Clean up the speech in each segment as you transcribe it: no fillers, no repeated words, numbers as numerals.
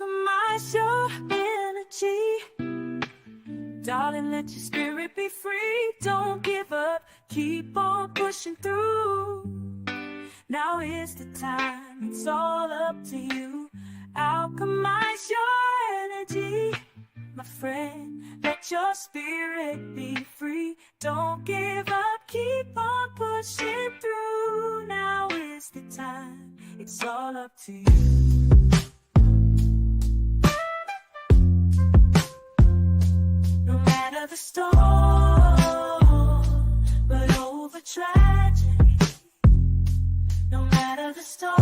Alchemize your energy. Darling, let your spirit be free. Don't give up, keep on pushing through. Now is the time, it's all up to you. Alchemize your energy, my friend. Let your spirit be free. Don't give up, keep on pushing through. Now is the time, it's all up to you. No matter the storm, but over tragedy. No matter the storm,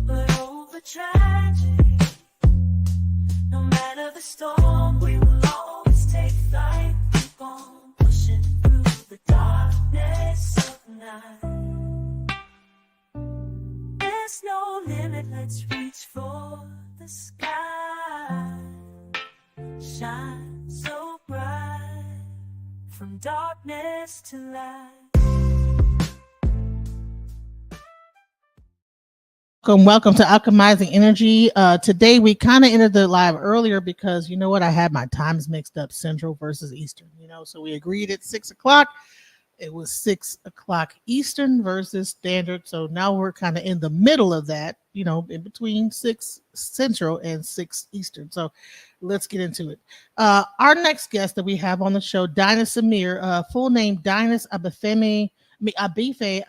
but over tragedy. No matter the storm, we will always take flight. Keep on pushing through the darkness of night. There's no limit, let's reach for the sky. Shine so bright, from darkness to light. Welcome to Alchemizing Energy. Today we kind of entered the live earlier because you know what, I had my times mixed up, Central versus Eastern, so we agreed at 6 o'clock. It was 6 o'clock Eastern versus Standard. So now we're kind of in the middle of that, in between 6 Central and 6 Eastern. So let's get into it. Our next guest that we have on the show, Dynast Amir, full name Dynast Abefe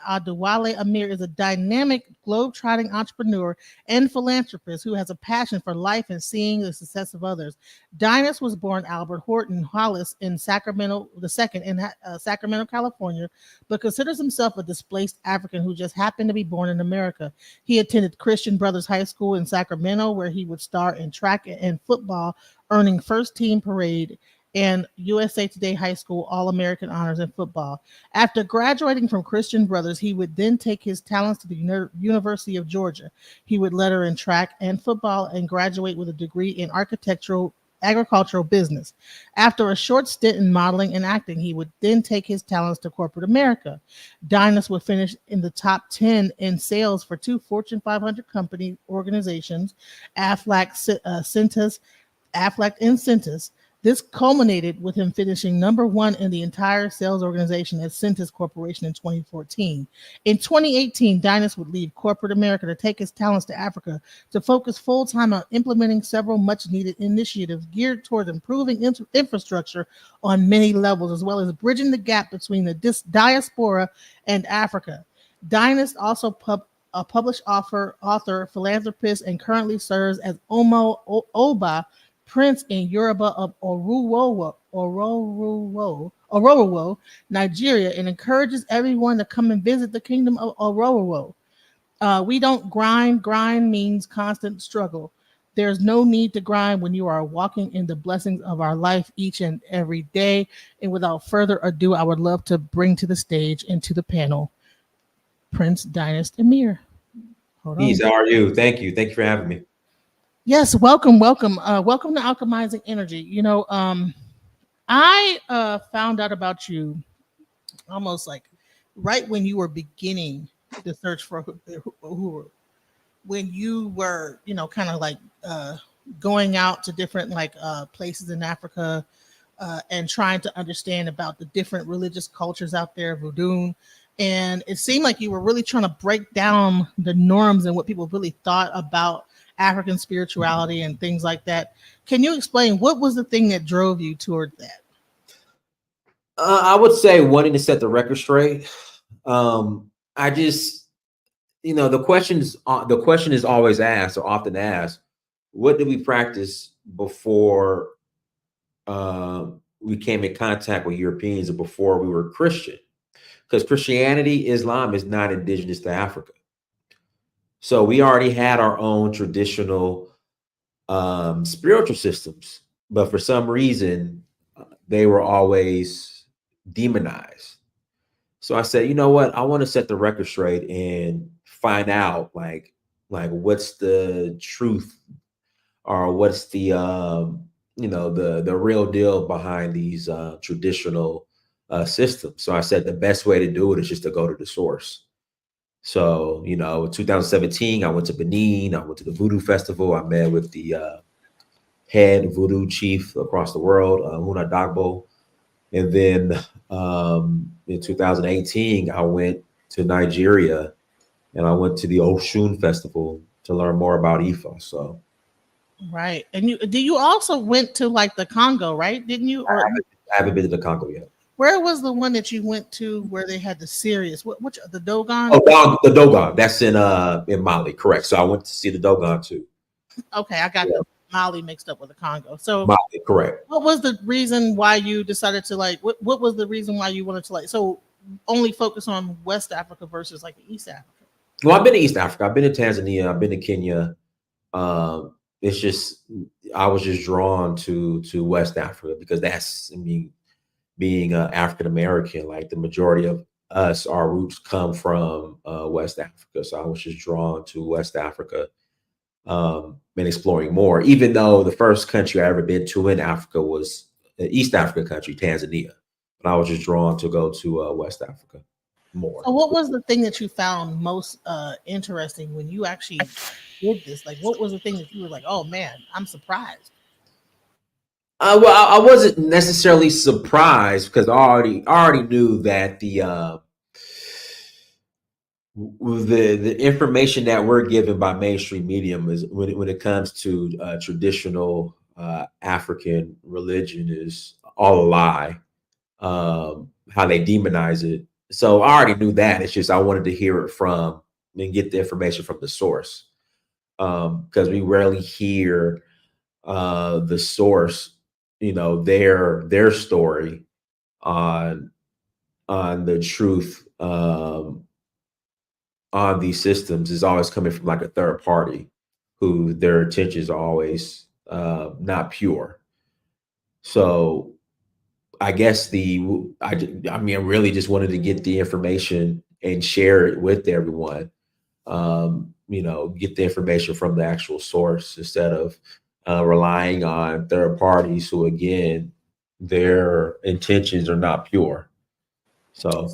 Adewale Amir, is a dynamic, globe-trotting entrepreneur and philanthropist who has a passion for life and seeing the success of others. Dynast was born Albert Horton Hollis in Sacramento, Sacramento, California, but considers himself a displaced African who just happened to be born in America. He attended Christian Brothers High School in Sacramento, where he would star in track and football, earning first team parade and USA Today High School All-American honors in football. After graduating from Christian Brothers, he would then take his talents to the University of Georgia. He would letter in track and football and graduate with a degree in agricultural business. After a short stint in modeling and acting, he would then take his talents to corporate America. Dynast would finish in the top 10 in sales for 2 Fortune 500 company organizations, Aflac and Cintas. This culminated with him finishing number 1 in the entire sales organization at Cintas Corporation in 2014. In 2018, Dynast would leave corporate America to take his talents to Africa to focus full-time on implementing several much-needed initiatives geared toward improving infrastructure on many levels, as well as bridging the gap between the diaspora and Africa. Dynast also a published author, philanthropist, and currently serves as Omo Oba, Prince in Yoruba of Ororuwo, Nigeria, and encourages everyone to come and visit the Kingdom of Ororuwo. We don't grind. Grind means constant struggle. There's no need to grind when you are walking in the blessings of our life each and every day. And without further ado, I would love to bring to the stage and to the panel Prince Dynast Amir. Peace, how are you? Thank you. Thank you for having me. Yes, welcome. Welcome to Alchemizing Energy. I found out about you almost like right when you were beginning the search for Uhuru, when you were, kind of like going out to different places in Africa and trying to understand about the different religious cultures out there, voodoo. And it seemed like you were really trying to break down the norms and what people really thought about African spirituality and things like that. Can you explain what was the thing that drove you toward that? I would say wanting to set the record straight. I just, the question is always asked or often asked, what did we practice before we came in contact with Europeans or before we were Christian? Because Christianity, Islam is not indigenous to Africa. So we already had our own traditional spiritual systems, but for some reason, they were always demonized. So I said, you know what? I want to set the record straight and find out like what's the truth or what's the the real deal behind these traditional systems. So I said the best way to do it is just to go to the source. So, you know, 2017, I went to Benin. I went to the Voodoo Festival. I met with the head voodoo chief across the world, Huna Dagbo. And then in 2018, I went to Nigeria and I went to the Oshun Festival to learn more about Ifa. So, Right. And you also went to like the Congo, right? Didn't you? Or I haven't been to the Congo yet. where was the one that you went to where they had the serious? Which the Dogon? Oh, the Dogon. That's in Mali, correct. So I went to see the Dogon too. Okay, I got the Mali mixed up with the Congo. So Mali, correct. what was the reason why you decided to like? What was the reason why you wanted to like? So only focus on West Africa versus like East Africa. Well, I've been to East Africa. I've been to Tanzania. I've been to Kenya. It's just I was just drawn to West Africa because that's, I mean, being African American, like the majority of us, our roots come from West Africa. So I was just drawn to West Africa and exploring more, even though the first country I ever been to in Africa was an East Africa country, Tanzania. But I was just drawn to go to West Africa more. So what was the thing that you found most interesting when you actually did this? Like, what was the thing that you were like, oh man, I'm surprised? Well, I wasn't necessarily surprised because I already knew that the information that we're given by mainstream medium is when it comes to traditional African religion is all a lie. How they demonize it. So I already knew that. It's just I wanted to hear it from and get the information from the source because we rarely hear the source, you know, their story on the truth on these systems is always coming from like a third party who their intentions are always not pure. So I guess I mean, I really just wanted to get the information and share it with everyone. You know, get the information from the actual source instead of relying on third parties who, again, their intentions are not pure. So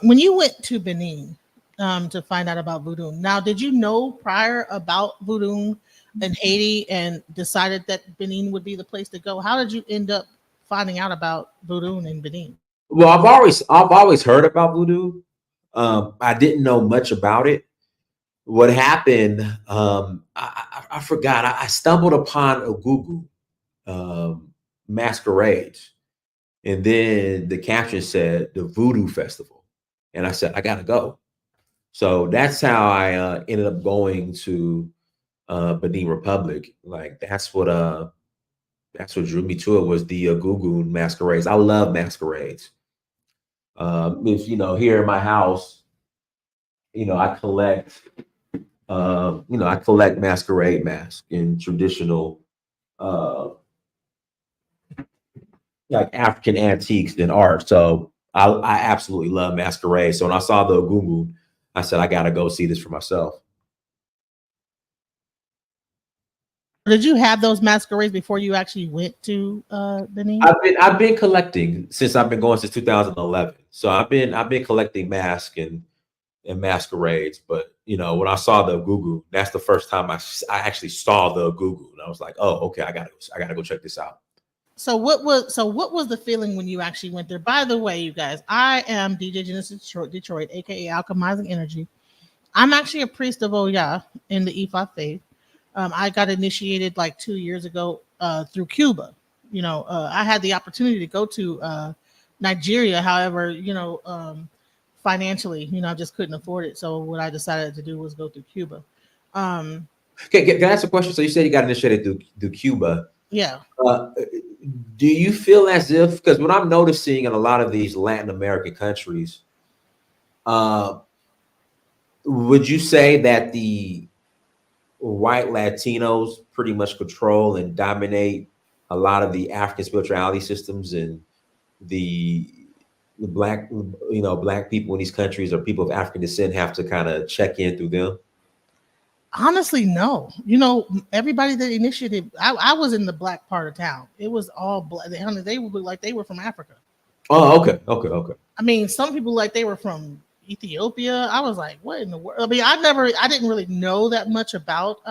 when you went to Benin to find out about voodoo, now did you know prior about voodoo in Haiti and decided that Benin would be the place to go? How did you end up finding out about voodoo in Benin? Well, I've always heard about voodoo. I didn't know much about it. What happened? I forgot. I stumbled upon Ogugu masquerades, and then the caption said the Voodoo Festival, and I said I gotta go. So that's how I ended up going to Benin Republic. Like that's what drew me to it was the Ogugu masquerades. I love masquerades. If you know, here in my house, you know, I collect masquerade masks in traditional like African antiques and art. So I absolutely love masquerade. So when I saw the Ogugu, I said I gotta go see this for myself. Did you have those masquerades before you actually went to Benin? I've been collecting since I've been going since 2011. So I've been collecting masks and masquerades. But you know, when I saw the Ogugu, that's the first time I actually saw the Ogugu, and I was like, oh, okay, I gotta go check this out. So what was the feeling when you actually went there? By the way, you guys, I am DJ Genesis Detroit, aka Alchemizing Energy. I'm actually a priest of Oya in the Ifa faith. I got initiated like 2 years ago through Cuba. You know, I had the opportunity to go to Nigeria. However, you know, financially, you know, I just couldn't afford it. So what I decided to do was go through Cuba. Okay, can I ask a question? So you said you got initiated through Cuba. Yeah. Do you feel as if, because what I'm noticing in a lot of these Latin American countries, would you say that the white Latinos pretty much control and dominate a lot of the African spirituality systems, and the black people in these countries or people of African descent have to kind of check in through them? Honestly, no. You know, everybody that initiated, I was in the black part of town. It was all black. They would look like they were from Africa. Oh, okay. I mean, some people like they were from Ethiopia. I was like, what in the world? I mean, I didn't really know that much about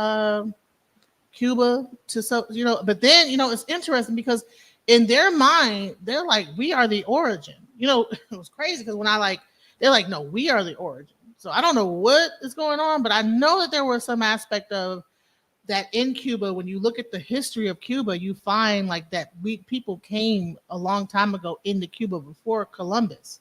Cuba but then, it's interesting because in their mind, they're like, we are the origin. It was crazy because they're like, no, we are the origin. So I don't know what is going on, but I know that there was some aspect of that in Cuba. When you look at the history of Cuba, you find like that people came a long time ago into Cuba before Columbus,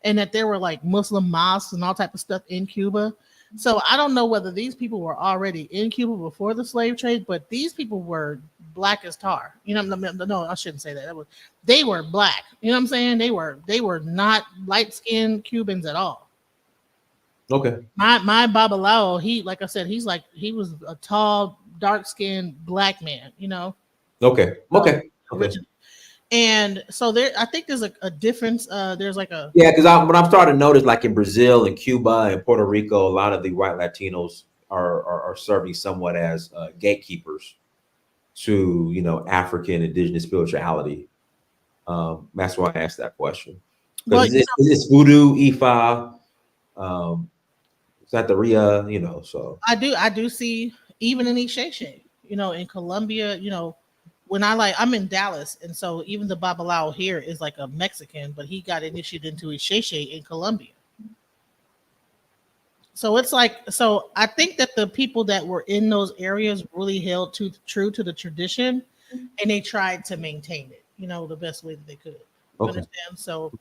and that there were like Muslim mosques and all type of stuff in Cuba. So I don't know whether these people were already in Cuba before the slave trade, but these people were black as tar. No, I shouldn't say that. They were black. You know what I'm saying? They were not light-skinned Cubans at all. Okay. My Babalao, like I said, he was a tall, dark-skinned black man. Okay. And so I think there's a difference. There's like a because what I'm starting to notice, like in Brazil and Cuba and Puerto Rico, a lot of the white Latinos are serving somewhat as gatekeepers to African indigenous spirituality. That's why I asked that question. Because it's voodoo, Ifa, Santeria, so I do see even in Isheshe, in Colombia, when I'm in Dallas, and so even the Babalao here is like a Mexican, but he got initiated into Isheshe in Colombia. So it's like, I think that the people that were in those areas really held true to the tradition, and they tried to maintain it, the best way that they could. You understand? So,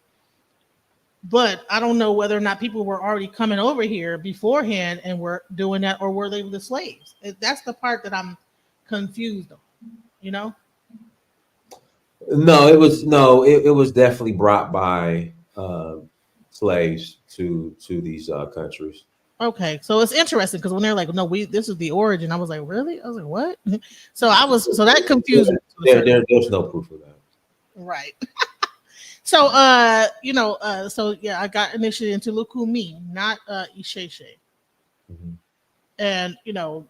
but I don't know whether or not people were already coming over here beforehand and were doing that, or were they the slaves? That's the part that I'm confused on. No, it was definitely brought by slaves to these countries. Okay, so it's interesting because when they're like, "No, this is the origin," I was like, "Really?" I was like, "What?" So that confused me. There's no proof of that. Right. So so yeah, I got initiated into Lukumi, not Isheshe. Mm-hmm. And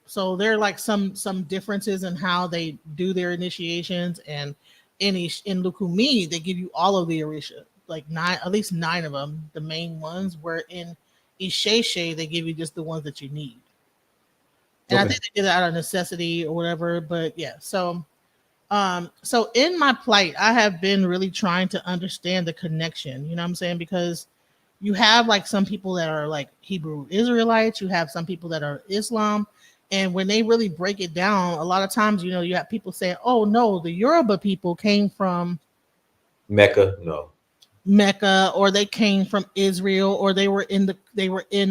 so there are like some differences in how they do their initiations, and in Lukumi they give you all of the Orisha, like at least 9 of them, the main ones. Where in Isheshe they give you just the ones that you need, and I think they did it out of necessity or whatever. But yeah, so in my plight, I have been really trying to understand the connection. You know what I'm saying? Because you have like some people that are like Hebrew Israelites, you have some people that are Islam, and when they really break it down, a lot of times, you have people saying, "Oh no, the Yoruba people came from Mecca." No. Mecca, or they came from Israel, or they were in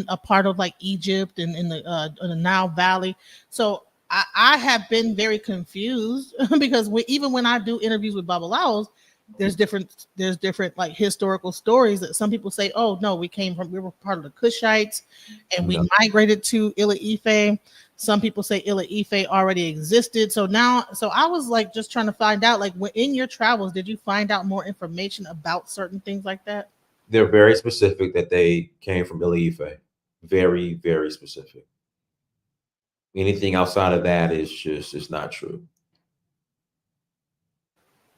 a part of like Egypt and in the Nile Valley. So I have been very confused because even when I do interviews with Babalaos, there's different like historical stories that some people say, "Oh no, we were part of the Cushites and we migrated to Ila Ife." Some people say Ila Ife already existed. So I was like just trying to find out, like, in your travels, did you find out more information about certain things like that? They're very specific that they came from Ila Ife. Very, very specific. Anything outside of that is it's not true.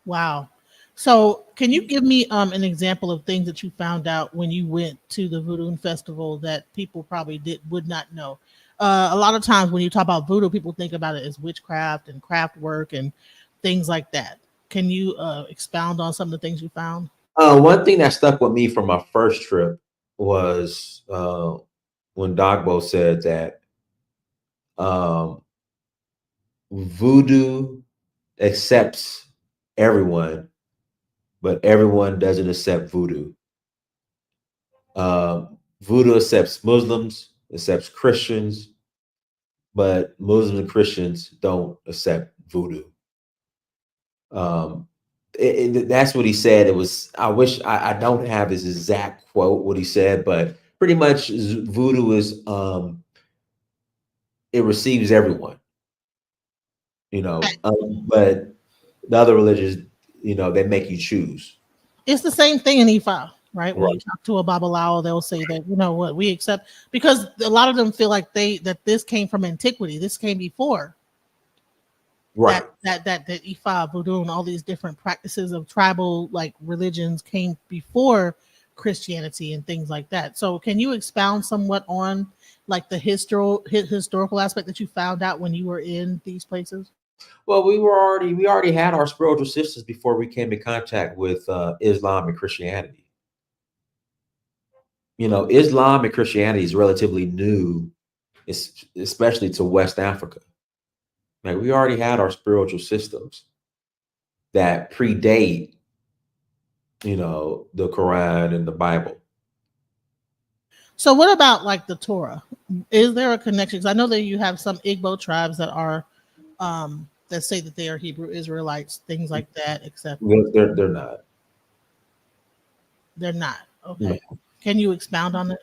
Wow. So can you give me an example of things that you found out when you went to the Voodoo Festival that people probably would not know? A lot of times when you talk about voodoo, people think about it as witchcraft and craft work and things like that. Can you expound on some of the things you found? One thing that stuck with me from my first trip was when Dogbo said that voodoo accepts everyone, but everyone doesn't accept voodoo. Voodoo accepts Muslims, accepts Christians, but Muslims and Christians don't accept voodoo. That's what he said. It was, I wish I don't have his exact quote, what he said, but pretty much voodoo is, it receives everyone, but the other religions, they make you choose. It's the same thing in Ifa, right? When you talk to a Babalao, they'll say that, what we accept, because a lot of them feel like that this came from antiquity. This came before. Right. That Ifa, voodoo, and all these different practices of tribal like religions came before Christianity and things like that. So can you expound somewhat on like the historical aspect that you found out when you were in these places? Well, we already had our spiritual systems before we came in contact with Islam and Christianity. Islam and Christianity is relatively new, especially to West Africa. Like we already had our spiritual systems that predate, the Quran and the Bible. So what about like the Torah? Is there a connection? Because I know that you have some Igbo tribes that are that say that they are Hebrew Israelites, things like that, except They're not. They're not. Okay. No. Can you expound on it?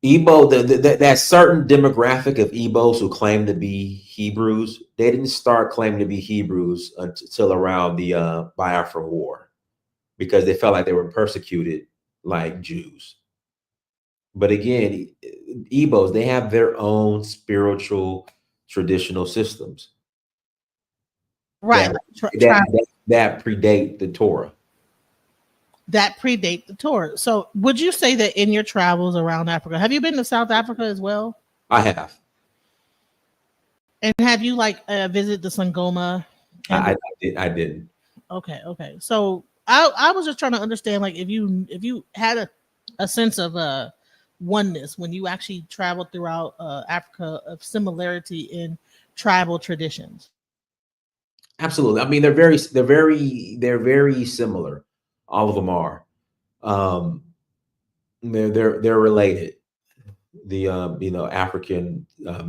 Igbo, that certain demographic of Igbos who claim to be Hebrews, they didn't start claiming to be Hebrews until around the Biafran War, because they felt like they were persecuted like Jews. But again, Igbos, they have their own spiritual traditional systems, Right. that predate the Torah. That predate the Torah. So would you say that in your travels around Africa, have you been to South Africa as well? I have. And have you like visited the Sangoma? I didn't. Okay. So I was just trying to understand, like, if you had a sense of oneness when you actually traveled throughout Africa, of similarity in tribal traditions. Absolutely. I mean, they're very similar. All of them are. They're related. The African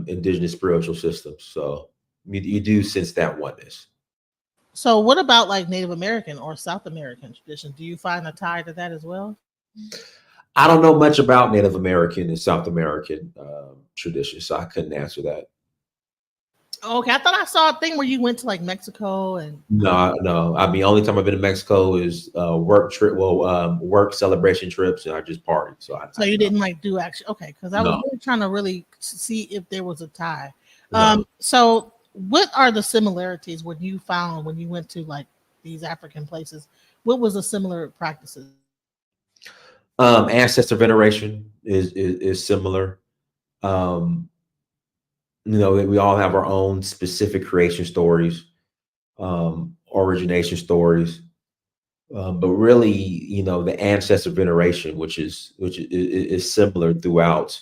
indigenous spiritual systems. So you do sense that oneness. So what about like Native American or South American traditions? Do you find a tie to that as well? I don't know much about Native American and South American traditions, so I couldn't answer that. Okay, I thought I saw a thing where you went to like Mexico and No. I mean, only time I've been to Mexico is work trip. Well, work celebration trips, and I just partied. So you didn't like do actually. Okay, because I was really trying to really see if there was a tie. No. So what are the similarities when you found when you went to like these African places? What was the similar practices? Ancestor veneration is similar. We all have our own specific creation stories, origination stories, but really, the ancestor veneration, which is similar throughout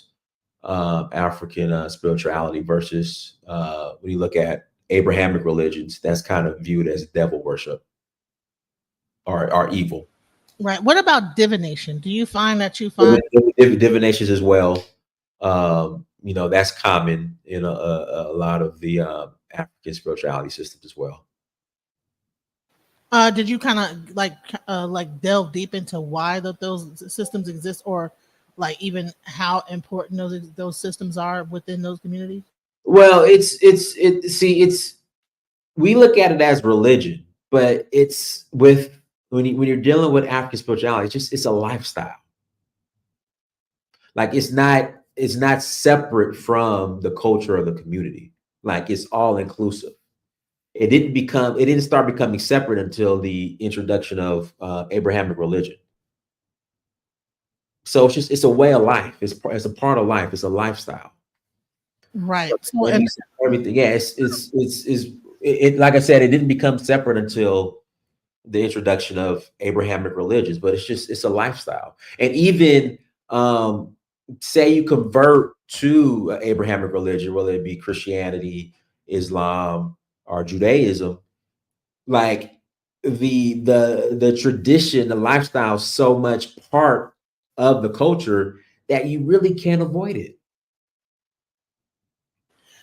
African spirituality, versus when you look at Abrahamic religions, that's kind of viewed as devil worship or evil. Right. What about divination? Do you find that you find divinations as well? That's common in a lot of the African spirituality systems as well. Did you kind of like delve deep into why those systems exist, or like even how important those systems are within those communities? Well, we look at it as religion, but it's when you're dealing with African spirituality, it's a lifestyle. Like it's not separate from the culture of the community. Like it's all inclusive. It didn't start becoming separate until the introduction of Abrahamic religion. So it's a way of life. It's a part of life. It's a lifestyle. Right. So everything. Yeah. It like I said, it didn't become separate until the introduction of Abrahamic religions, but it's a lifestyle. And even say you convert to Abrahamic religion, whether it be Christianity, Islam, or Judaism, like the tradition, the lifestyle is so much part of the culture that you really can't avoid it.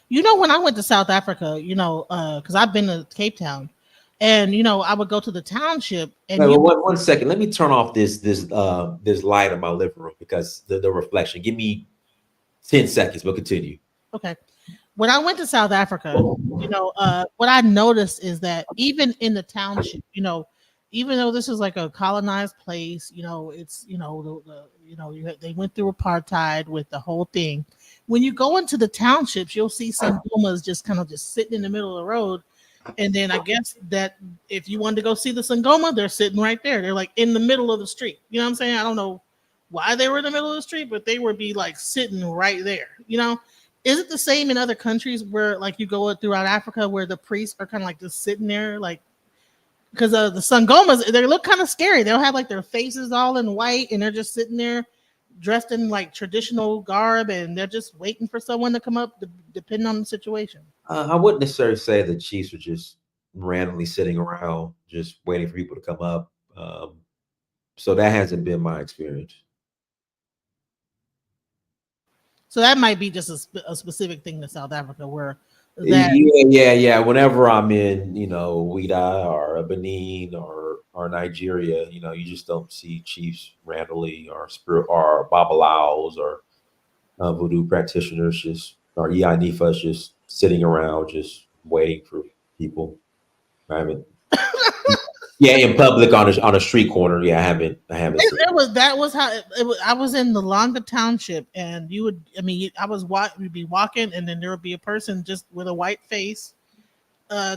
When I went to South Africa, because I've been to Cape Town, and I would go to the township. And one second, let me turn off this light in my living room, because the reflection. Give me 10 seconds. We'll continue. Okay. When I went to South Africa, what I noticed is that even in the township, even though this is like a colonized place, it's they went through apartheid with the whole thing. When you go into the townships, you'll see some boomers just kind of just sitting in the middle of the road, And then I guess that if you wanted to go see the Sangoma, they're sitting right there. They're like in the middle of the street. You know what I'm saying? I don't know why they were in the middle of the street, but they would be like sitting right there. You know, is it the same in other countries where like you go throughout Africa where the priests are kind of like just sitting there, like because the Sangomas they look kind of scary. They'll have like their faces all in white and they're just sitting there dressed in like traditional garb and they're just waiting for someone to come up, depending on the situation. I wouldn't necessarily say the Chiefs were just randomly sitting around, just waiting for people to come up. So that hasn't been my experience. So that might be just a specific thing to South Africa where that Yeah. Whenever I'm in, Ouida or Benin or Nigeria, you just don't see chiefs randomly or spirit or babalaos or voodoo practitioners just or Nifas just sitting around just waiting for people. I haven't. Yeah, in public on a street corner. Yeah, I haven't seen. that was how it was. I was in the Longa Township, and you would. I mean, I was we'd be walking, and then there would be a person just with a white face,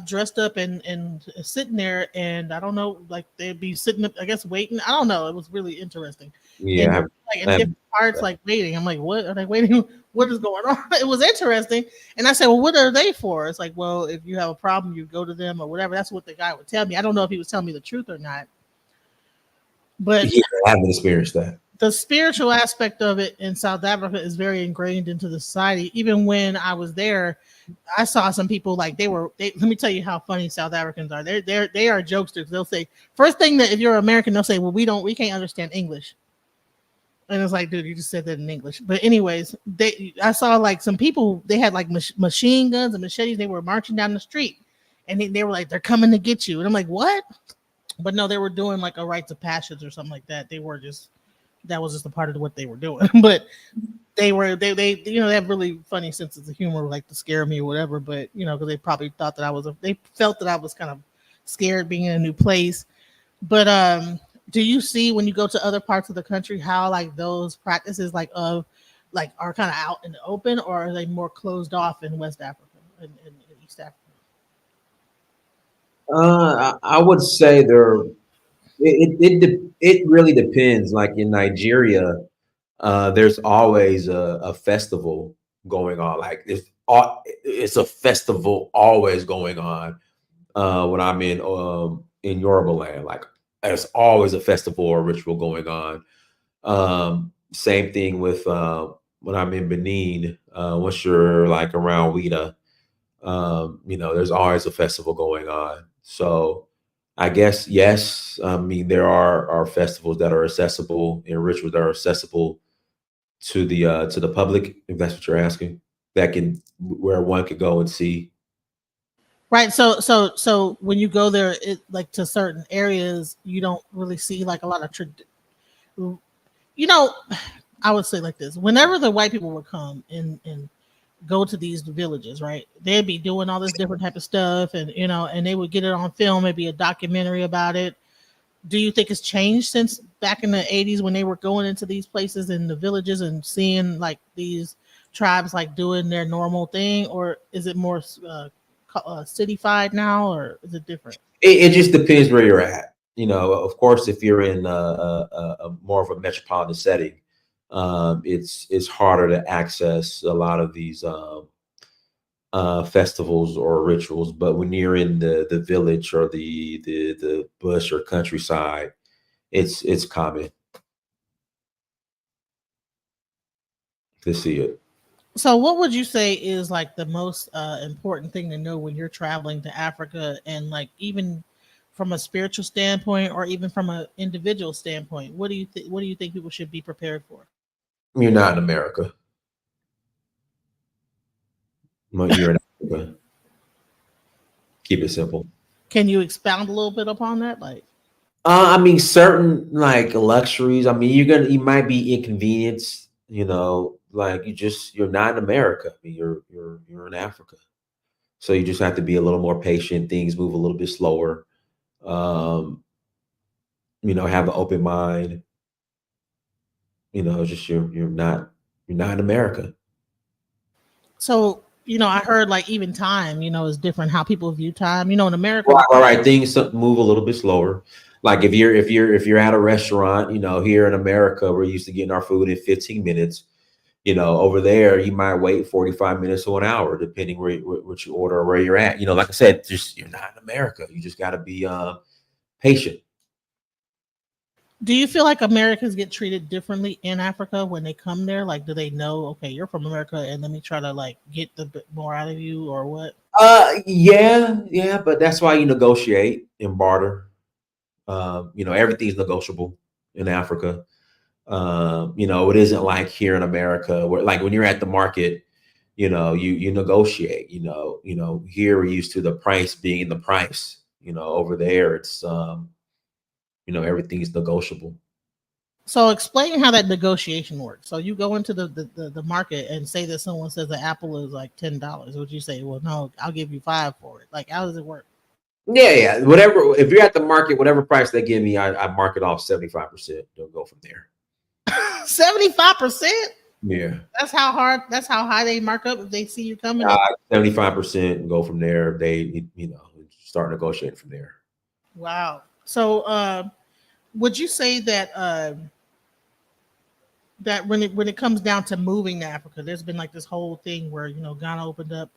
dressed up and sitting there, and I don't know, like they'd be sitting up, I guess waiting. I don't know. It was really interesting. Yeah, And like in different parts, like waiting. I'm like, what are they waiting? What is going on? It was interesting. And I said, well, what are they for? It's like, well, if you have a problem, you go to them or whatever. That's what the guy would tell me. I don't know if he was telling me the truth or not. But yeah, I haven't experienced that. the spiritual aspect of it in South Africa is very ingrained into the society. Even when I was there, I saw some people like let me tell you how funny South Africans are. They are jokesters. They'll say first thing that if you're American, they'll say, well, we can't understand English. And it's like, dude, you just said that in English. But anyways, I saw like some people, they had like machine guns and machetes. They were marching down the street and they were like, they're coming to get you. And I'm like, what? But no, they were doing like a rites of passage or something like that. That was just a part of what they were doing. But they have really funny senses of humor, like to scare me or whatever. But because they probably thought that they felt that I was kind of scared being in a new place. But do you see when you go to other parts of the country how like those practices are kind of out in the open, or are they more closed off in West Africa and East Africa? I would say it really depends. Like in Nigeria, there's always a festival going on. Like it's a festival always going on. When I'm in Yoruba land, like there's always a festival or ritual going on. Same thing with when I'm in Benin. Once you're like around Ouida, there's always a festival going on. So I guess yes. I mean, there are festivals that are accessible and rituals that are accessible to the public, if that's what you're asking, that can where one could go and see. Right. So when you go there, like to certain areas, you don't really see like a lot of you know, I would say like this: whenever the white people would come and go to these villages, right? They'd be doing all this different type of stuff, and and they would get it on film, maybe a documentary about it. Do you think it's changed since back in the 80s when they were going into these places in the villages and seeing like these tribes like doing their normal thing, or is it more cityfied now, or is it different? It just depends where you're at. Of course, if you're in a more of a metropolitan setting, it's harder to access a lot of these festivals or rituals. But when you're in the village or the bush or countryside, it's common to see it. So, what would you say is like the most important thing to know when you're traveling to Africa, and like even from a spiritual standpoint, or even from an individual standpoint? What do you think people should be prepared for? You're not in America. You're in Africa. Keep it simple. Can you expound a little bit upon that? Like, I mean, certain like luxuries. I mean, you might be inconvenienced. Like you're not in America. I mean, you're in Africa, so you just have to be a little more patient. Things move a little bit slower. Um, have an open mind. Just you're not in America. so I heard like even time, is different how people view time. In America, Right. Things move a little bit slower. Like if you're at a restaurant, here in America, we're used to getting our food in 15 minutes. Over there, you might wait 45 minutes to an hour, depending what you order or where you're at. Like I said, just you're not in America. You just got to be patient. do you feel like Americans get treated differently in Africa when they come there? Like, do they know, okay, you're from America, and let me try to like get the bit more out of you, or what? Yeah, but that's why you negotiate and barter. Everything's negotiable in Africa. It isn't like here in America where, like, when you're at the market, you negotiate. Here we're used to the price being the price. Over there it's everything's negotiable. So explain how that negotiation works. So you go into the market and say that someone says the apple is like $10. Would you say, well, no, I'll give you 5 for it? Like, how does it work? Yeah. Whatever. If you're at the market, whatever price they give me, I mark it off 75%. They'll go from there. 75%? Yeah. That's how high they mark up if they see you coming. 75% and go from there. They start negotiating from there. Wow. So would you say that that when it comes down to moving to Africa, there's been like this whole thing where Ghana opened up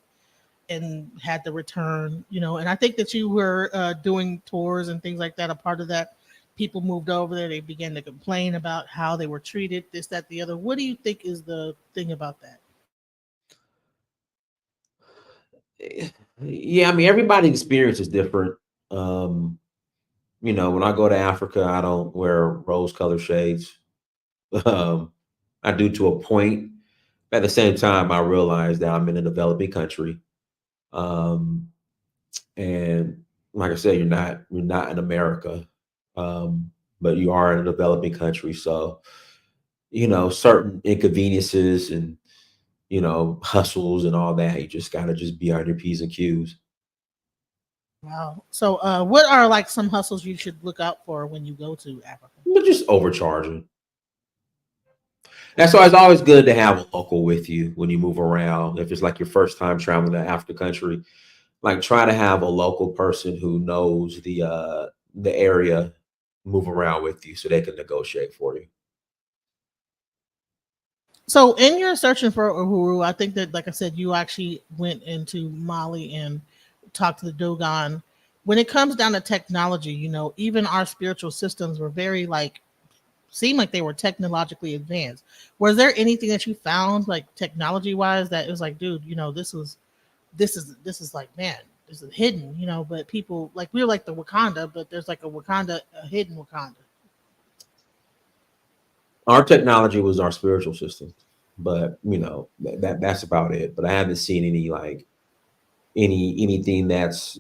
and had to return, and I think that you were doing tours and things like that. A part of that, people moved over there, they began to complain about how they were treated, this, that, the other. What do you think is the thing about that? Yeah, I mean, everybody's experience is different. When I go to Africa, I don't wear rose-colored shades. I do to a point. At the same time, I realize that I'm in a developing country. And like I said, you're not in America, but you are in a developing country. So, certain inconveniences and hustles and all that, you just gotta just be on your P's and Q's. Wow. So what are like some hustles you should look out for when you go to Africa? But just overcharging. That's why it's always good to have a local with you when you move around. If it's like your first time traveling to Africa country, like try to have a local person who knows the area move around with you so they can negotiate for you. So in your searching for Uhuru, I think that, like I said, you actually went into Mali and talked to the Dogon. When it comes down to technology, even our spiritual systems were very like, seemed like they were technologically advanced. Was there anything that you found like technology wise that it was like, dude, this is like, man, this is hidden, but people like, we're like the Wakanda, but there's like a hidden Wakanda. Our technology was our spiritual system, but that's about it. But I haven't seen any like anything that's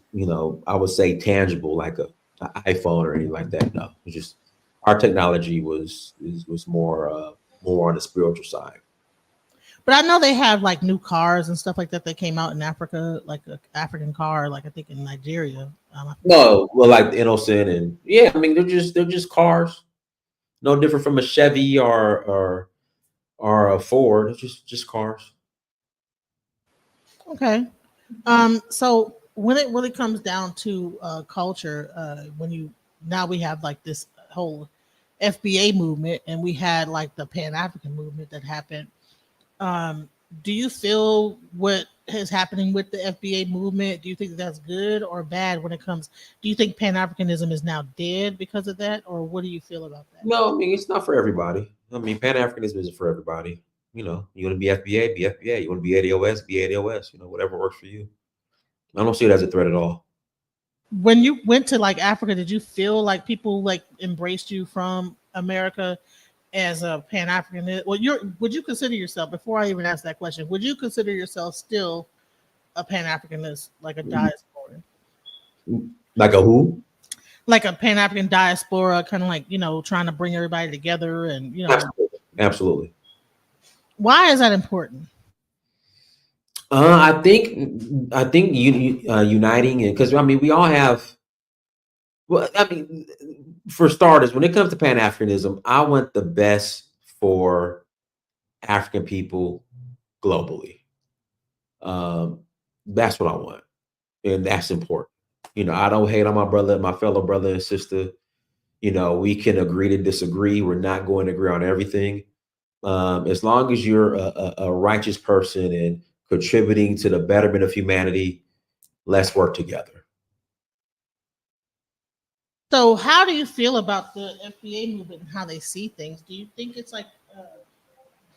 I would say tangible like a iPhone or anything like that. No, it's just our technology was more on the spiritual side. But I know they have like new cars and stuff like that that came out in Africa, like an African car, like I think in Nigeria. No, well, like the Innocent and yeah, I mean they're just cars, no different from a Chevy or a Ford. It's just cars. Okay. So when it really comes down to culture, when you now we have like this whole FBA movement, and we had like the Pan African movement that happened. Um, do you feel what is happening with the FBA movement? Do you think that's good or bad when it comes? Do you think Pan Africanism is now dead because of that, or what do you feel about that? No, I mean it's not for everybody. I mean Pan Africanism isn't for everybody. You want to be FBA, be FBA. You want to be ADOS, be ADOS. Whatever works for you. I don't see it as a threat at all. When you went to like Africa, did you feel like people like embraced you from America as a Pan African? Well, would you consider yourself, before I even ask that question, would you consider yourself still a Pan Africanist, like a diaspora? Like a who? Like a Pan African diaspora, kind of like, trying to bring everybody together and, Absolutely. Why is that important? I think uniting, and because I mean we all have. Well, I mean, for starters, when it comes to Pan Africanism, I want the best for African people globally. That's what I want, and that's important. You know, I don't hate on my fellow brother and sister. You know, we can agree to disagree. We're not going to agree on everything. As long as you're a righteous person and contributing to the betterment of humanity, let's work together. So, how do you feel about the FBA movement and how they see things? Do you think it's like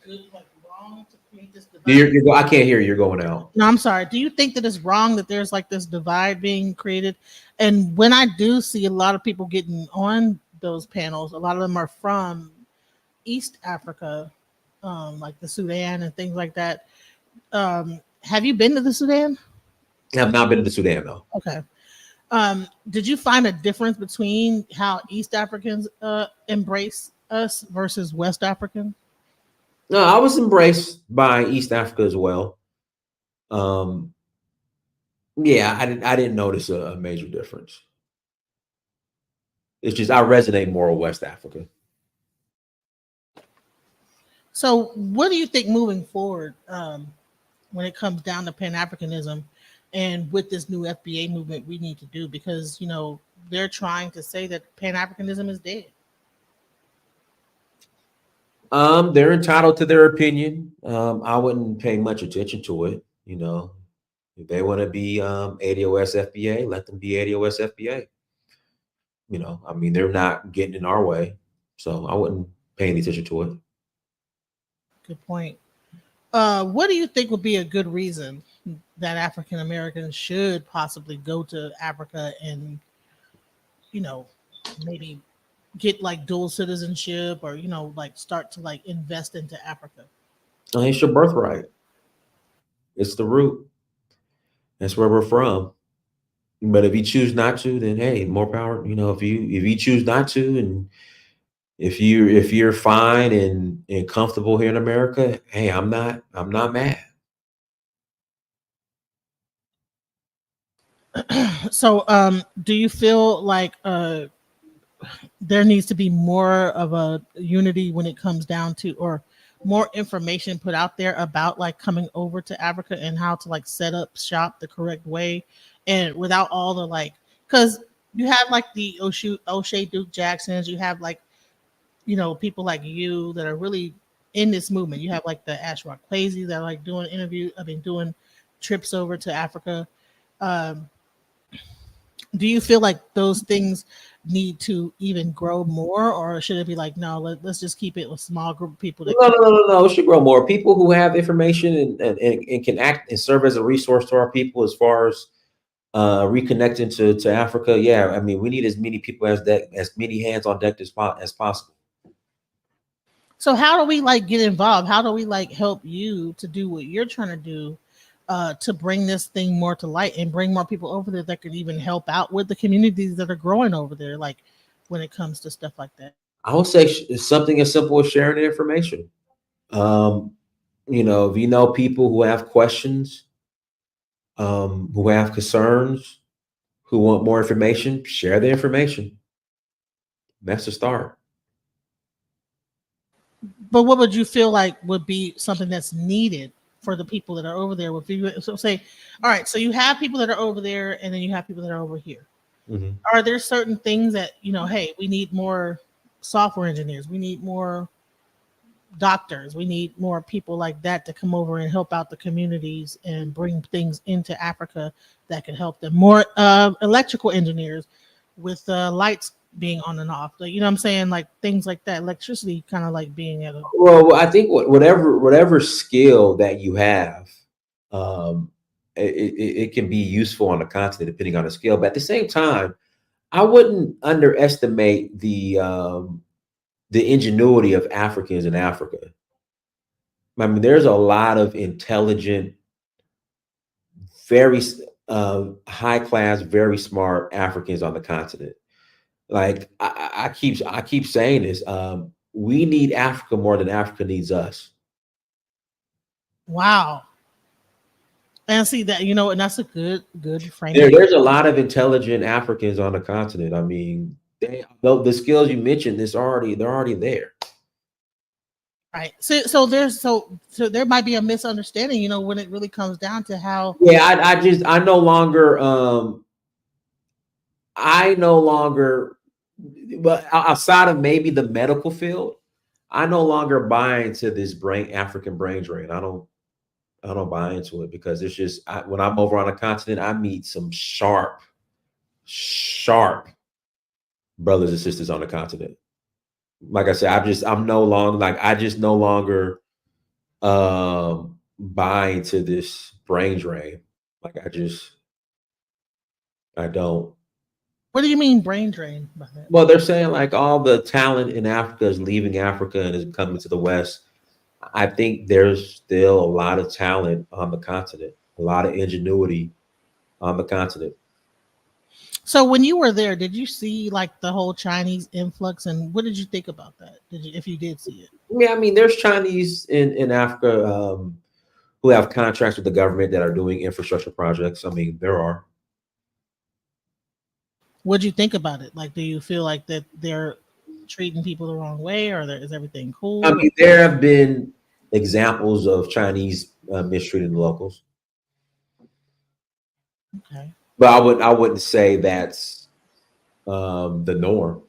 good, like wrong to create this divide? I can't hear you. You're going out. No, I'm sorry. Do you think that it's wrong that there's like this divide being created? And when I do see a lot of people getting on those panels, a lot of them are from East Africa, like the Sudan and things like that. Have you been to the Sudan? I've not been to the Sudan though. Okay. Did you find a difference between how East Africans embrace us versus West Africans? No, I was embraced by East Africa as well. Yeah, I didn't notice a major difference. It's just I resonate more with West Africa. So, what do you think moving forward when it comes down to Pan-Africanism and with this new FBA movement we need to do? Because, you know, they're trying to say that Pan-Africanism is dead. They're entitled to their opinion. I wouldn't pay much attention to it. You know, if they want to be ADOS FBA, let them be ADOS FBA. You know, I mean, they're not getting in our way, so I wouldn't pay any attention to it. Good point. What do you think would be a good reason that African Americans should possibly go to Africa and, you know, maybe get like dual citizenship or, you know, like start to like invest into Africa? It's your birthright. It's the root. That's where we're from. But if you choose not to, then hey, more power. You know, if you choose not to, and if you're fine and comfortable here in America, hey, I'm not mad. So, do you feel like there needs to be more of a unity when it comes down to, or more information put out there about like coming over to Africa and how to like set up shop the correct way and without all the like, because you have like the O'Shea Duke Jacksons, you have like, you know, people like you that are really in this movement. You have like the Ashrock Quasi that are like doing doing trips over to Africa. Um, do you feel like those things need to even grow more, or should it be like, no, let's just keep it a small group of people? No. It should grow more. People who have information and can act and serve as a resource to our people as far as reconnecting to Africa. Yeah, I mean, we need as many people as many hands on deck as possible. So how do we like get involved? How do we like help you to do what you're trying to do to bring this thing more to light and bring more people over there that could even help out with the communities that are growing over there, like when it comes to stuff like that? I would say something as simple as sharing the information. You know, if you know people who have questions, who have concerns, who want more information, share the information. That's the start. But what would you feel like would be something that's needed for the people that are over there? So say, all right, so you have people that are over there and then you have people that are over here. Mm-hmm. Are there certain things that, you know, hey, we need more software engineers, we need more doctors, we need more people like that to come over and help out the communities and bring things into Africa that could help them? More electrical engineers with lights being on and off, like, you know what I'm saying, like things like that, electricity kind of like being at a... Well, I think whatever skill that you have, it can be useful on the continent depending on the skill. But at the same time, I wouldn't underestimate the ingenuity of Africans in Africa. I mean, there's a lot of intelligent, very high class, very smart Africans on the continent. Like I keep saying this. We need Africa more than Africa needs us. Wow. And see that, you know, and that's a good frame. There's a lot of intelligent Africans on the continent. I mean, the skills you mentioned, they're already there. Right. So there might be a misunderstanding, when it really comes down to how. Yeah, I no longer I no longer, but outside of maybe the medical field, I no longer buy into this African brain drain. I don't buy into it because it's just when I'm over on a continent, I meet some sharp brothers and sisters on the continent. Like I said, I'm no longer like I just no longer buy into this brain drain. Like I don't. What do you mean brain drain by that? Well, they're saying like all the talent in Africa is leaving Africa and is coming to the West. I think there's still a lot of talent on the continent, a lot of ingenuity on the continent. So when you were there, did you see like the whole Chinese influx, and what did you think about that? If you did see it? Yeah, I mean, there's Chinese in Africa who have contracts with the government that are doing infrastructure projects. I mean, there are. What do you think about it? Like, do you feel like that they're treating people the wrong way, or is everything cool? I mean, there have been examples of Chinese mistreating the locals. Okay. But I wouldn't say that's the norm.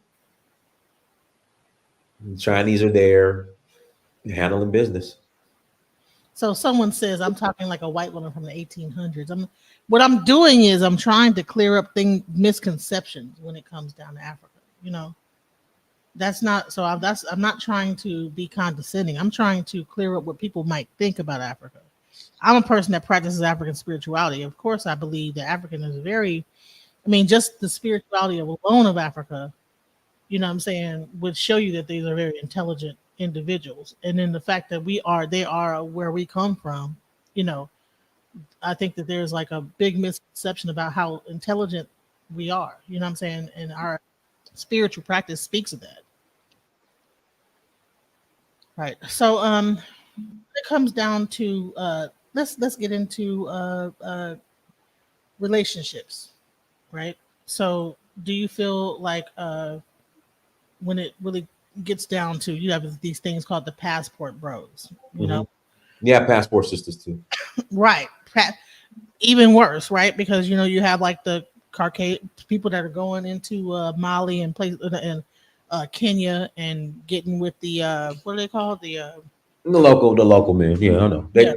The Chinese are there handling business. So someone says I'm talking like a white woman from the 1800s. What I'm doing is I'm trying to clear up misconceptions when it comes down to Africa. That's not so. I'm not trying to be condescending. I'm trying to clear up what people might think about Africa. I'm a person that practices African spirituality. Of course, I believe that African is just the spirituality alone of Africa, what I'm saying, would show you that these are very intelligent individuals. And then the fact that they are where we come from, I think that there's like a big misconception about how intelligent we are, what I'm saying? And our spiritual practice speaks of that. Right. So it comes down to let's get into relationships, right? So do you feel like when it really gets down to, you have these things called the passport bros, you know? Yeah, passport sisters too. Right. Even worse, right? Because you have like the Caucasian people that are going into Mali and Kenya and getting with the what are they called? The local men. Yeah, I know. Yeah.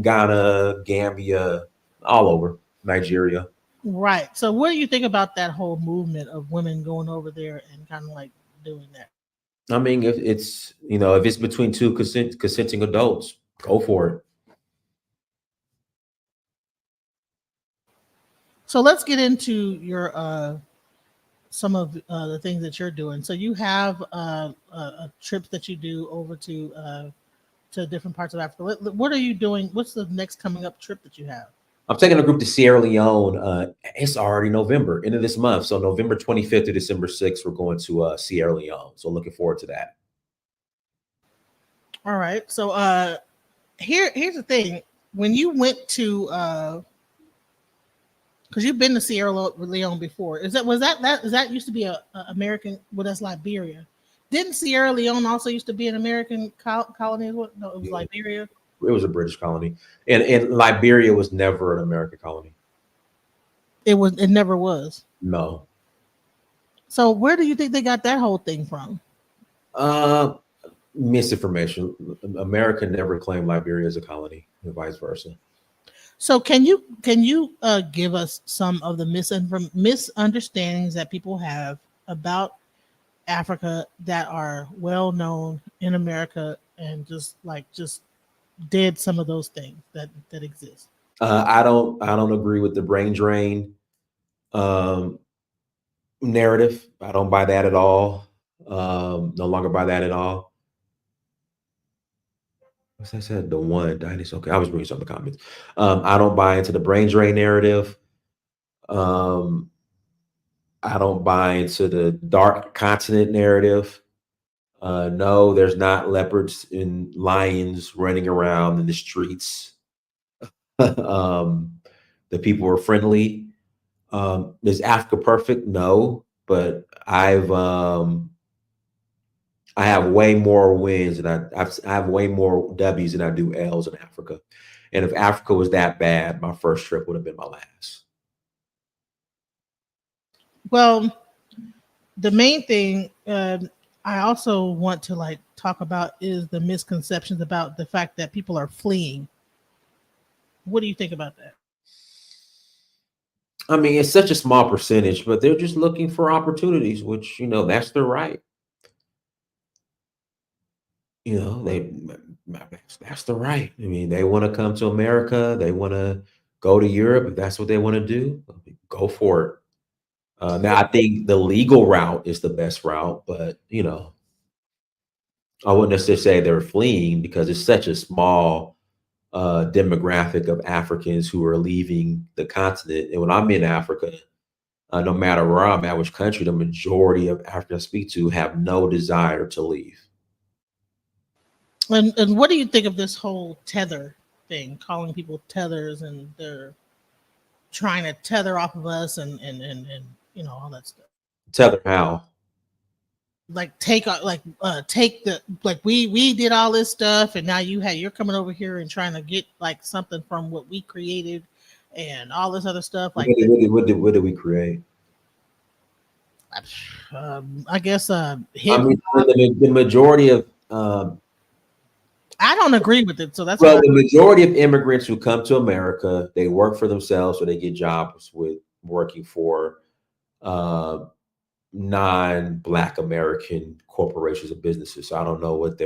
Ghana, Gambia, all over Nigeria. Right. So what do you think about that whole movement of women going over there and kind of like doing that? I mean, if it's between two consenting adults, go for it. So let's get into your some of the things that you're doing. So you have a trip that you do over to different parts of Africa. What are you doing? What's the next coming up trip that you have? I'm taking a group to Sierra Leone. It's already November, end of this month. So November 25th to December 6th, we're going to Sierra Leone. So looking forward to that. All right. So here's the thing. When you went to because you've been to Sierra Leone before. Is that used to be a American? Well, that's Liberia. Didn't Sierra Leone also used to be an American colony? No, it was Liberia. It was a British colony, and Liberia was never an American colony. It never was. No. So where do you think they got that whole thing from? Misinformation. America never claimed Liberia as a colony, and vice versa. So can you give us some of the misunderstandings that people have about Africa that are well known in America, and just did some of those things that exist? I don't agree with the brain drain narrative. I don't buy that at all. No longer buy that at all. What's I said? The one Dynast. Okay, I was reading some of the comments. I don't buy into the brain drain narrative. I don't buy into the dark continent narrative. No, there's not leopards and lions running around in the streets. The people are friendly. Is Africa perfect? No, but I've I have way more wins, and I have way more W's than I do L's in Africa. And if Africa was that bad, my first trip would have been my last. Well, the main thing I also want to like talk about is the misconceptions about the fact that people are fleeing. What do you think about that? I mean, it's such a small percentage, but they're just looking for opportunities, which, that's their right. That's the right. I mean, they want to come to America. They want to go to Europe. If that's what they want to do, go for it. Now, I think the legal route is the best route, but I wouldn't necessarily say they're fleeing because it's such a small demographic of Africans who are leaving the continent. And when I'm in Africa, no matter where I'm at, which country, the majority of Africans I speak to have no desire to leave. And what do you think of this whole tether thing, calling people tethers, and they're trying to tether off of us and all that stuff? Tether how? Like take the like we did all this stuff, and now you're coming over here and trying to get like something from what we created and all this other stuff. Like what did we create? I guess I mean, the majority of I don't agree with it. So that's the majority of immigrants who come to America, they work for themselves or they get jobs with working for non-Black American corporations and businesses. So I don't know what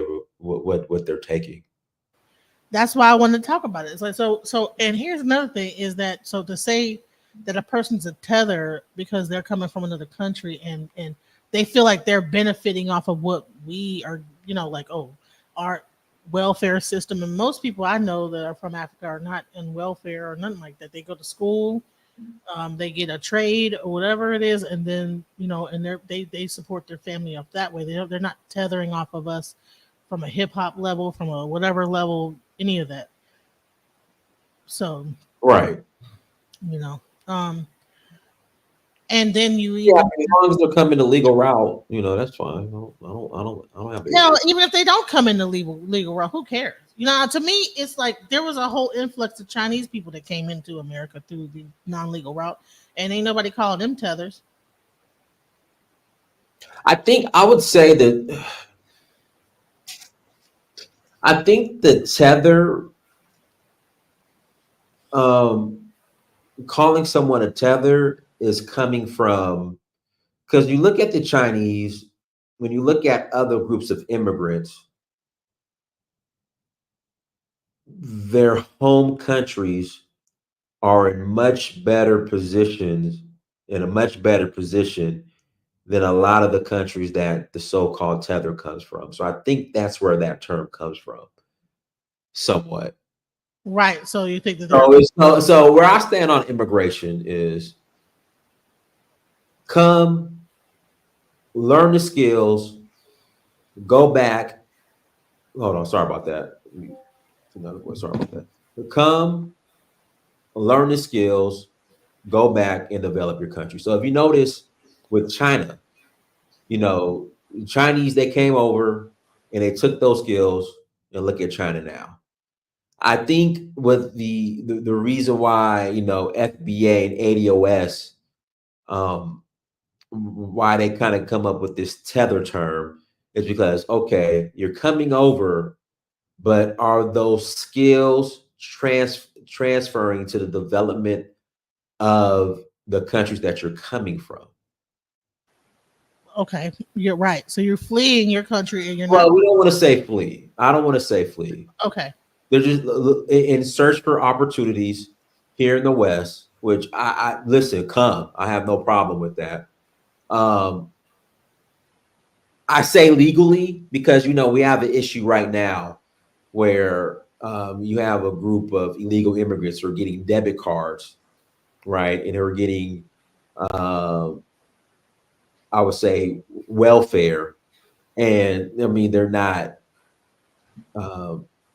they're taking. That's why I wanted to talk about it. It's like so. And here's another thing: is that so to say that a person's a tether because they're coming from another country and they feel like they're benefiting off of what we are, our welfare system. And most people I know that are from Africa are not in welfare or nothing like that. They go to school, they get a trade or whatever it is, and then and they support their family up that way. They're not tethering off of us from a hip hop level, from a whatever level, any of that. So right, and then as long as they're coming the legal route, that's fine. I don't have. No, even if they don't come in the legal route, who cares? To me, it's like there was a whole influx of Chinese people that came into America through the non-legal route, and ain't nobody calling them tethers. I think I would say that. I think the tether, calling someone a tether is coming from, because you look at the Chinese, when you look at other groups of immigrants, their home countries are in much better positions, in a much better position than a lot of the countries that the so-called tether comes from. So I think that's where that term comes from, somewhat. Right. So you think that so where I stand on immigration is come, learn the skills, go back. Hold on, sorry about that. Sorry about that. Come, learn the skills, go back and develop your country. So if you notice with China, Chinese, they came over and they took those skills, and look at China now. I think with the reason why, FBA and ADOS, why they kind of come up with this tether term is because, okay, you're coming over, but are those skills transferring to the development of the countries that you're coming from? Okay, you're right. So you're fleeing your country and you're not. Well, we don't want to say flee. I don't want to say flee. Okay. They're just in search for opportunities here in the West, which I listen, come. I have no problem with that. I say legally because, we have an issue right now where you have a group of illegal immigrants who are getting debit cards, right? And they're getting, I would say, welfare. And I mean, they're not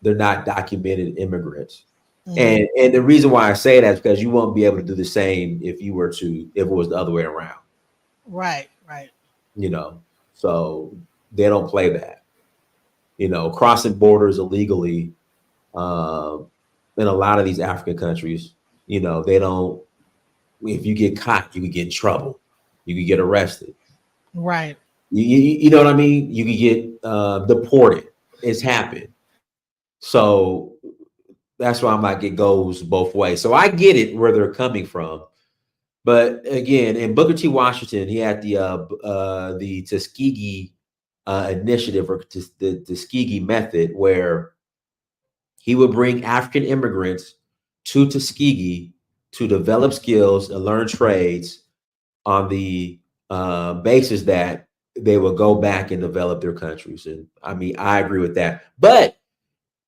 documented immigrants. Mm-hmm. And the reason why I say that is because you won't be able to do the same if it was the other way around. Right. So They don't play that. You know, crossing borders illegally in a lot of these African countries, you know, they don't. If you get caught, you could get in trouble. You could get arrested. Right. You know what I mean? You could get deported. It's happened. So that's why I'm like, it goes both ways. So I get it where they're coming from. But again, in Booker T. Washington, he had the Tuskegee initiative, or the Tuskegee method, where he would bring African immigrants to Tuskegee to develop skills and learn trades on the basis that they will go back and develop their countries. And I mean, I agree with that. But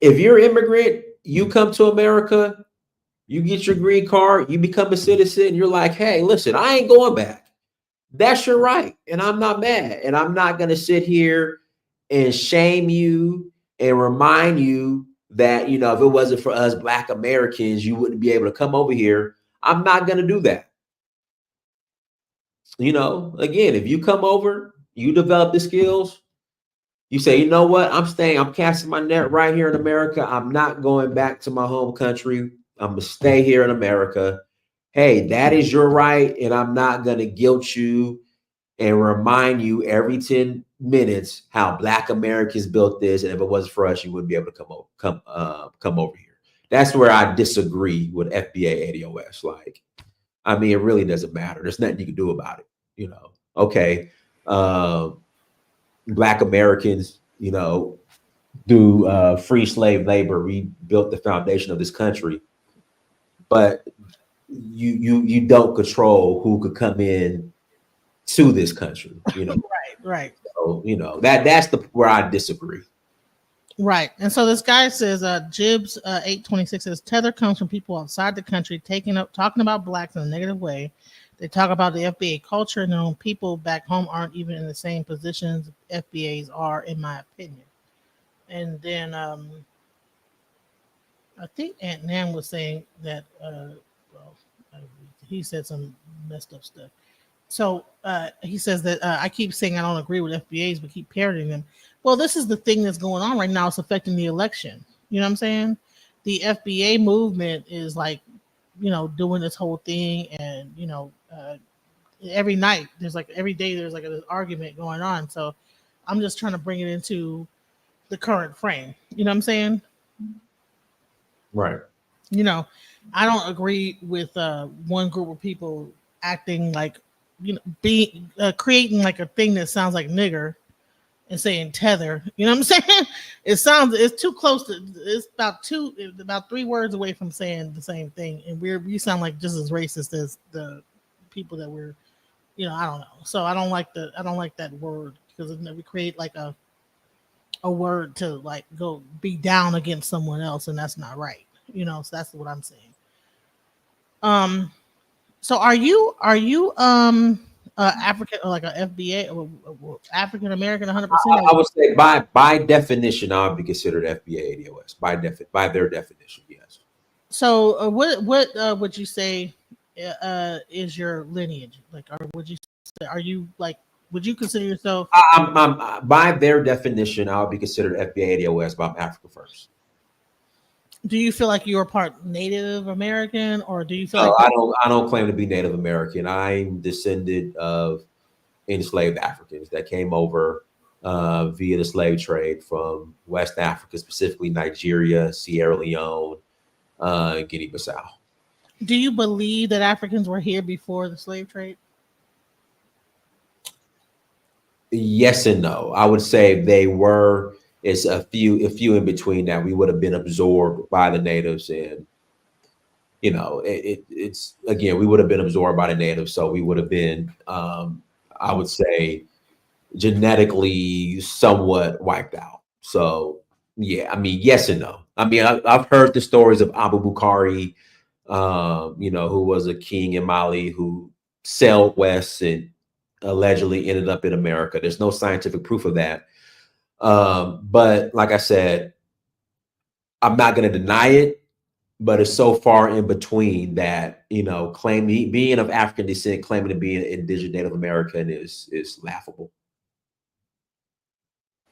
if you're an immigrant, you come to America, you get your green card, you become a citizen, you're like, hey, listen, I ain't going back. That's your right. And I'm not mad. And I'm not going to sit here and shame you and remind you that, you know, if it wasn't for us Black Americans, you wouldn't be able to come over here. I'm not going to do that. You know, again, if you come over, you develop the skills, you say, you know what, I'm staying, I'm casting my net right here in America. I'm not going back to my home country. I'm going to stay here in America. Hey, that is your right. And I'm not going to guilt you and remind you every 10 minutes how Black Americans built this. And if it wasn't for us, you wouldn't be able to come over here. That's where I disagree with FBA ADOS. Like, I mean, it really doesn't matter. There's nothing you can do about it. You know, okay. Black Americans, you know, through free slave labor, rebuilt the foundation of this country. But you don't control who could come in to this country, you know. Right. So, you know, that's where I disagree. Right. And so this guy says, Jibs 826 says, tether comes from people outside the country talking about blacks in a negative way. They talk about the FBA culture, and their own people back home aren't even in the same positions FBAs are, in my opinion. And then I think Aunt Nan was saying that, he said some messed up stuff. So he says that I keep saying I don't agree with FBAs, but keep parroting them. Well, this is the thing that's going on right now. It's affecting the election. You know what I'm saying? The FBA movement is like, you know, doing this whole thing, and you know, every night every day there's like an argument going on. So I'm just trying to bring it into the current frame. You know what I'm saying? Right. You know, I don't agree with one group of people acting like, you know, being creating like a thing that sounds like nigger and saying tether. You know what I'm saying? It's too close to. It's about 3 words away from saying the same thing, and we sound like just as racist as the people that we're, you know. I don't know. So I don't like that word, because we create like a word to like go be down against someone else, and that's not right. You know, so that's what I'm saying. So are you African, or like a FBA, or African American 100%? I would say by definition, I would be considered FBA ADOS by their definition. Yes. So what would you say is your lineage? Like, or would you consider yourself? I'm by their definition, I would be considered FBA ADOS, but I'm Africa first. Do you feel like you're part Native American, or do you feel No, like I don't claim to be Native American. I'm descended of enslaved Africans that came over via the slave trade from West Africa, specifically Nigeria, Sierra Leone, Guinea-Bissau. Do you believe that Africans were here before the slave trade? Yes and no. I would say they were. It's a few in between that we would have been absorbed by the natives, and you know, it's again, we would have been absorbed by the natives, so we would have been, I would say, genetically somewhat wiped out. So yeah, I mean, yes and no. I mean, I've heard the stories of Abu Bukari, you know, who was a king in Mali who sailed west and allegedly ended up in America. There's no scientific proof of that. But like I said, I'm not going to deny it, but it's so far in between that, you know, being of African descent, claiming to be an indigenous Native American is laughable.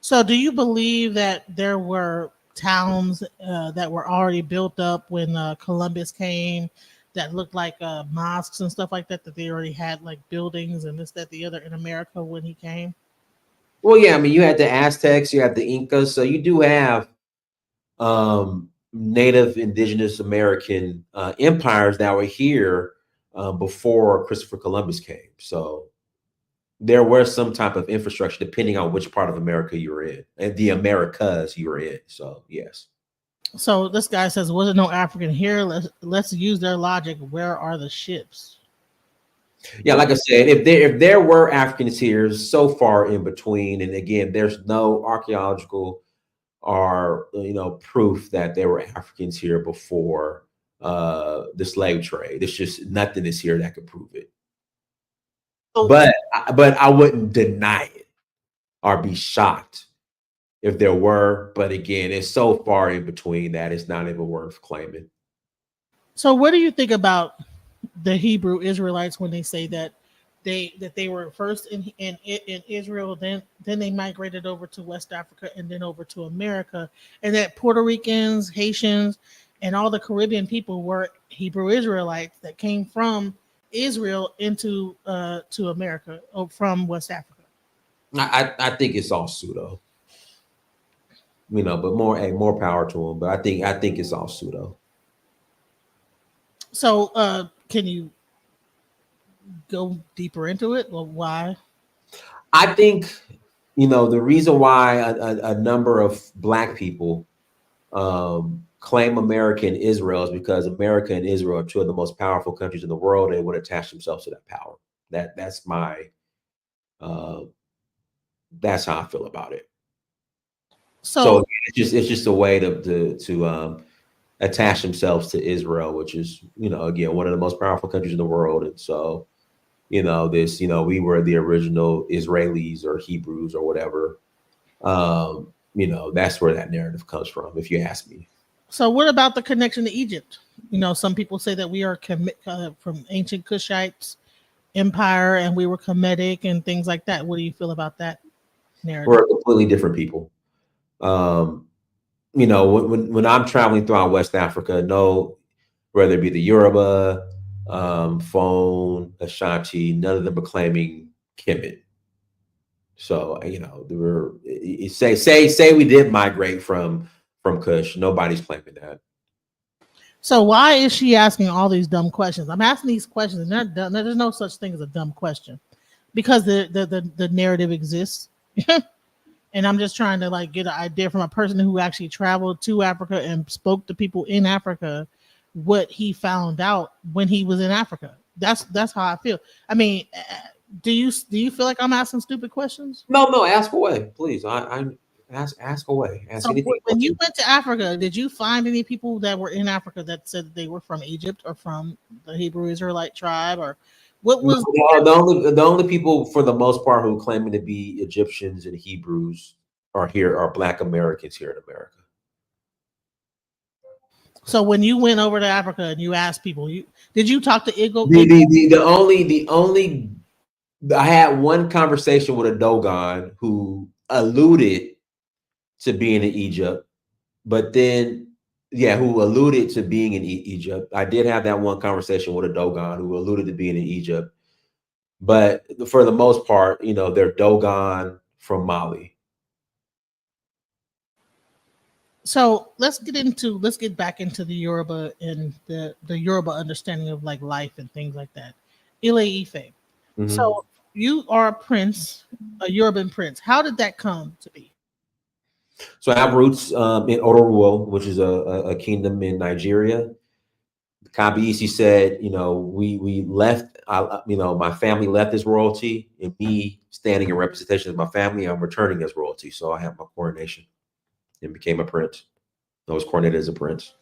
So, do you believe that there were towns that were already built up when Columbus came that looked like mosques and stuff like that, that they already had like buildings and this, that, the other in America when he came? Well, yeah, I mean, you had the Aztecs, you had the Incas, so you do have Native Indigenous American empires that were here before Christopher Columbus came. So there was some type of infrastructure depending on which part of America you were in and the Americas you were in. So yes. So this guy says, "Was there no African here? Let's use their logic. Where are the ships?" Yeah, like I said, if there were Africans here, so far in between, and again, there's no archaeological or proof that there were Africans here before the slave trade. There's just nothing is here that could prove it. But I wouldn't deny it or be shocked if there were. But again, it's so far in between that it's not even worth claiming. So what do you think about the Hebrew Israelites when they say that they were first in Israel, then they migrated over to West Africa and then over to America, and that Puerto Ricans, Haitians, and all the Caribbean people were Hebrew Israelites that came from Israel into to America from West Africa? I think it's all pseudo, but more power to them. But I think it's all pseudo. So can you go deeper into it? Well, why? I think the reason why a number of Black people claim America and Israel is because America and Israel are two of the most powerful countries in the world, and they would attach themselves to that power. That's my that's how I feel about it. So it's just a way to attach themselves to Israel, which is again one of the most powerful countries in the world, and so we were the original Israelis or Hebrews or whatever. That's where that narrative comes from, if you ask me. So what about the connection to Egypt? Some people say that we are from ancient Cushites empire and we were Kemetic and things like that. What do you feel about that narrative? We're completely different people. When I'm traveling throughout West Africa, whether it be the Yoruba, Fon, Ashanti, none of them are claiming Kemet. So say we did migrate from Kush. Nobody's claiming that. So why is she asking all these dumb questions? I'm asking these questions, and they're dumb. There's no such thing as a dumb question, because the narrative exists, and I'm just trying to get an idea from a person who actually traveled to Africa and spoke to people in Africa, what he found out when he was in Africa. That's how I feel. I mean, do you feel like I'm asking stupid questions? No, ask away, please. I ask away. Ask anything. When you went to Africa, did you find any people that were in Africa that said that they were from Egypt or from the Hebrew Israelite tribe, or what was the only people for the most part who claiming to be Egyptians and Hebrews are Black Americans here in America. So when you went over to Africa and you asked people, did you talk to Igbo? The only I had one conversation with a Dogon who alluded to being in Egypt, but then who alluded to being in Egypt. I did have that one conversation with a Dogon who alluded to being in Egypt, but for the most part, they're Dogon from Mali. So let's get back into the Yoruba and the Yoruba understanding of life and things like that. Ile Ife. Mm-hmm. So you are a prince, a Yoruban prince. How did that come to be? So I have roots in Ororuwo, which is a kingdom in Nigeria. Kabiyesi said, we left, my family left as royalty, and me standing in representation of my family, I'm returning as royalty. So I have my coronation and became a prince. I was coronated as a prince.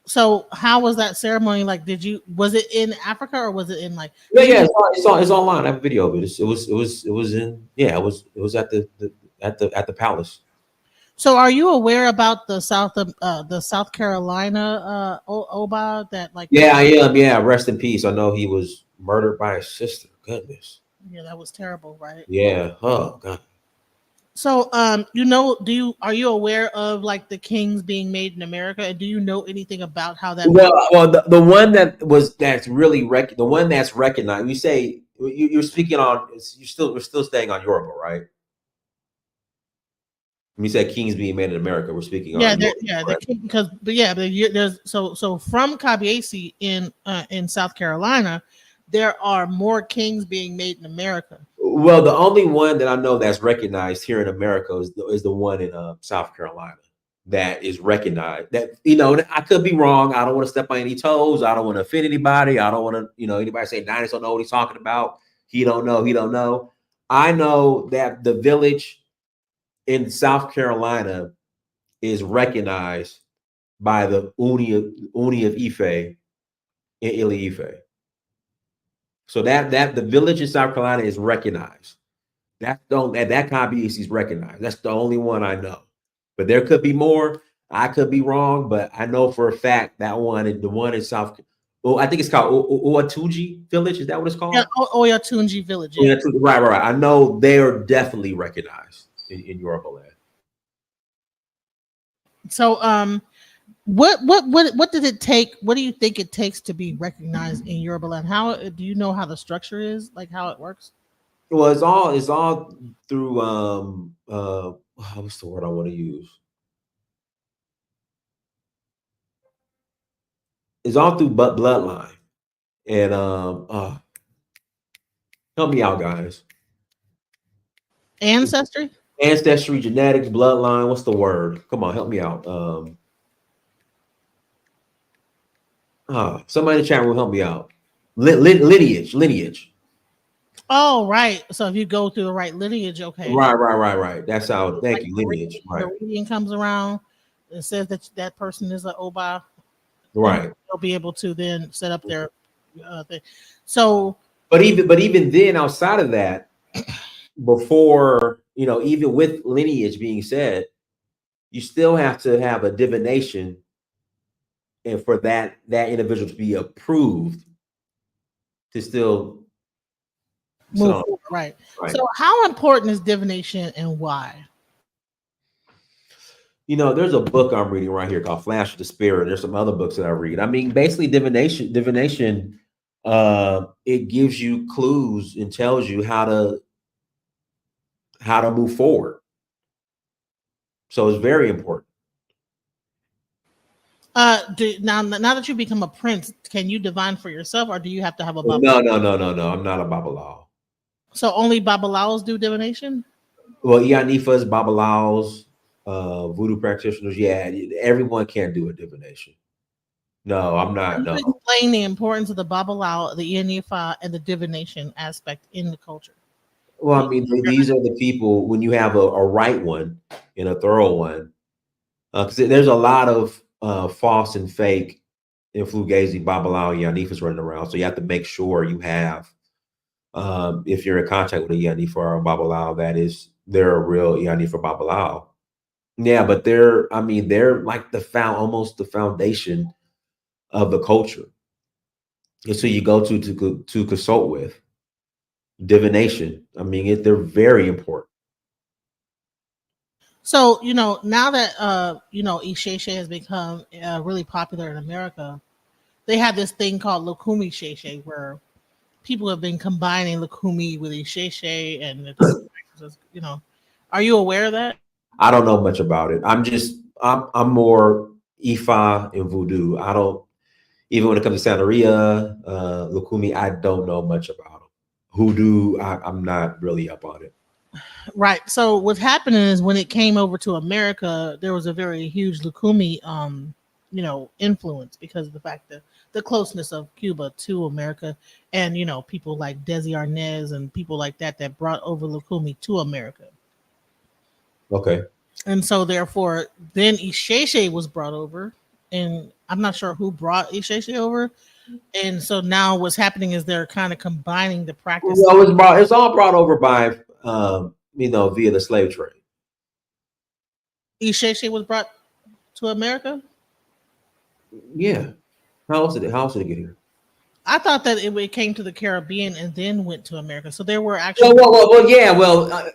So how was that ceremony? Was it in Africa or was it in it's online. I have a video of it. It was at the palace. So are you aware about the South Carolina Oba that Yeah, I am. Yeah, rest in peace. I know he was murdered by his sister. Goodness. Yeah, that was terrible, right? Yeah. Oh God. So, are you aware of like the kings being made in America? And do you know anything about how that? Well, the one that's really the one that's recognized. You say you're speaking on. We're still staying on Yoruba, right? When you said kings being made in America, we're speaking on Yoruba, the king, there's so from Kabiesi in South Carolina, there are more kings being made in America. Well, the only one that I know that's recognized here in America is the one in South Carolina that is recognized. That I could be wrong. I don't want to step on any toes. I don't want to offend anybody. I don't want to anybody say Dynast don't know what he's talking about. He don't know. He don't know. I know that the village in South Carolina is recognized by the Uni of Ife in Ili Ife. So that the village in South Carolina is recognized. That Kabiesi is recognized. That's the only one I know. But there could be more. I could be wrong, but I know for a fact that one, the one in South. Oh, I think it's called Oatuji Village. Is that what it's called? Yeah, Oyatunji Village. Yeah. Right. I know they are definitely recognized in Yoruba land. So, what did it take? What do you think it takes to be recognized in Yoruba land? How do you know how the structure is, like how it works? Well, it's all through what's the word I want to use? It's all through bloodline. And help me out, guys. Ancestry, genetics, bloodline. What's the word? Come on, help me out. Somebody in the chat will help me out. Lineage. Oh, right. So if you go through the right lineage, okay. Right. That's how. Thank you, lineage. Right. The reading comes around. It says that person is an Oba. Right. They'll be able to then set up their thing. So, but even then, outside of that, before even with lineage being said, you still have to have a divination, and for that individual to be approved to still move forward. Right. So, how important is divination and why? There's a book I'm reading right here called Flash of the Spirit. There's some other books that I read. I mean, basically divination, it gives you clues and tells you how to move forward. So it's very important. Now that you become a prince, can you divine for yourself, or do you have to have a babalawo? No. I'm not a babalawo. So only babalawos do divination? Well, Iyanifas, babalawos, voodoo practitioners, yeah, everyone can't do a divination. No, I'm not. No. Explain the importance of the babalawo, the Iyanifa, and the divination aspect in the culture. Well, I mean, these are the people when you have a right one and a thorough one, because there's a lot of false and fake Influgazi, babalawo, Iyanifas running around. So you have to make sure you have, if you're in contact with a Iyanifa or a babalawo, they're a real Iyanifa babalawo. Yeah, but they're like almost the foundation of the culture. And so you go to consult with divination. I mean, they're very important. So, now that, Isheshe has become really popular in America, they have this thing called Lukumi Sheshe, where people have been combining Lukumi with Isheshe and, are you aware of that? I don't know much about it. I'm more Ifa and Voodoo. I don't, even when it comes to Santeria, Lukumi, I don't know much about them. Hoodoo, I'm not really up on it. Right. So what's happening is when it came over to America, there was a very huge Lukumi, influence because of the fact that the closeness of Cuba to America, and people like Desi Arnaz and people like that brought over Lukumi to America. Okay. And so therefore, then Isheshe was brought over, and I'm not sure who brought Isheshe over. And so now what's happening is they're kind of combining the practice. Well, it's all brought over by via the slave trade. Isheshe was brought to America? Yeah. How else did it get here? I thought that it came to the Caribbean and then went to America. So there were actually.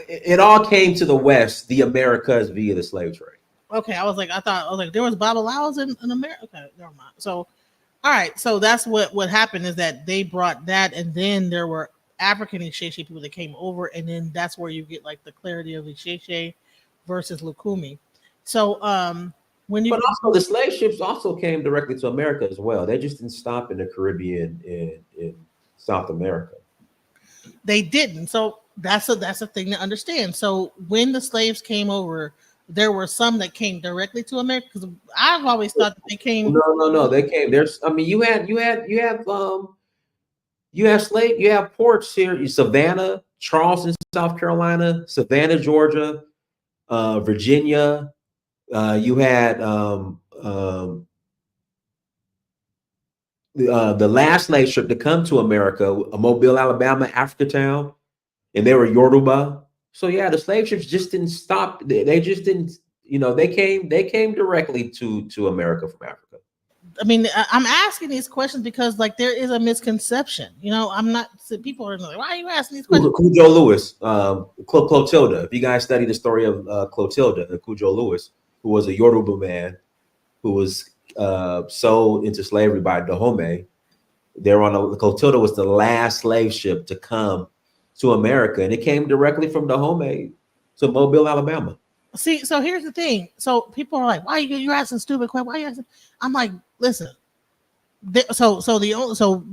It all came to the West, the Americas, via the slave trade. Okay, I was like there was Babalaos in America. Okay, never mind. So, all right, so that's what happened is that they brought that, and then there were African Isheshe people that came over, and then that's where you get like the clarity of Isheshe versus Lukumi. So, but also the slave ships also came directly to America as well. They just didn't stop in the Caribbean in South America. They didn't. So that's a thing to understand. So when the slaves came over, there were some that came directly to America, because I've always thought that they came. No. They came. You have ports here. Savannah, Charleston, South Carolina, Savannah, Georgia, Virginia. You had the last slave ship to come to America, Mobile, Alabama, Africatown, and they were Yoruba. So yeah, the slave ships just didn't stop. They just didn't. They came directly to America from Africa. I mean, I'm asking these questions because like there is a misconception. I'm not. People are like, why are you asking these questions? Cujo Lewis, Clotilda. If you guys study the story of Clotilda, Cujo Lewis, who was a Yoruba man who was sold into slavery by Dahomey. Clotilda was the last slave ship to come to America, and it came directly from Dahomey to Mobile, Alabama. See, so here's the thing. So people are like, "Why you're asking stupid questions? Why are you asking?" I'm like, listen. So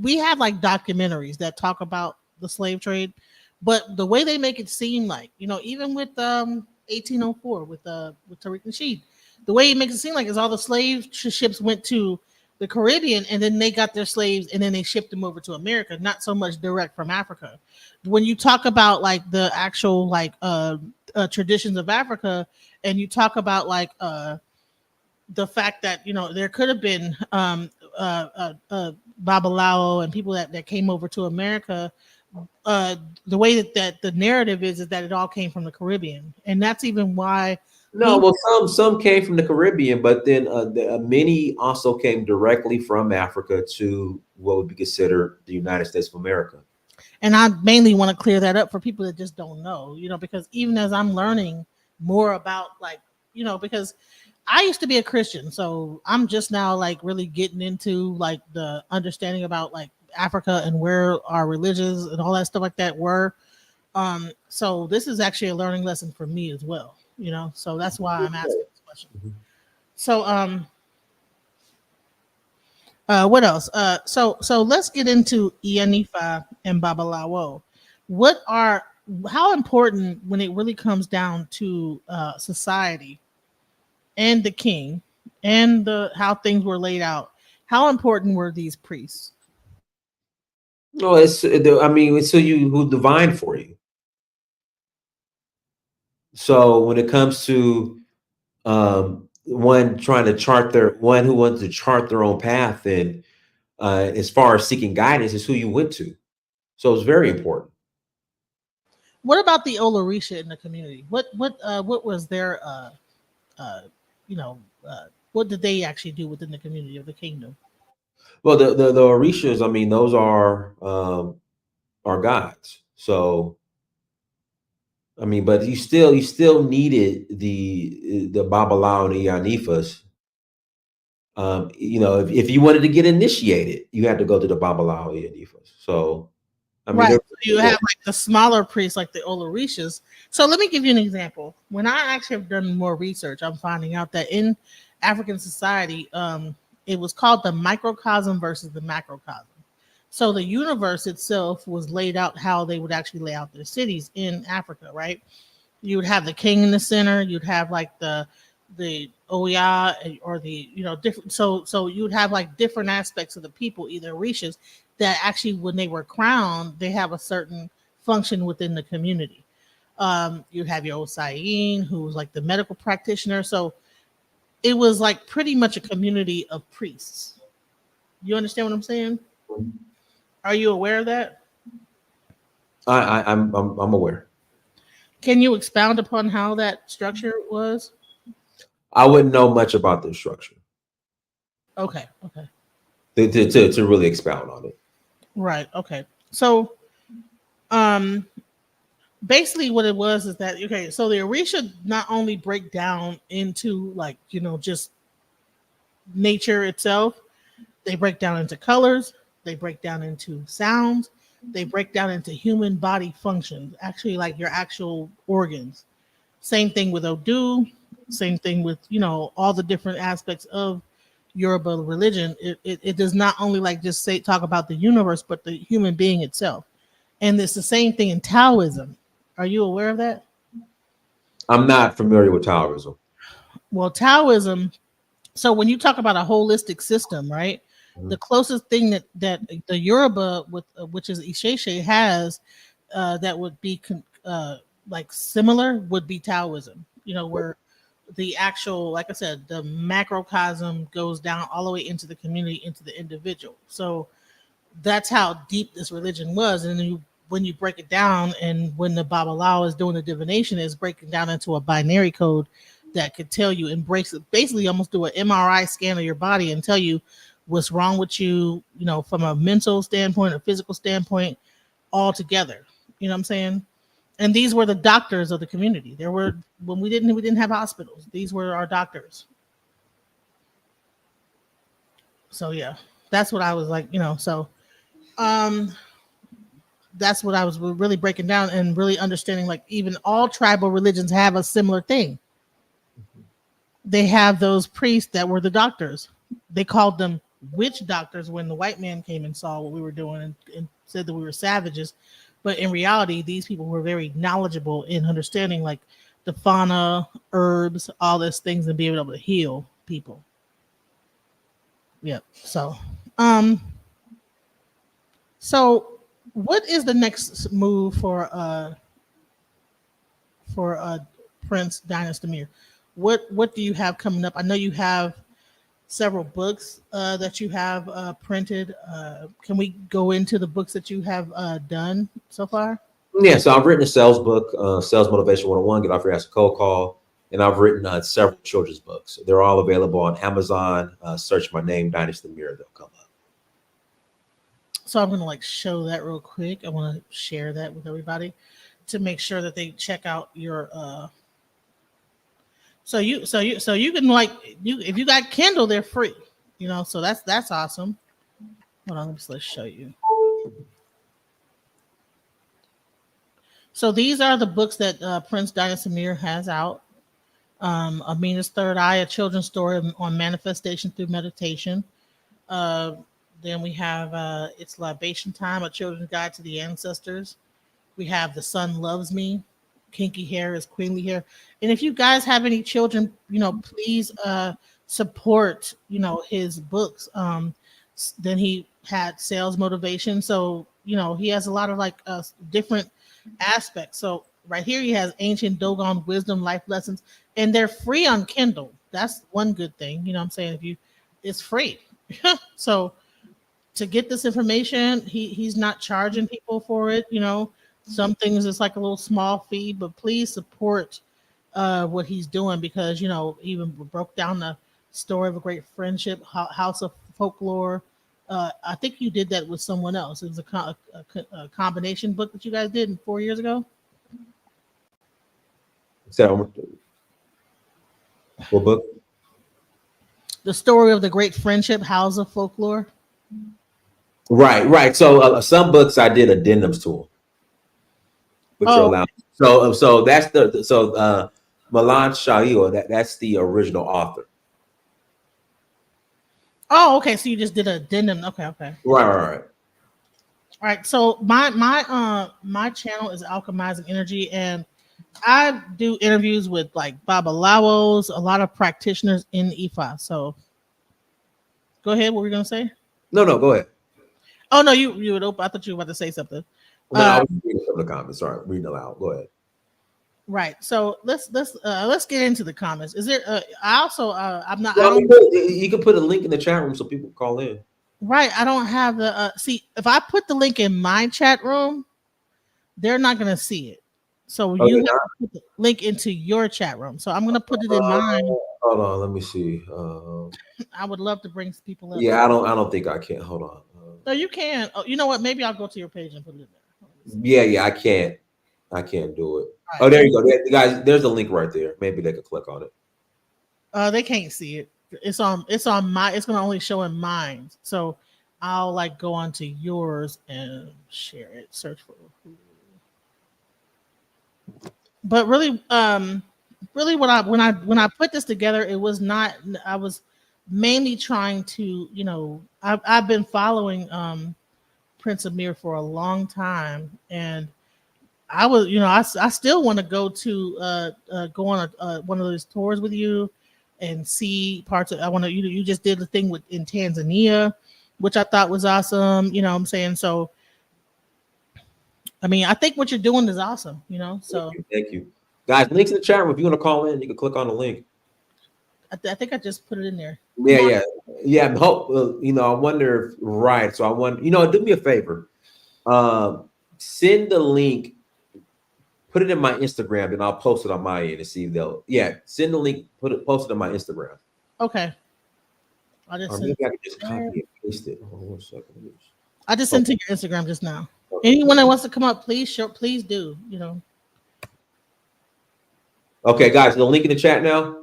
we have like documentaries that talk about the slave trade, but the way they make it seem like, even with 1804 with Tariq Nasheed, the way it makes it seem like is all the slave ships went to the Caribbean and then they got their slaves and then they shipped them over to America, not so much direct from Africa. When you talk about like the actual like traditions of Africa, and you talk about like the fact that there could have been Babalao and people that came over to America, the way that the narrative is that it all came from the Caribbean, and that's even why. No, well, some came from the Caribbean, but then many also came directly from Africa to what would be considered the United States of America. And I mainly want to clear that up for people that just don't know, because even as I'm learning more about like, because I used to be a Christian, so I'm just now like really getting into like the understanding about like Africa and where our religions and all that stuff like that were. So this is actually a learning lesson for me as well. So that's why I'm asking this question. Mm-hmm. So, what else? So let's get into Iyanifa and Babalawo. How important when it really comes down to society and the king and how things were laid out? How important were these priests? No, it's who divine for you. So when it comes to one who wants to chart their own path, and as far as seeking guidance, is who you went to. So it's very important. What about the Olorisha in the community? What was their what did they actually do within the community of the kingdom? Well, the Orishas, those are gods. So but you still needed the Babalao and the Iyanifas. If you wanted to get initiated, you had to go to the Babalao and Iyanifas. So, right. So you have like the smaller priests, like the Olorishas. So let me give you an example. When I actually have done more research, I'm finding out that in African society, it was called the microcosm versus the macrocosm. So the universe itself was laid out how they would actually lay out their cities in Africa, right? You would have the king in the center. You'd have like the Oya or the different. So you would have like different aspects of the people, either Orishas, that actually when they were crowned, they have a certain function within the community. You'd have your Osayin, who was like the medical practitioner. So it was like pretty much a community of priests. You understand what I'm saying? Are you aware of that? I'm aware. Can you expound upon how that structure was? I wouldn't know much about the structure. Okay. To really expound on it. Right. Okay. So, um, basically, what it was is that okay. So the Orisha not only break down into like just nature itself. They break down into colors. They break down into sounds. They break down into human body functions. Actually, like your actual organs. Same thing with Odu. Same thing with all the different aspects of Yoruba religion. It does not only like just say talk about the universe, but the human being itself. And it's the same thing in Taoism. Are you aware of that? I'm not familiar with Taoism. Well, Taoism. So when you talk about a holistic system, right? Mhm. The closest thing that the Yoruba, with which is Isheshe, has that would be like similar would be Taoism. Where the actual, like I said, the macrocosm goes down all the way into the community, into the individual. So that's how deep this religion was. And then when you break it down, and when the Babalawo is doing the divination, is breaking down into a binary code that could tell you and breaks it, basically almost do an MRI scan of your body and tell you what's wrong with you, from a mental standpoint, a physical standpoint, all together. You know what I'm saying? And these were the doctors of the community. There were, when we didn't have hospitals. These were our doctors. So yeah, that's what I was like, so um that's what I was really breaking down and really understanding, like even all tribal religions have a similar thing. They have those priests that were the doctors. They called them witch doctors when the white man came and saw what we were doing, and said that we were savages. But in reality, these people were very knowledgeable in understanding like the fauna, herbs, all these things, and being able to heal people. Yep. Um, so what is the next move for Prince Dynast Amir? What do you have coming up? I know you have several books that you have printed. Can we go into the books that you have done so far? Yeah, so I've written a sales book, Sales Motivation 101, Get Off Your Ass a Cold Call. And I've written several children's books. They're all available on Amazon. Search my name, Dynast Amir, they'll come up. So I'm going to like show that real quick. I want to share that with everybody to make sure that they check out your so you can like if you got Kindle, they're free. So that's awesome. Hold on, let's show you. So these are the books that Prince Dynast Amir has out. Amina's Third Eye, a children's story on manifestation through meditation. Then we have It's Libation Time, a children's guide to the ancestors. We have The Sun Loves Me, Kinky Hair is Queenly Hair. And if you guys have any children, please support, his books. Then he had Sales Motivation. So, he has a lot of like different aspects. So right here he has Ancient Dogon Wisdom Life Lessons, and they're free on Kindle. That's one good thing. What I'm saying? It's free. So to get this information, he's not charging people for it. Some things it's like a little small fee, but please support what he's doing, because even broke down the story of a great friendship, House of Folklore. I think you did that with someone else. It was a combination book that you guys did 4 years ago. So, what book? The story of the great friendship, House of Folklore. Right. So some books I did addendums to them, which are allowed. So that's Milan Shail. That's the original author. Oh, okay. So you just did an addendum. Okay. Right. All right. So my channel is Alchemizing Energy, and I do interviews with like Babalawos, a lot of practitioners in Ifa. So go ahead. What were you gonna say? No, go ahead. Oh no, you would open. I thought you were about to say something. No, I was reading some of the comments. Sorry, reading aloud. Go ahead. Right. So let's get into the comments. Is there? I also I'm not. Well, you can put a link in the chat room so people can call in. Right. I don't have the. See, if I put the link in my chat room, they're not gonna see it. So you have to put the link into your chat room. So I'm gonna put it in mine. Hold on, let me see. I would love to bring people up. Yeah, I don't think I can. Hold on. No, you can. Oh, you know what? Maybe I'll go to your page and put it in there. Yeah, I can't do it. Right. Oh, there you go. Guys, there's a link right there. Maybe they could click on it. They can't see it. It's on my, it's gonna only show in mine. So I'll like go onto yours and share it. Search for Uhuru. But really, really when I put this together, it was not, I was mainly trying to, I've been following Prince Amir for a long time, and I was, I still want to go to go on one of those tours with you and see parts of. I want to. You just did the thing in Tanzania, which I thought was awesome. You know what I'm saying? So, I mean, I think what you're doing is awesome. So thank you. Guys, links in the chat room. If you want to call in, you can click on the link. I think I just put it in there. Yeah. I hope I wonder if right. So I want do me a favor. Send the link. Put it in my Instagram, and I'll post it on my end and see if they'll. Yeah, send the link. Post it on my Instagram. Okay. Or maybe I can just copy and paste it. Hold on 1 second. I just sent to your Instagram just now. Okay. Anyone that wants to come up, please do. Okay, guys, the link in the chat now.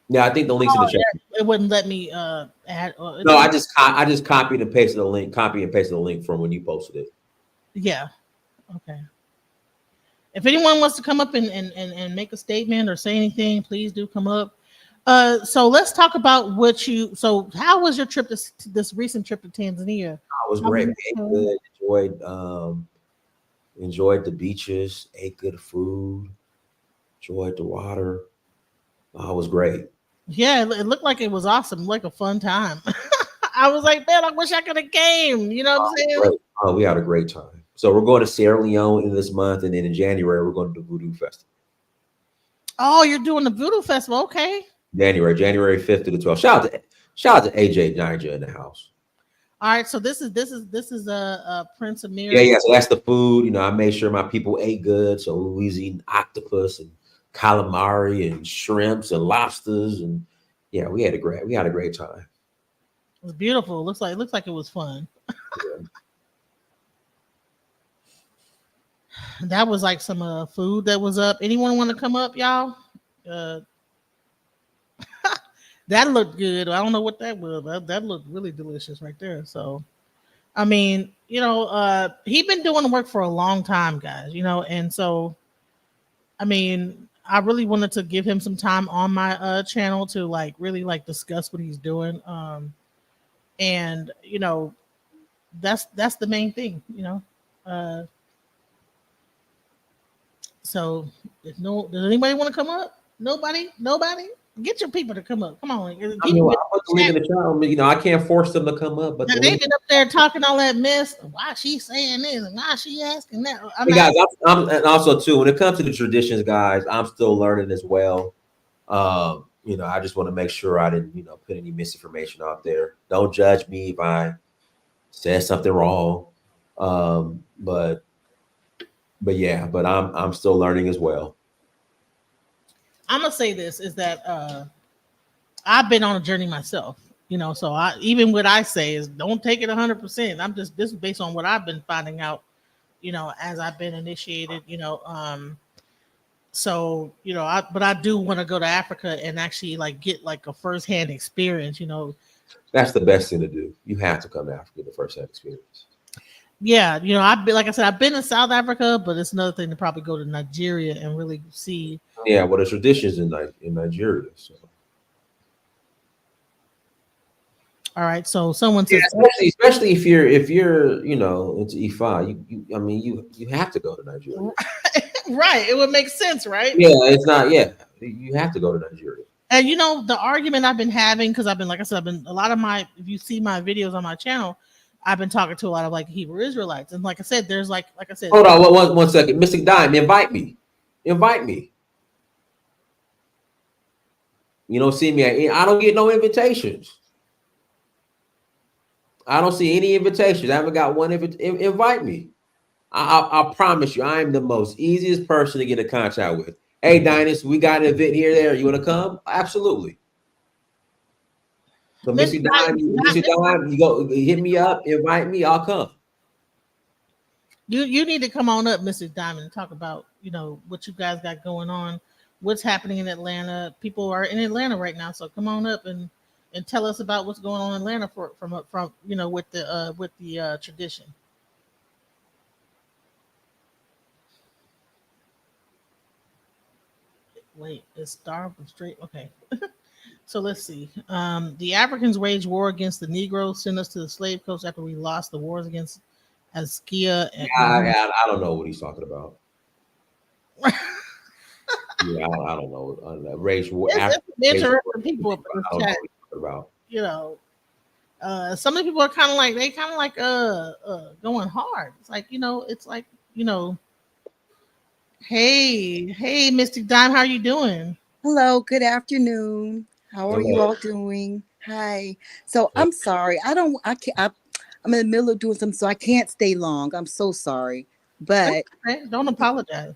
Yeah, I think the link's in the chat. It wouldn't let me add. No, I just copied and pasted the link. Copy and pasted the link from when you posted it. Yeah. Okay. If anyone wants to come up and make a statement or say anything, please do come up. So let's talk about how was your trip this recent trip to Tanzania? It was great. Good. Enjoyed the beaches, ate good food, enjoyed the water. It was great. Yeah, it looked like it was awesome, like a fun time. I was like, man, I wish I could have came. You know what I'm saying? Great. Oh, we had a great time. So we're going to Sierra Leone in this month, and then in January we're going to the Voodoo Festival. Oh, you're doing the Voodoo Festival, okay? January 5th to the 12th. Shout out to AJ Niger in the house. All right, so this is Prince Amir. Yeah. So that's the food. I made sure my people ate good. So we was eating octopus and calamari and shrimps and lobsters, and yeah, we had a great time. It was beautiful. Looks like it was fun. Yeah. That was like some food that was up. Anyone want to come up, y'all? That looked good. I don't know what that was. That looked really delicious right there. So, I mean, he's been doing the work for a long time, guys. And so, I mean, I really wanted to give him some time on my channel to really discuss what he's doing. And that's the main thing. So, does anybody want to come up? Nobody. Get your people to come up. Come on. I can't force them to come up, but they've been up there talking all that mess. Why she saying this and why she asking that? Guys, and also too, when it comes to the traditions, guys, I'm still learning as well. I just want to make sure I didn't, put any misinformation out there. Don't judge me if I said something wrong. But I'm still learning as well. I'm gonna say this is that I've been on a journey myself, so even what I say is don't take it 100%. This is based on what I've been finding out, as I've been initiated, so but I do want to go to Africa and actually get a firsthand experience, That's the best thing to do. You have to come to Africa, the firsthand experience. Yeah, I've been, like I said, I've been in South Africa, but it's another thing to probably go to Nigeria and really see. Yeah, well, the traditions in Nigeria. So. All right, so someone says, especially if you're into Ifa, you have to go to Nigeria. Right, it would make sense, right? Yeah, it's not. Yeah, you have to go to Nigeria. And the argument I've been having, because I've been, like I said, a lot of if you see my videos on my channel, I've been talking to a lot of Hebrew Israelites, and like I said, there's like I said. Hold on, one second, Mr. Dime, invite me. You don't see me. I don't get no invitations. I don't see any invitations. I haven't got one. Invite me. I promise you, I am the most easiest person to get in contact with. Hey, Dynast, we got an event here. There, you want to come? Absolutely. So Missy Dime, you go hit me up, invite me, I'll come. You need to come on up, Mrs. Diamond, and talk about, what you guys got going on, what's happening in Atlanta. People are in Atlanta right now, so come on up and tell us about what's going on in Atlanta from with the tradition. Wait, it's Star Straight. Okay. So let's see. The Africans waged war against the Negroes, sent us to the slave coast after we lost the wars against Askia. I don't know what he's talking about. Yeah, I don't know. Race war. It's interesting people up in the chat. About. Some of the people are kind of like going hard. It's like hey, Mystic Dime, how are you doing? Hello, good afternoon. How are you all doing? Hi. So I'm sorry. I'm in the middle of doing something, so I can't stay long. I'm so sorry. But okay. Don't apologize.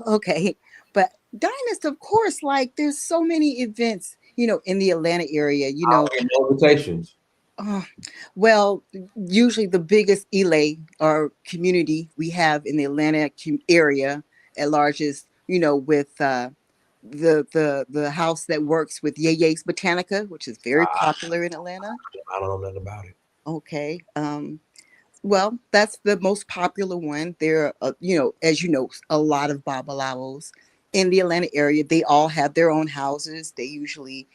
Okay. But Dynast, of course, like there's so many events, in the Atlanta area, invitations. Well, usually the biggest Ile or community we have in the Atlanta area at large is, with the house that works with Yeye's Botanica, which is very popular in Atlanta. I don't know nothing about it. Okay. Well, that's the most popular one. There are, as you know, a lot of babalawos in the Atlanta area. They all have their own houses. They usually,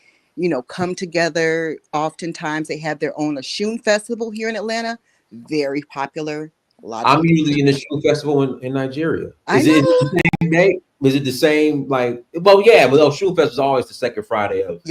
come together. Oftentimes they have their own Oshun festival here in Atlanta. Very popular. I'm usually in the Oshun festival in Nigeria. Is it the same date? Is it the same, but Oshun festival is always the second Friday of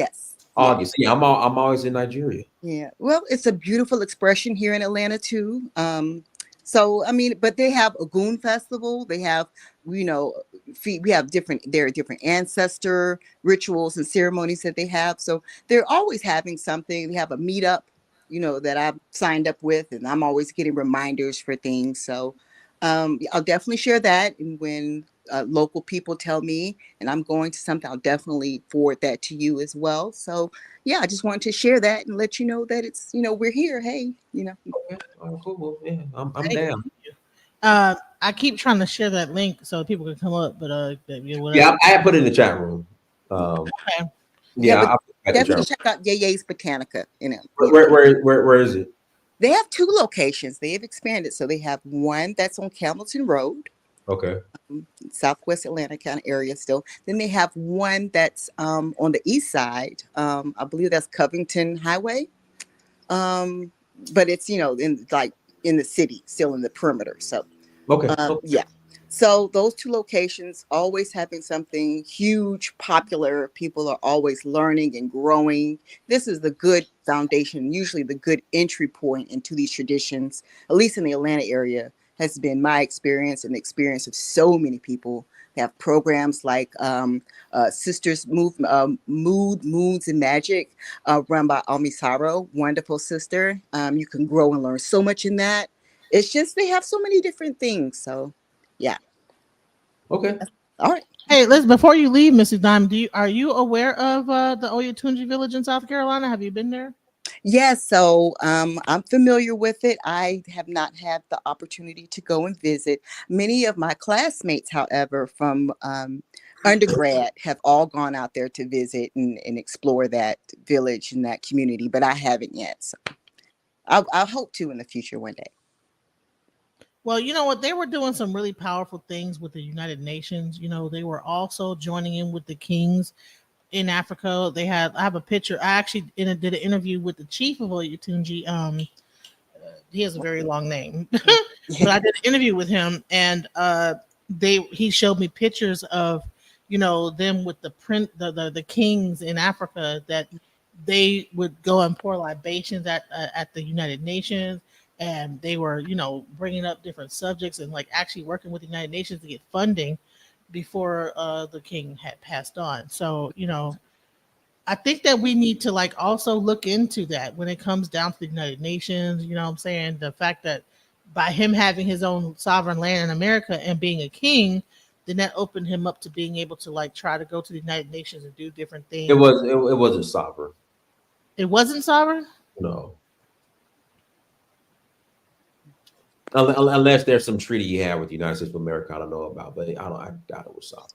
August. Yeah, I'm always in Nigeria. Yeah, well, it's a beautiful expression here in Atlanta too. But they have a Goon festival. They have, we have there are different ancestor rituals and ceremonies that they have. So they're always having something. They have a meetup, that I've signed up with, and I'm always getting reminders for things. So I'll definitely share that. And when local people tell me and I'm going to something, I'll definitely forward that to you as well. So yeah, I just wanted to share that and let you know that it's, we're here. Hey, Okay. Oh, cool. Yeah, I'm down. I keep trying to share that link so people can come up, but I put it in the chat room. Okay. Yeah, definitely check out Yeye's Botanica. Where is it? They have 2 locations. They have expanded, so they have one that's on Campbellton Road. Okay. Southwest Atlanta kind of area still. Then they have one that's on the east side. I believe that's Covington Highway. But it's in the city, still in the perimeter. So yeah. So those 2 locations always having something huge, popular. People are always learning and growing. This is the good foundation, usually the good entry point into these traditions, at least in the Atlanta area, has been my experience and the experience of so many people. They have programs like Sisters Mood, Moods, and Magic, run by Amisaro, wonderful sister. You can grow and learn so much in that. It's just they have so many different things. So, yeah. Okay. All right. Hey, listen, before you leave, Mrs. Dime, are you aware of the Oyotunji village in South Carolina? Have you been there? Yes, so I'm familiar with it. I have not had the opportunity to go and visit. Many of my classmates, however, from undergrad have all gone out there to visit and explore that village and that community, but I haven't yet. So I'll hope to in the future one day. Well, you know what? They were doing some really powerful things with the United Nations. They were also joining in with the kings in Africa. I have a picture. I actually did an interview with the chief of Oyotunji. He has a very long name, but I did an interview with him, and he showed me pictures of them with the kings in Africa, that they would go and pour libations at the United Nations. And they were, bringing up different subjects and actually working with the United Nations to get funding before the king had passed on. So, I think that we need to also look into that when it comes down to the United Nations. You know what I'm saying? The fact that by him having his own sovereign land in America and being a king, then that opened him up to being able to try to go to the United Nations and do different things. It wasn't sovereign. It wasn't sovereign? No. Unless there's some treaty you have with the United States of America I don't know about, but I doubt it was sovereign.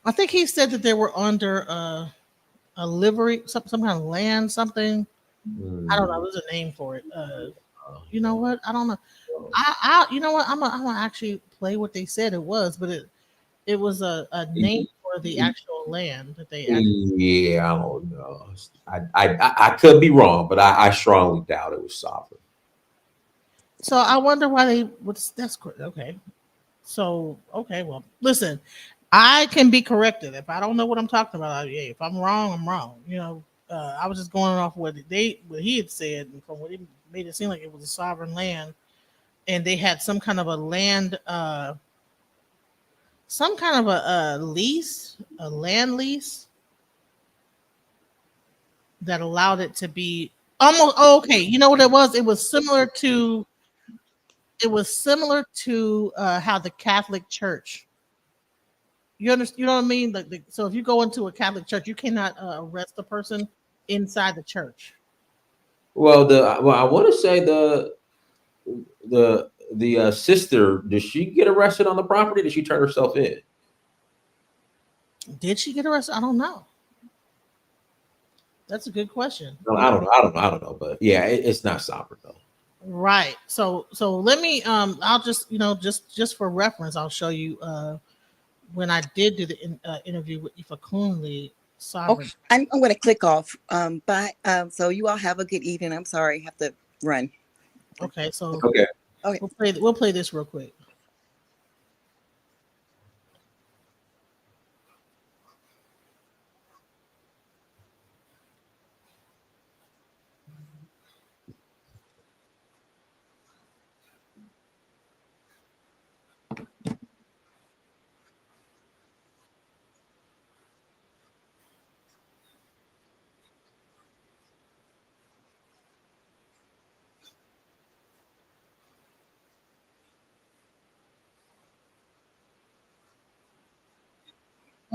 I think he said that they were under a livery, some kind of land, something. I don't know. There's a name for it. You know what? I don't know. You know what? I'm gonna actually play what they said it was, but it was a name for the actual land that they. Yeah, I don't know. I could be wrong, but I strongly doubt it was sovereign. So I wonder why they. That's okay. So okay, well, listen, I can be corrected if I don't know what I'm talking about. Yeah, if I'm wrong, I'm wrong. You know, I was just going off what he had said, and from what he made it seem like it was a sovereign land, and they had some kind of a land, some kind of a lease, a land lease that allowed it to be almost okay. You know what it was? It was similar to. It was similar to how the Catholic Church. You understand? You know what I mean? So if you go into a Catholic church, you cannot arrest a person inside the church. Well, I want to say the sister, did she get arrested on the property? Did she turn herself in? Did she get arrested? I don't know. That's a good question. No, I don't know. But yeah, it's not sovereign though. Right. So let me I'll just just for reference, I'll show you when I did do the interview with Ifa Kunle sovereign. I'm going to click off. Bye. So you all have a good evening. I'm sorry, I have to run. Okay. So okay. We'll play this real quick.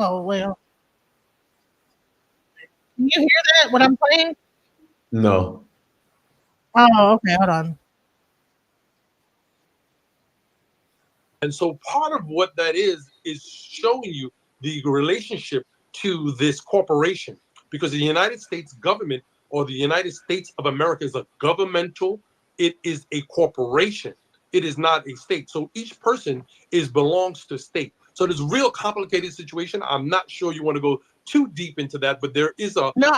Oh well. Can you hear that? What I'm playing? No. Oh, okay. Hold on. And so part of what that is showing you the relationship to this corporation, because the United States government or the United States of America is a governmental, it is a corporation. It is not a state. So each person belongs to state. So there's a real complicated situation. I'm not sure you want to go too deep into that, but there is a. No,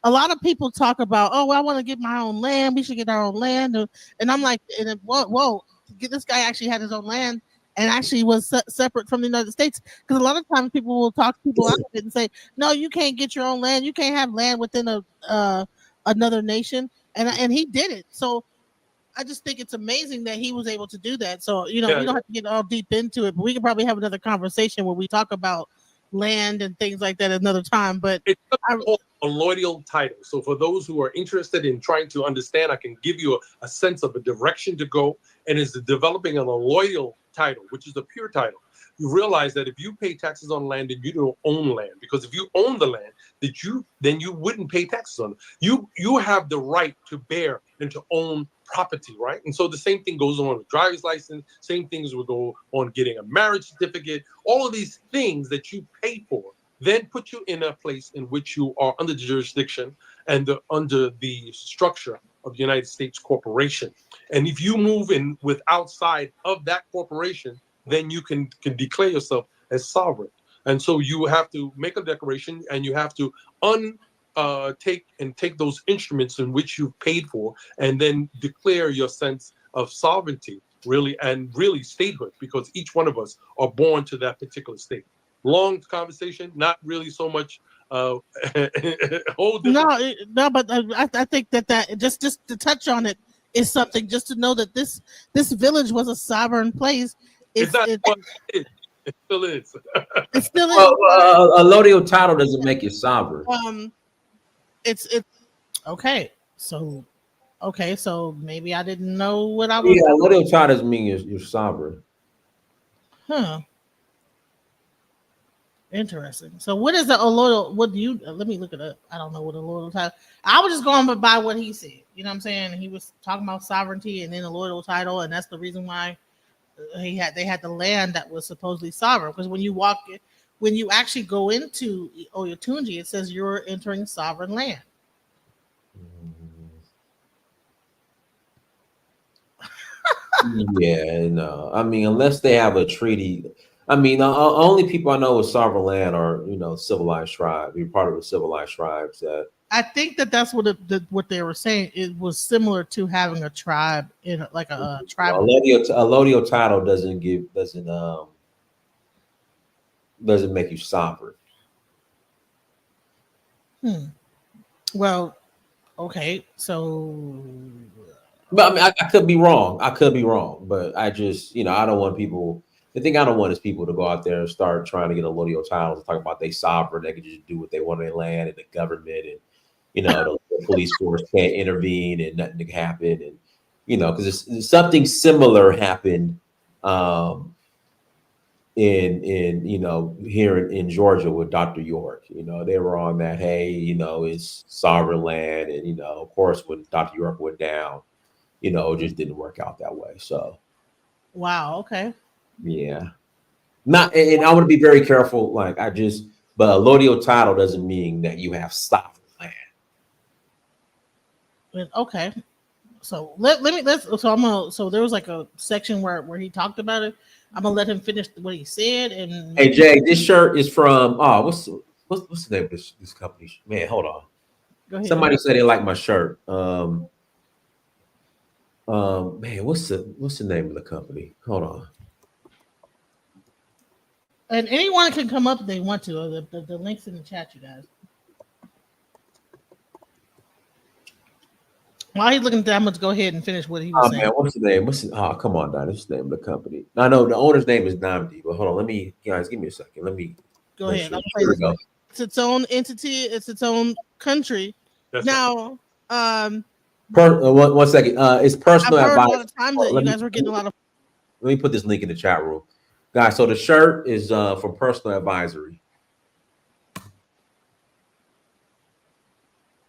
a lot of people talk about, oh, I want to get my own land. We should get our own land. And I'm like, whoa, this guy actually had his own land and actually was separate from the United States. Because a lot of times people will talk people out of it and say, no, you can't get your own land. You can't have land within another nation. And he did it. So I just think it's amazing that he was able to do that. So, you don't have to get all deep into it, but we can probably have another conversation where we talk about land and things like that another time. But it's called a loyal title. So for those who are interested in trying to understand, I can give you a sense of a direction to go, and it's developing a loyal title, which is a pure title. You realize that if you pay taxes on land, then you don't own land, because if you own the land, then you wouldn't pay taxes on it. You have the right to bear and to own property, right? And so the same thing goes on with driver's license. Same things will go on getting a marriage certificate. All of these things that you pay for then put you in a place in which you are under the jurisdiction and under the structure of the United States Corporation. And if you move in with outside of that corporation, then you can declare yourself as sovereign. And so you have to make a declaration, and you have to take those instruments in which you've paid for, and then declare your sense of sovereignty, really statehood, because each one of us are born to that particular state. Long conversation, not really so much. No, but I think that just to touch on it is something, just to know that this village was a sovereign place. It still is. It still is. Well, a loyal title doesn't make you sovereign. It's okay. So maybe I didn't know what I was. Yeah, loyal title doesn't mean you're sovereign. Huh. Interesting. So what is the loyal? What do you? Let me look it up. I don't know what a loyal title. I was just going by what he said. You know what I'm saying? He was talking about sovereignty and then a loyal title, and that's the reason why they had the land that was supposedly sovereign. Because when you actually go into Oyotunji, it says you're entering sovereign land. Yeah, no. I mean, unless they have a treaty. I mean, the only people I know with sovereign land are, civilized tribes. You're part of the civilized tribes that. I think that's what what they were saying. It was similar to having a tribe in like a tribe. A lodial title doesn't make you sovereign. Well, okay, so. But I mean, I could be wrong. But I just, I don't want people. The thing I don't want is people to go out there and start trying to get a lodial title and talk about they sovereign. They can just do what they want on their land, and the government and the police force can't intervene and nothing can happen. And because something similar happened in here in Georgia with Dr. York. They were on that, hey, it's sovereign land, and of course when Dr. York went down, it just didn't work out that way. So wow, okay. Yeah. And I want to be very careful. But a lodial title doesn't mean that you have sovereign land. Okay. So so there was like a section where he talked about it. I'm gonna let him finish what he said. And hey Jay, this shirt is from what's the name of this company? Man, hold on. Go ahead. Somebody said they like my shirt. Man, what's the name of the company? Hold on. And anyone can come up if they want to. The link's in the chat, you guys. While he's looking at that, I'm going to go ahead and finish what he was saying. Man, what's the name? Come on, Don. What's the name of the company? I know the owner's name is Namdi, but hold on. Give me a second. Let me go ahead. Here we go. It's its own entity. It's its own country. That's now, one second. It's personal advice. A lot of times that you guys were getting a lot of. Let me put this link in the chat room, guys. So the shirt is from Personal Advisory.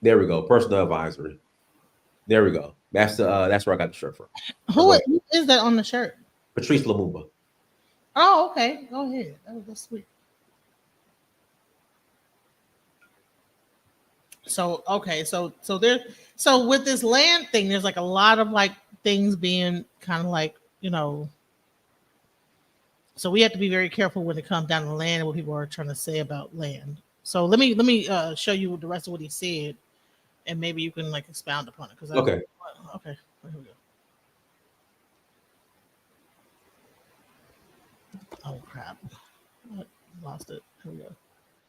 There we go. Personal Advisory. There we go. That's where I got the shirt from. Who is that on the shirt? Patrice Lumumba. Oh, okay. Go ahead. That's sweet. So okay, so with this land thing, there's like a lot of like things being kind of like, so we have to be very careful when it comes down to land and what people are trying to say about land. So let me show you the rest of what he said, and maybe you can like expound upon it. Okay. Okay. Here we go. Oh crap! I lost it. Here we go.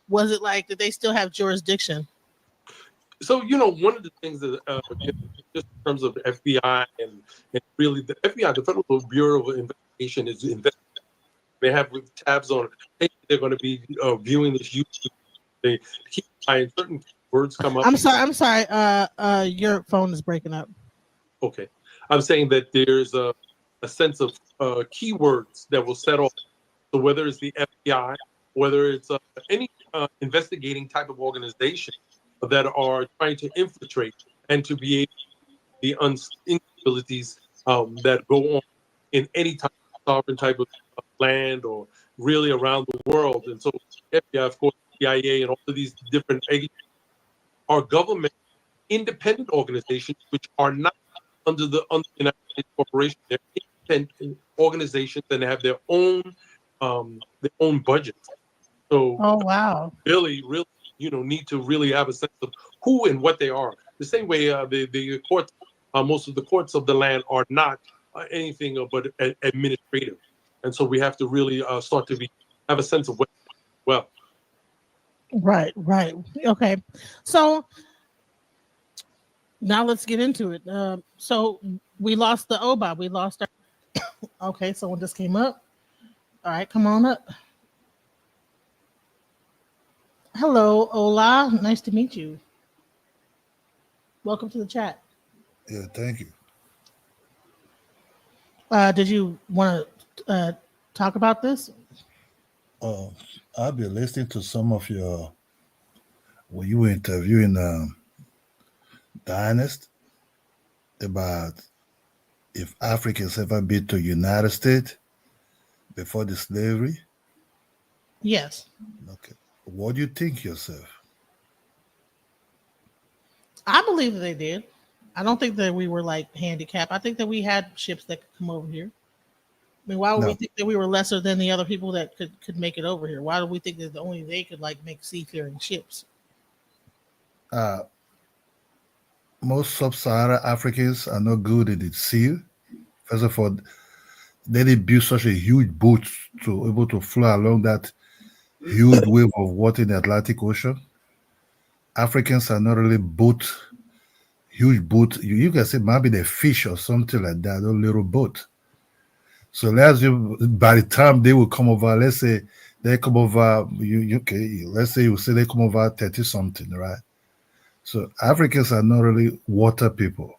Was it like, did they still have jurisdiction? So one of the things that just in terms of the FBI and really the FBI, the Federal Bureau of Investigation, is investigating. They have tabs on. Hey, they're going to be viewing this YouTube. They keep trying certain words come up. I'm sorry. Your phone is breaking up. Okay, I'm saying that there's a sense of keywords that will set off. So whether it's the FBI, whether it's any investigating type of organization that are trying to infiltrate and to be able to the instabilities that go on in any type of sovereign type of land or really around the world. And so FBI, of course, CIA, and all of these different agencies are government independent organizations which are not under the United States Corporation. They're independent organizations and have their own budgets. So oh wow, really need to really have a sense of who and what they are. The same way the courts, most of the courts of the land are not anything but administrative, and so we have to really start to have a sense of what. Well, right, okay. So now let's get into it. So we lost the Oba. We lost our. Okay, someone just came up. All right, come on up. Hello, Ola. Nice to meet you. Welcome to the chat. Yeah, thank you. Did you want to talk about this? I've been listening to some of your when you were interviewing Dynast about if Africans ever been to United States before the slavery. Yes. Okay. What do you think yourself? I believe that they did. I don't think that we were like handicapped. I think that we had ships that could come over here. I mean, why would we No. think that we were lesser than the other people that could make it over here? Why do we think that only they could like make seafaring ships? Uh, most sub-Sahara Africans are not good in the sea. First of all, they didn't build such a huge boat to able to fly along that huge wave of water in the Atlantic Ocean. Africans are not really huge boat. You can say maybe they fish or something like that, a little boat. So let's you by the time they will come over, let's say they come over, okay, let's say you say they come over 30 something, right? So Africans are not really water people.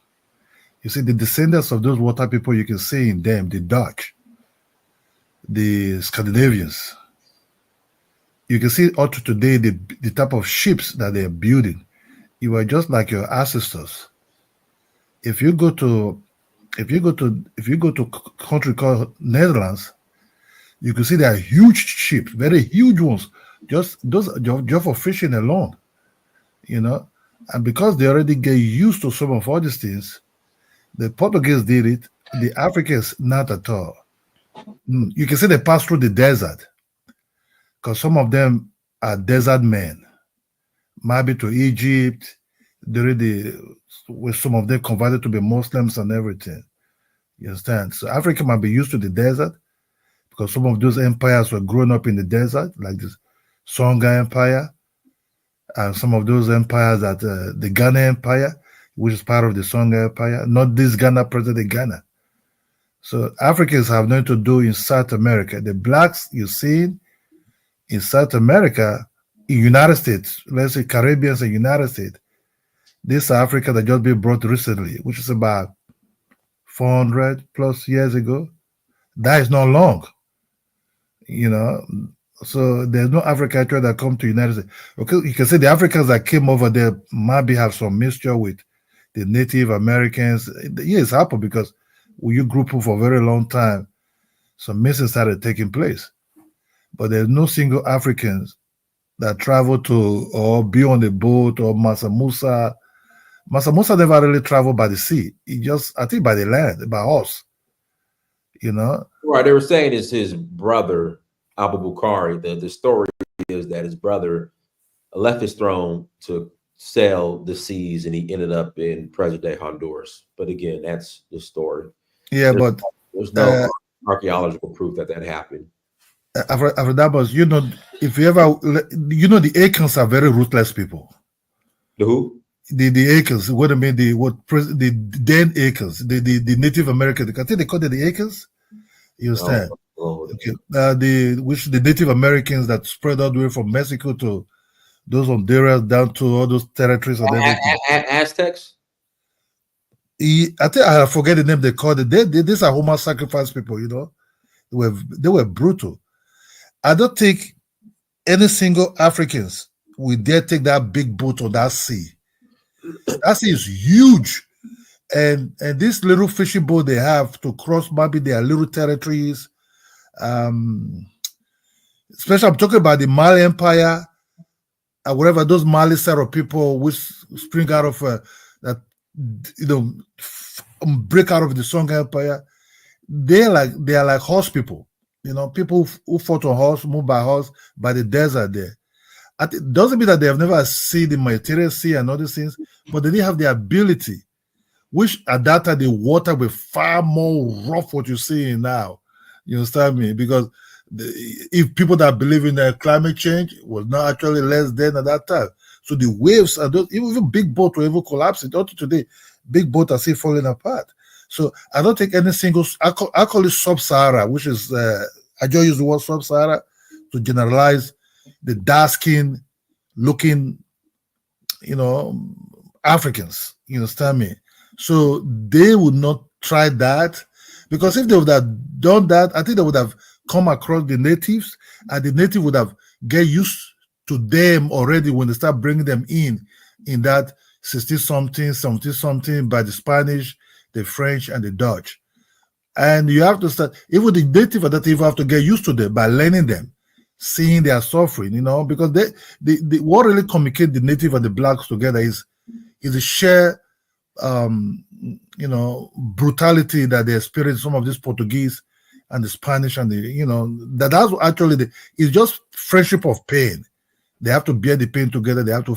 You see, the descendants of those water people, you can see in them the Dutch, the Scandinavians. You can see up to today the type of ships that they are building. You are just like your ancestors. If you go to country called Netherlands, you can see there are huge ships, very huge ones, just for fishing alone, And because they already get used to some of all these things, the Portuguese did it, the Africans not at all. You can see they pass through the desert because some of them are desert men, maybe to Egypt, where some of them converted to be Muslims and everything. You understand? So Africa might be used to the desert because some of those empires were growing up in the desert, like the Songhai Empire, and some of those empires that the Ghana Empire, which is part of the Songhai Empire, not this Ghana, present Ghana. So Africans have nothing to do in South America. The blacks you see in South America, in United States, let's say Caribbeans and United States, this Africa that just been brought recently, which is about 400 plus years ago, that is not long, So there's no African that come to United States. Okay, you can say the Africans that came over there maybe have some mixture with the Native Americans. Yeah, it's happened because you grew up for a very long time, some mixing started taking place. But there's no single Africans that travel to or be on the boat or Mansa Musa. Mansa Musa never really traveled by the sea. He just, I think, by the land, by horse. Right. They were saying it's his brother, Abu Bukhari. The story is that his brother left his throne to sail the seas and he ended up in present-day Honduras. But again, that's the story. Yeah, there's no archaeological proof that happened. After that, but if you ever, the Akans are very ruthless people. The who? The Akans. What I mean, the then Akans, the Native Americans. I think they call it the Akans. You understand? Okay. The Native Americans that spread all the way from Mexico to those Honduras down to all those territories and everything. Aztecs. I think I forget the name they called it. These are human sacrifice people. They were brutal. I don't think any single Africans will dare take that big boat on that sea. That sea is huge. And this little fishing boat they have to cross maybe their little territories. Especially I'm talking about the Mali Empire, whatever those Mali set of people which spring out of that, break out of the Songhai Empire. They are like horse people. People who fought on horse, moved by horse by the desert there. It doesn't mean that they have never seen the Mediterranean Sea and other things, but they didn't have the ability, which at that time the water was far more rough what you're seeing now. You understand me? Because if people that believe in climate change was not actually less than at that time. So the waves and even big boats were even collapsing. Up to today, big boats are still falling apart. So I don't think any single, I call it sub-Sahara, which is, I just use the word sub-Sahara to generalize the dark-skinned looking, Africans, you understand me? So they would not try that because if they would have done that, I think they would have come across the natives, and the native would have get used to them already when they start bringing them in that 60-something, 70-something by the Spanish, the French, and the Dutch. And you have to start, even the native that you have to get used to them by learning them, seeing their suffering, because what really communicates the native and the blacks together is a shared brutality that they experience, some of this Portuguese and the Spanish and that's actually it's just friendship of pain. They have to bear the pain together. They have to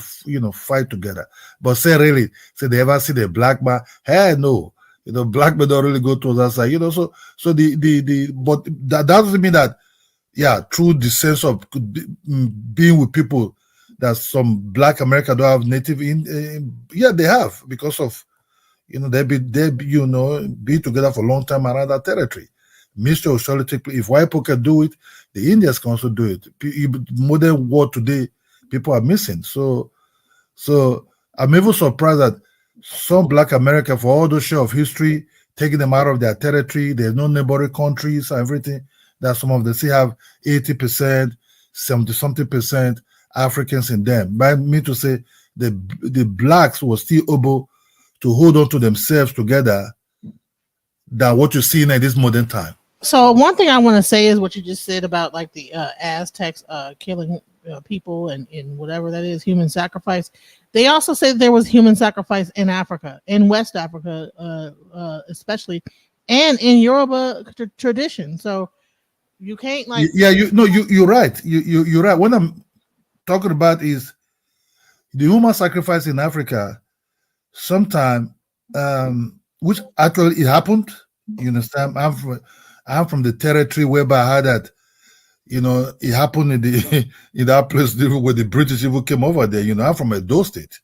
fight together. But say they ever see the black man? Hey, no, black men don't really go to that side. So but that doesn't mean that through the sense of being with people that some Black America don't have native they have, because of they be together for a long time around that territory. Mystery will surely take place. If white people can do it, the Indians can also do it. Modern world today, people are missing. So I'm even surprised that some Black America, for all those share of history, taking them out of their territory, there's no neighboring countries and everything, that some of them still have 80%, 70-something% Africans in them. By me to say the blacks were still able to hold on to themselves together than what you see in this modern time. So one thing I want to say is what you just said about like the Aztecs killing people and whatever that is, human sacrifice. They also said there was human sacrifice in Africa, in West Africa, especially, and in Yoruba tradition. So you can't you're right. You're right. What I'm talking about is the human sacrifice in Africa. Sometime, which actually it happened. You understand? I'm from the territory whereby I had that. It happened in that place where the British even came over there. I'm from Edo State.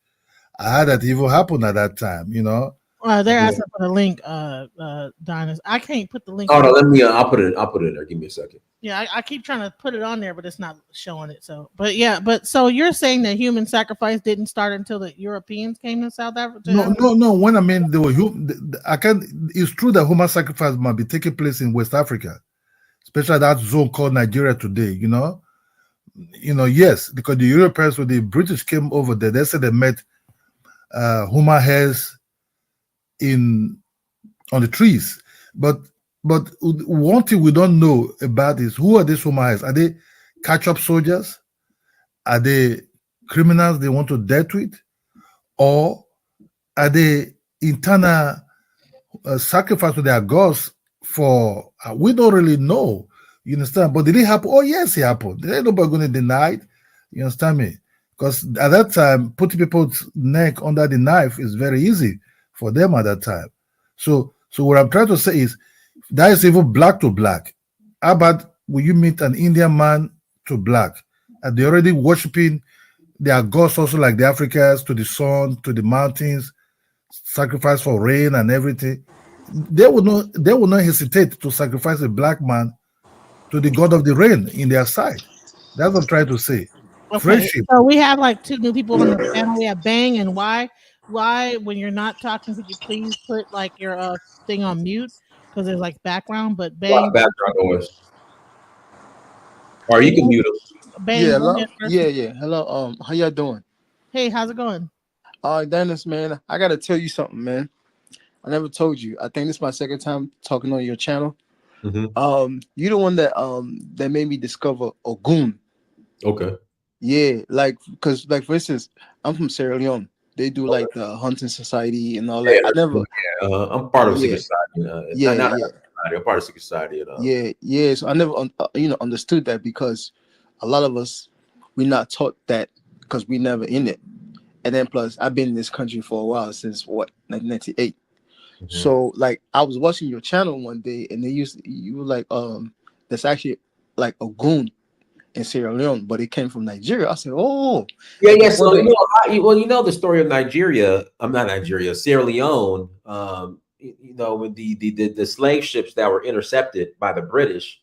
I had that even happen at that time. They're asking for the link, Dynast. I can't put the link. Oh no, let me. I'll put it in there. Give me a second. Yeah, I keep trying to put it on there, but it's not showing it. So, but so you're saying that human sacrifice didn't start until the Europeans came to South Africa? No. When I mean there were it's true that human sacrifice might be taking place in West Africa, especially that zone called Nigeria today. Yes, because the Europeans, when the British came over there, they said they met human hairs on the trees, but one thing we don't know about is, who are these human hairs? Are they catch-up soldiers? Are they criminals they want to death with? Or are they internal sacrifice to their gods for, we don't really know, you understand? But did it happen? Oh yes, it happened. There ain't nobody going to deny it, you understand me? Because at that time, putting people's neck under the knife is very easy for them at that time. So what I'm trying to say is, that is even black to black. How about when you meet an Indian man to black, and they're already worshiping their gods also like the Africans, to the sun, to the mountains, sacrifice for rain and everything. They will not hesitate to sacrifice a black man to the god of the rain in their side. That's what I'm trying to say. Okay. Friendship. So we have like two new people on the panel. We have Bang and Why. Why, when you're not talking, could you please put like your thing on mute? Because there's like background, but Bang. Background noise. Or you can mute them. Bang, Yeah, hello. Yeah. Hello. How y'all doing? Hey, how's it going? Dynast, man, I gotta tell you something, man. I never told you. I think this is my second time talking on your channel. Mm-hmm. You're the one that made me discover Ogun. Okay. Yeah, because for instance, I'm from Sierra Leone. They do like the hunting society and all that. Yeah, I never. I'm part of Secret Society. I'm part of Secret Society. Yeah. So I never, understood that, because a lot of us, we're not taught that because we never in it. And then plus, I've been in this country for a while, since 1998. Mm-hmm. So like, I was watching your channel one day, and you were like, that's actually like a goon in Sierra Leone, but it came from Nigeria. I said, oh, yeah. So the story of Nigeria. I'm not Nigeria, Sierra Leone. With the slave ships that were intercepted by the British,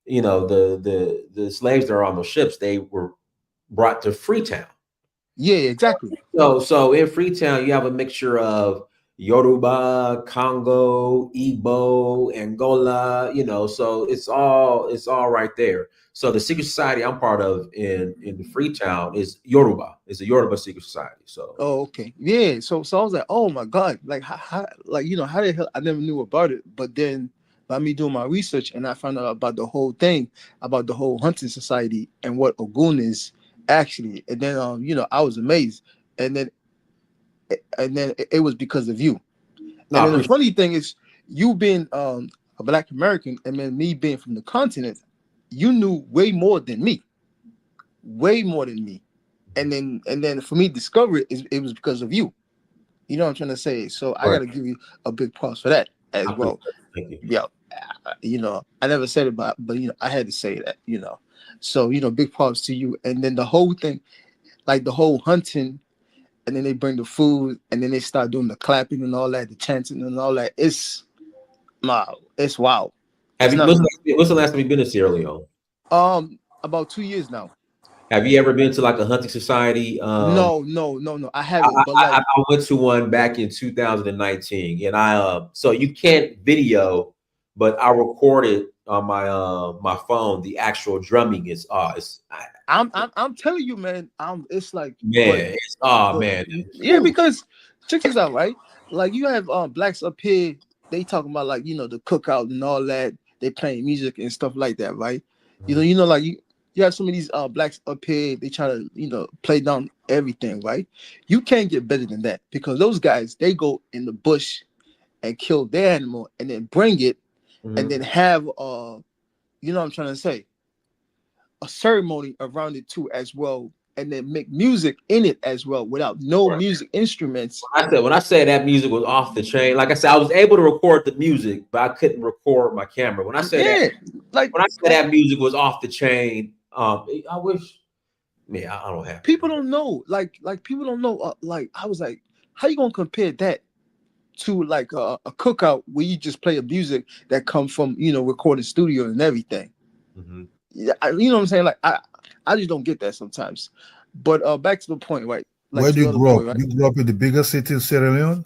the slaves that are on those ships, they were brought to Freetown. Yeah, exactly. So in Freetown, you have a mixture of Yoruba, Congo, Igbo, Angola, so it's all right there. So the secret society I'm part of in Freetown is Yoruba. It's a Yoruba secret society. So Oh, okay. Yeah. So I was like, oh my God, like how like how the hell I never knew about it. But then by me doing my research and I found out about the whole thing, about the whole hunting society and what Ogun is actually. And then I was amazed. And then it was because of you. no, And I then the appreciate funny thing is, you being a Black American, and then me being from the continent, you knew way more than me, way more than me. And then for me to discover it, it was because of you. You know what I'm trying to say? So I got right. to give you a big props for that as I well. appreciate it. Thank you. Yeah, I never said it, but I had to say that. So big props to you. And then the whole thing, like the whole hunting. And then they bring the food, and then they start doing the clapping and all that, the chanting and all that. It's wow. It's wow. Have It's you? not What's the last time you've been to Sierra Leone? about 2 years now. Have you ever been to like a hunting society? No. I haven't. But like, I went to one back in 2019, and so you can't video, but I recorded on my phone the actual drumming. I'm telling you, man. It's like, Man, man. yeah, because check this out, right? Like you have blacks up here. They talking about like the cookout and all that. They playing music and stuff like that, right? Like you have some of these blacks up here. They try to play down everything, right? You can't get better than that because those guys, they go in the bush and kill their animal and then bring it and then have what I'm trying to say, a ceremony around it too as well, and then make music in it as well without no music instruments. When I said that music was off the chain, like I said, I was able to record the music, but I couldn't record my camera. When I said that music was off the chain, I wish. Man, I don't have. People don't know. Like people don't know. Like I was like, how you gonna compare that to like a cookout where you just play a music that come from recording studio and everything? Mm-hmm. Yeah, you know what I'm saying? Like I just don't get that sometimes. But back to the point, right? Like, where do you grow up? Right? You grew up in the bigger city of Sierra Leone?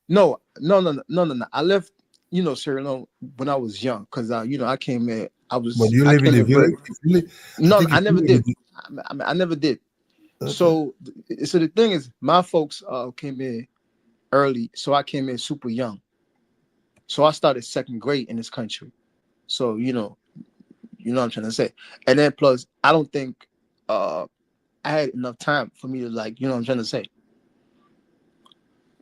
No. I left Sierra Leone when I was young because I came in. But you live in the village? No, I never did. I never did. Okay. So the thing is, my folks came in early, so I came in super young. So I started second grade in this country. So you know what I'm trying to say. And then plus, I don't think I had enough time for me to like, what I'm trying to say.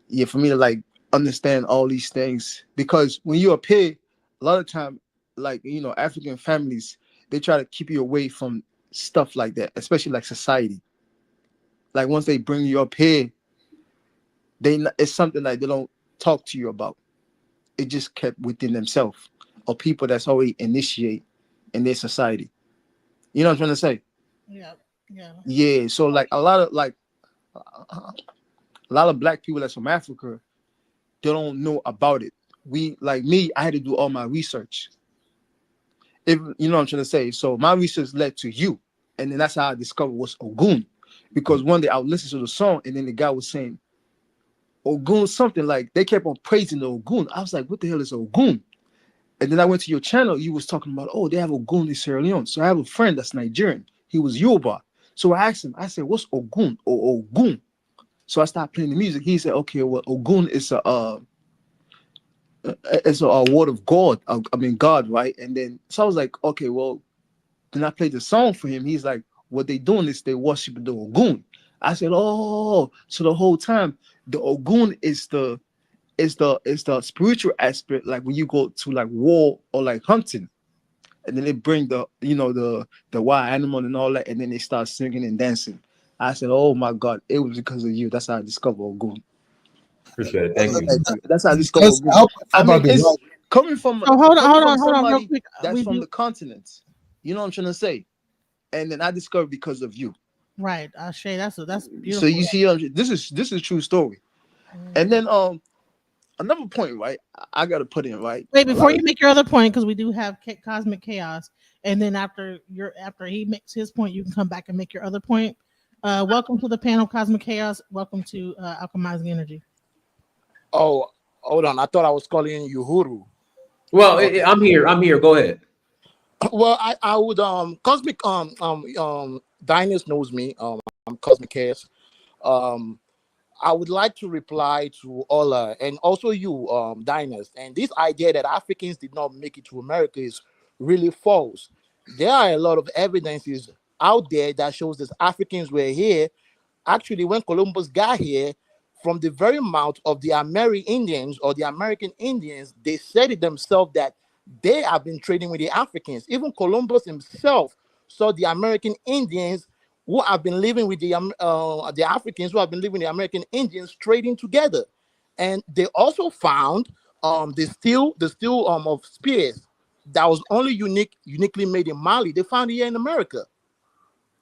Yeah, for me to like understand all these things, because when you're up here, a lot of time, like African families, they try to keep you away from stuff like that, especially like society. Like once they bring you up here, it's something like they don't talk to you about. It just kept within themselves, or people that's already initiate in their society. You know what I'm trying to say? Yeah. So like a lot of black people that's from Africa, they don't know about it. Like me, I had to do all my research. If you know what I'm trying to say. So my research led to you, and then that's how I discovered what's Ogun. Because one day I would listen to the song, and then the guy was saying Ogun something, like they kept on praising the Ogun. I was like, what the hell is Ogun? And then I went to your channel. You was talking about, oh, they have Ogun in Sierra Leone. So I have a friend that's Nigerian. He was Yoruba. So I asked him, I said, what's Ogun or Ogun? So I started playing the music. He said, okay, well, Ogun is a word of God. God, right? And then so I was like, okay, well, then I played the song for him. He's like, what they doing is they worship the Ogun. I said, oh, so the whole time the Ogun is the spiritual aspect, like when you go to like war or like hunting, and then they bring the wild animal and all that, and then they start singing and dancing. I said, oh my God, it was because of you. That's how I discovered Ogun. Appreciate it. Thank you. That's how I discovered Ogun. It's coming from hold on, real quick. That's from the continent. You know what I'm trying to say? And then I discovered because of you. Right, Shay, that's beautiful. So you see, this is a true story. And then another point, right? I got to put in, right. Wait, before you make your other point, because we do have Cosmic Chaos, and then after he makes his point, you can come back and make your other point. Welcome to the panel, Cosmic Chaos. Welcome to Alchemizing Energy. Oh, Hold on, I thought I was calling Uhuru. Well, Okay. I'm here. I'm here. Go ahead. Well, I would Cosmic Dynast knows me. I'm Cosmic Chaos. I would like to reply to Ola and also you, Dynast. And this idea that Africans did not make it to America is really false. There are a lot of evidences out there that shows that Africans were here. Actually, when Columbus got here, from the very mouth of the Amerindians or the American Indians, they said it themselves that they have been trading with the Africans. Even Columbus himself saw the American Indians who have been living with the Africans who have been living with the American Indians trading together, and they also found the steel of spears that was only uniquely made in Mali. They found it here in America.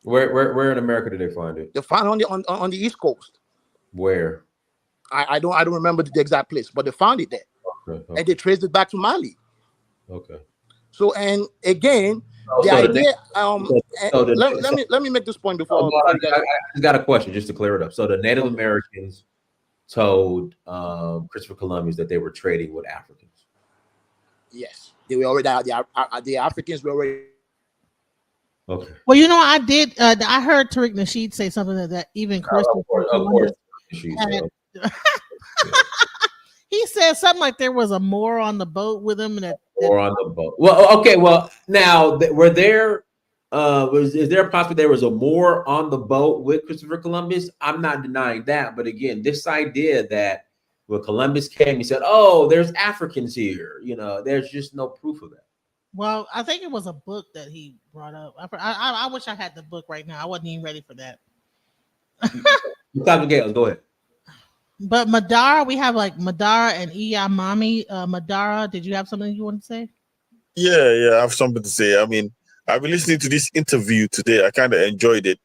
Where in America did they find it? They found it on the East Coast. Where? I don't remember the exact place, but they found it there, Okay. and they traced it back to Mali. Okay. So, and again, the So idea. Let me make this point before. I just got a question just to clear it up. So the Native Americans told Christopher Columbus that they were trading with Africans. Yes, they were already the Africans were already. Okay. Well, you know, I did. I heard Tariq Nasheed say something that even Christopher Columbus had. He said something like there was a Moor on the boat with him. Or on the boat. Well, okay. Well, now were there? Is there a possibility there was a Moor on the boat with Christopher Columbus? I'm not denying that, but again, this idea that when Columbus came, he said, "Oh, there's Africans here." You know, there's just no proof of that. Well, I think it was a book that he brought up. I wish I had the book right now. I wasn't even ready for that. Go ahead. But Madara, we have like Madara and Iyamami. Madara, did you have something you want to say? Yeah, I have something to say. I mean, I've been listening to this interview today. I kind of enjoyed it.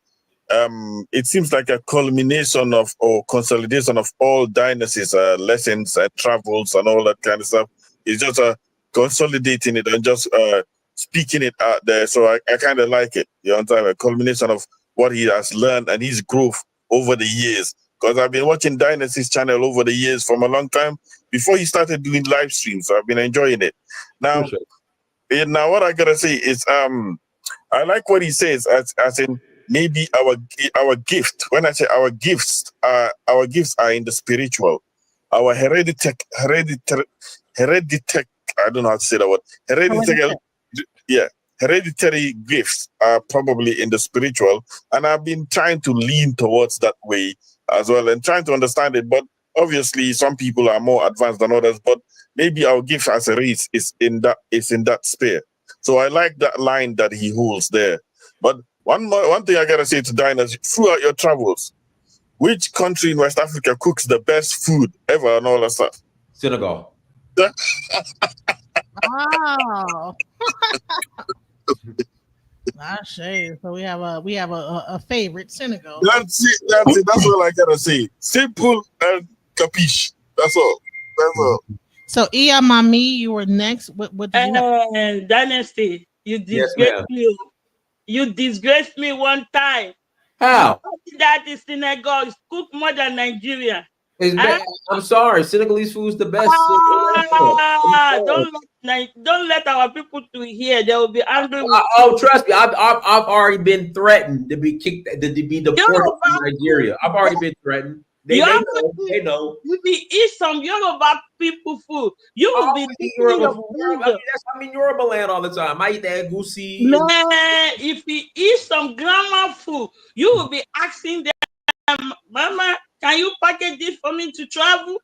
It seems like a culmination of or consolidation of all dynasties, lessons and travels and all that kind of stuff. It's just consolidating it and just speaking it out there. So I kind of like it. You understand? A culmination of what he has learned and his growth over the years. Because I've been watching Dynasty's channel over the years from a long time before he started doing live streams. So I've been enjoying it. Now, now what I gotta say is I like what he says as in maybe our gift. When I say our gifts are in the spiritual. Our hereditary I don't know how to say that word. Hereditary gifts are probably in the spiritual, and I've been trying to lean towards that way as well and trying to understand it. But obviously, some people are more advanced than others. But maybe our gift as a race is in that sphere. So I like that line that he holds there. But one thing I gotta say to Dinah, throughout your travels, which country in West Africa cooks the best food ever and all that stuff? Senegal. Wow. So we have a favorite, Senegal. That's it. That's all I gotta say. Simple and capiche. That's all. So Iyamami, you were next. What did you have? Dynasty, you disgraced me. You disgraced me one time. How? That is Senegal is cooked more than Nigeria. I'm sorry, Senegalese food is the best. Don't let our people to hear. They will be angry. Trust me, I've already been threatened to be kicked, to be deported to Nigeria. I've already been threatened. They know. You be eat some Yoruba people food. You will be eating of food. I'm in Yoruba land all the time. I eat that goosey. Man, if you eat some grandma food, you will be asking them, Mama, can you package this for me to travel?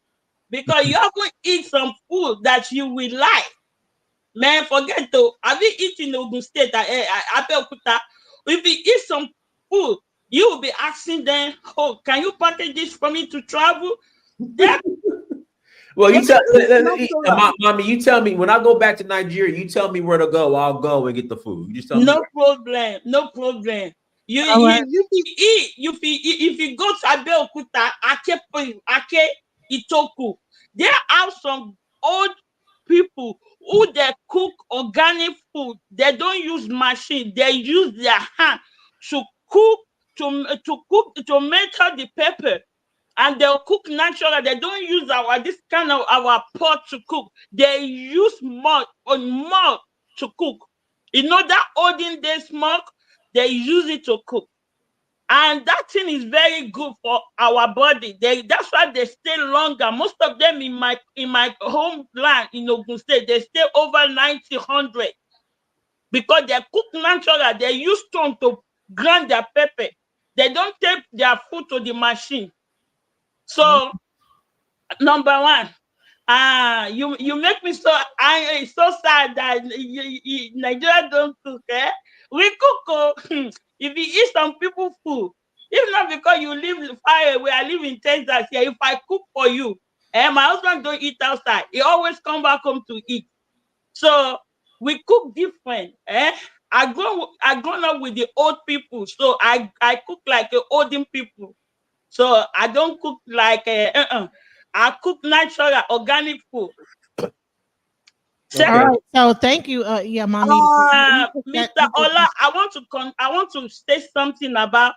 Because you have to eat some food that you will like. Man, forget to. Have you eaten in Ogun State? If you eat some food, you will be asking them, oh, can you package this for me to travel? Well, Mommy, you tell me when I go back to Nigeria, you tell me where to go. I'll go and get the food. You just tell me. No problem. If you go to Abeokuta, Ake, Itoku, there are some old people who they cook organic food. They don't use machine. They use their hand to cook to melt the pepper. and they'll cook natural. They don't use this kind of our pot to cook. They use mud to cook. You know that olden day smoke, they use it to cook. And that thing is very good for our body. That's why they stay longer. Most of them in my homeland in Ogun State, they stay over 90, 100 because they cook natural. They use stone to grind their pepper. They don't take their food to the machine. So, number one, you make me so angry, so sad that Nigeria don't cook. We cook. If you eat some people food, if not because you live far away, I live in Texas here. If I cook for you, my husband don't eat outside. He always come back home to eat. So we cook different. I grown up with the old people, so I cook like the olden people. So I don't cook like I cook natural, organic food. All right. So thank you, mommy. Mr. Ola, I want to say something about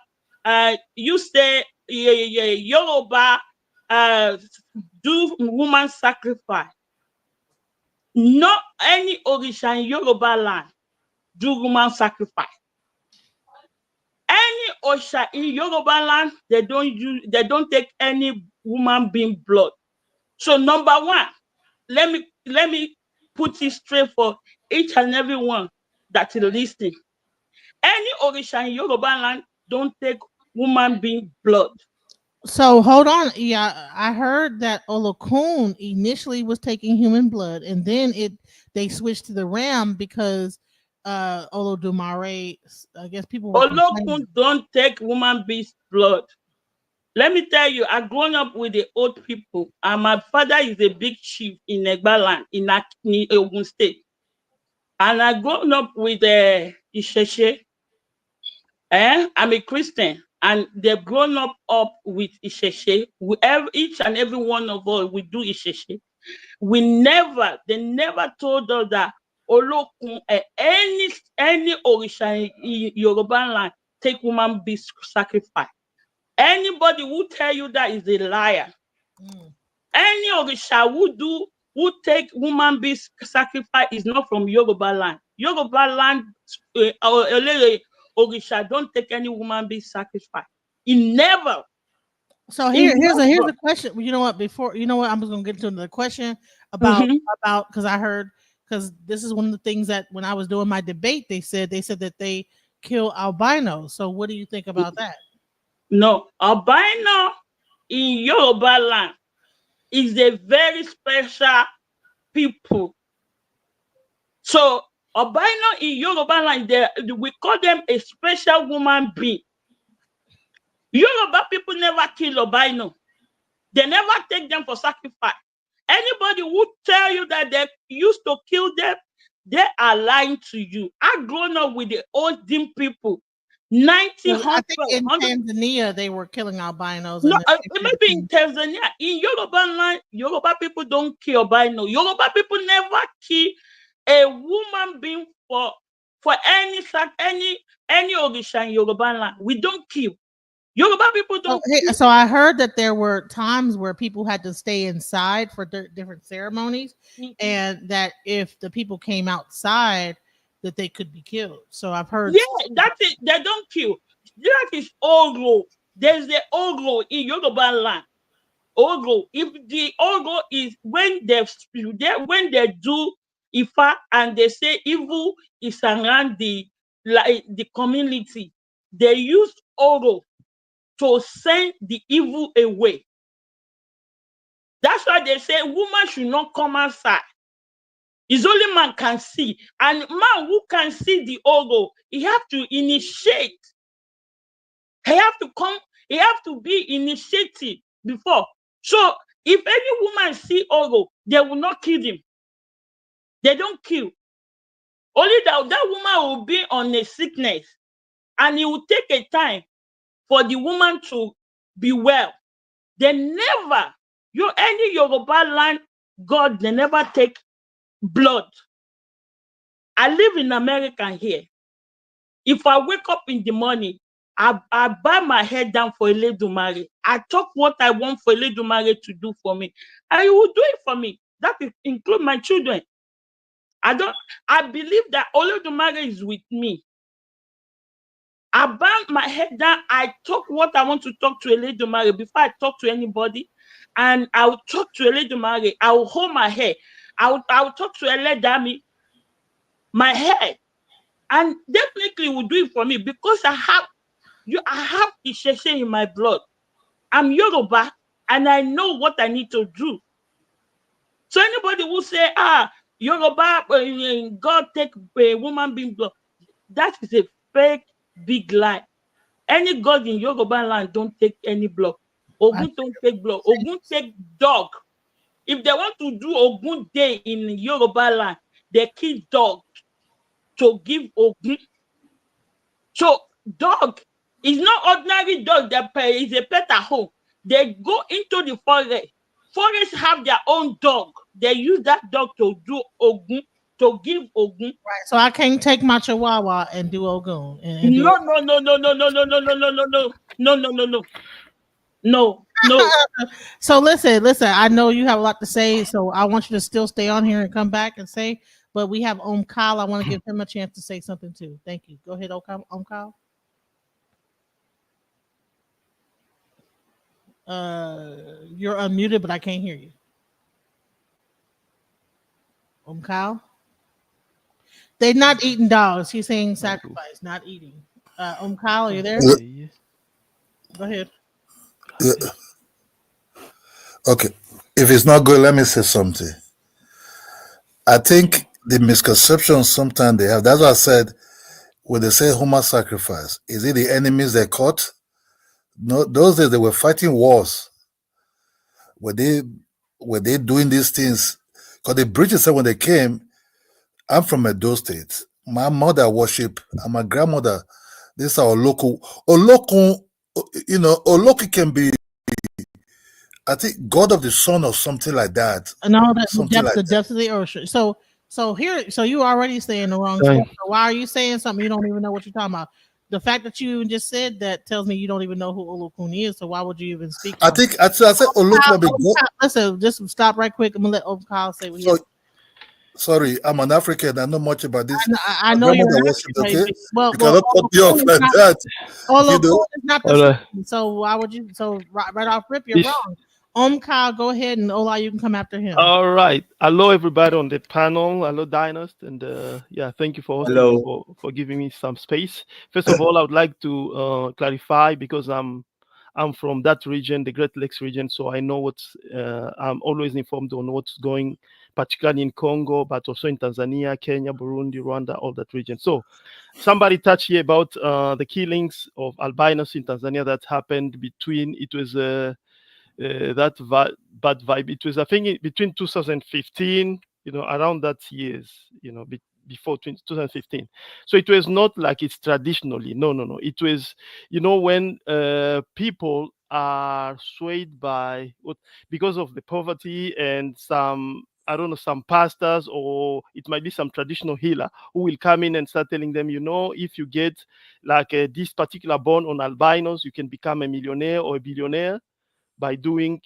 you say Yoruba do woman sacrifice. Not any Orisha in Yoruba land do woman sacrifice. Any Osha in Yoruba land, they don't take any woman being blood. So number one, let me put it straight for each and every one that is listening. Any Orisha in Yoruba land don't take woman being blood. So hold on. Yeah, I heard that Olokun initially was taking human blood, and then they switched to the ram because Olodumare, I guess people were Olokun don't take woman being's blood. Let me tell you, I grown up with the old people, and my father is a big chief in Egbaland in Ogun State. And I grown up with Isheshe. I'm a Christian, and they've grown up with Isheshe. Each and every one of us, we do Isheshe. They never told us that Olokun, any Orisha in Yoruba land take woman be sacrifice. Anybody who tell you that is a liar. Any Orisha who take woman be sacrifice is not from Yoruba land. Yoruba land, Orisha don't take any woman be sacrifice. He never. So here's a question. You know what? I'm just gonna get to another question about because I heard, because this is one of the things that when I was doing my debate, they said that they kill albinos. So what do you think about that? No, albino in Yoruba land is a very special people. So albino in Yoruba land, we call them a special woman being. Yoruba people never kill albino. They never take them for sacrifice. Anybody who tell you that they used to kill them, they are lying to you. I grown up with the old dim people. 90, I think in Tanzania they were killing albinos. No, maybe in Tanzania. In Yoruba land, Yoruba people don't kill albino. Yoruba people never kill a woman being for any Orisha in Yoruba land. We don't kill. Yoruba people don't. So I heard that there were times where people had to stay inside for different ceremonies, and that if the people came outside, that they could be killed. So I've heard. Yeah, that's it. They don't kill. That is Oro. There's the Oro in Yoruba land. Oro. If the Oro is when they do Ifa and they say evil is around the community, they use Oro to send the evil away. That's why they say woman should not come outside. It's only man can see. And man who can see the Oro, he have to initiate. He have to come, he have to be initiated before. So if any woman see Oro, they will not kill him. They don't kill. Only that woman will be on a sickness, and it will take a time for the woman to be well. They never, any Yoruba land God, they never take blood. I live in America here. If I wake up in the morning, I bow my head down for Eledumare. I talk what I want for Eledumare to do for me, and he will do it for me. That include my children. I believe that Eledumare is with me. I bow my head down. I talk what I want to talk to Eledumare before I talk to anybody, and I will talk to Eledumare. I will hold my hair. I will talk to Eledami, my hair, and definitely will do it for me because I have Isheshe in my blood. I'm Yoruba, and I know what I need to do. So anybody who say, Yoruba, God take a woman being blood, that is a fake big lie. Any God in Yoruba land don't take any blood. Ogun don't take blood. Ogun take dog. If they want to do Ogun Day in Yoruba land, they kill dog to give Ogun. So dog is not ordinary dog that is a pet at home. They go into the forest. Forests have their own dog. They use that dog to do Ogun, to give Ogun. Right. So I can't take my Chihuahua and do Ogun. No. So listen. I know you have a lot to say, so I want you to still stay on here and come back and say. But we have Kyle. I want to give him a chance to say something too. Thank you. Go ahead, Kyle. You're unmuted, but I can't hear you. Kyle. They're not eating dogs. He's saying sacrifice, not eating. Kyle, are you there? Go ahead. Yeah. Okay. If it's not good, let me say something. I think the misconception sometimes they have, that's what I said when they say human sacrifice. Is it the enemies they caught? No, those days they were fighting wars. Were they doing these things? Because the British said when they came, I'm from Edo State. My mother worship and my grandmother, this is our local. Oloku can be, I think, God of the sun or something like that. No, the depth of the ocean. So you already saying the wrong stuff. So why are you saying something you don't even know what you're talking about? The fact that you just said that tells me you don't even know who Olokun is. So why would you even speak? I said Olokun. Listen, just stop right quick. I'm gonna let Kyle say what he has. Sorry, I'm an African. I know much about this. I know you're African, okay? Well, you cannot cut me off like that. Is not the same. So why would you? So right off rip, you're wrong. Kyle, go ahead, and Ola, you can come after him. All right. Hello, everybody on the panel. Hello, Dynast, and thank you for giving me some space. First of all, I would like to clarify because I'm from that region, the Great Lakes region, so I know I'm always informed on what's going, particularly in Congo, but also in Tanzania, Kenya, Burundi, Rwanda, all that region. So somebody touched here about the killings of albinos in Tanzania that happened between, it was bad vibe. It was, I think, between 2015, around that years, before 2015. So it was not like it's traditionally. No. It was, when people are swayed because of the poverty and some pastors, or it might be some traditional healer who will come in and start telling them, if you get like this particular bone on albinos, you can become a millionaire or a billionaire by doing,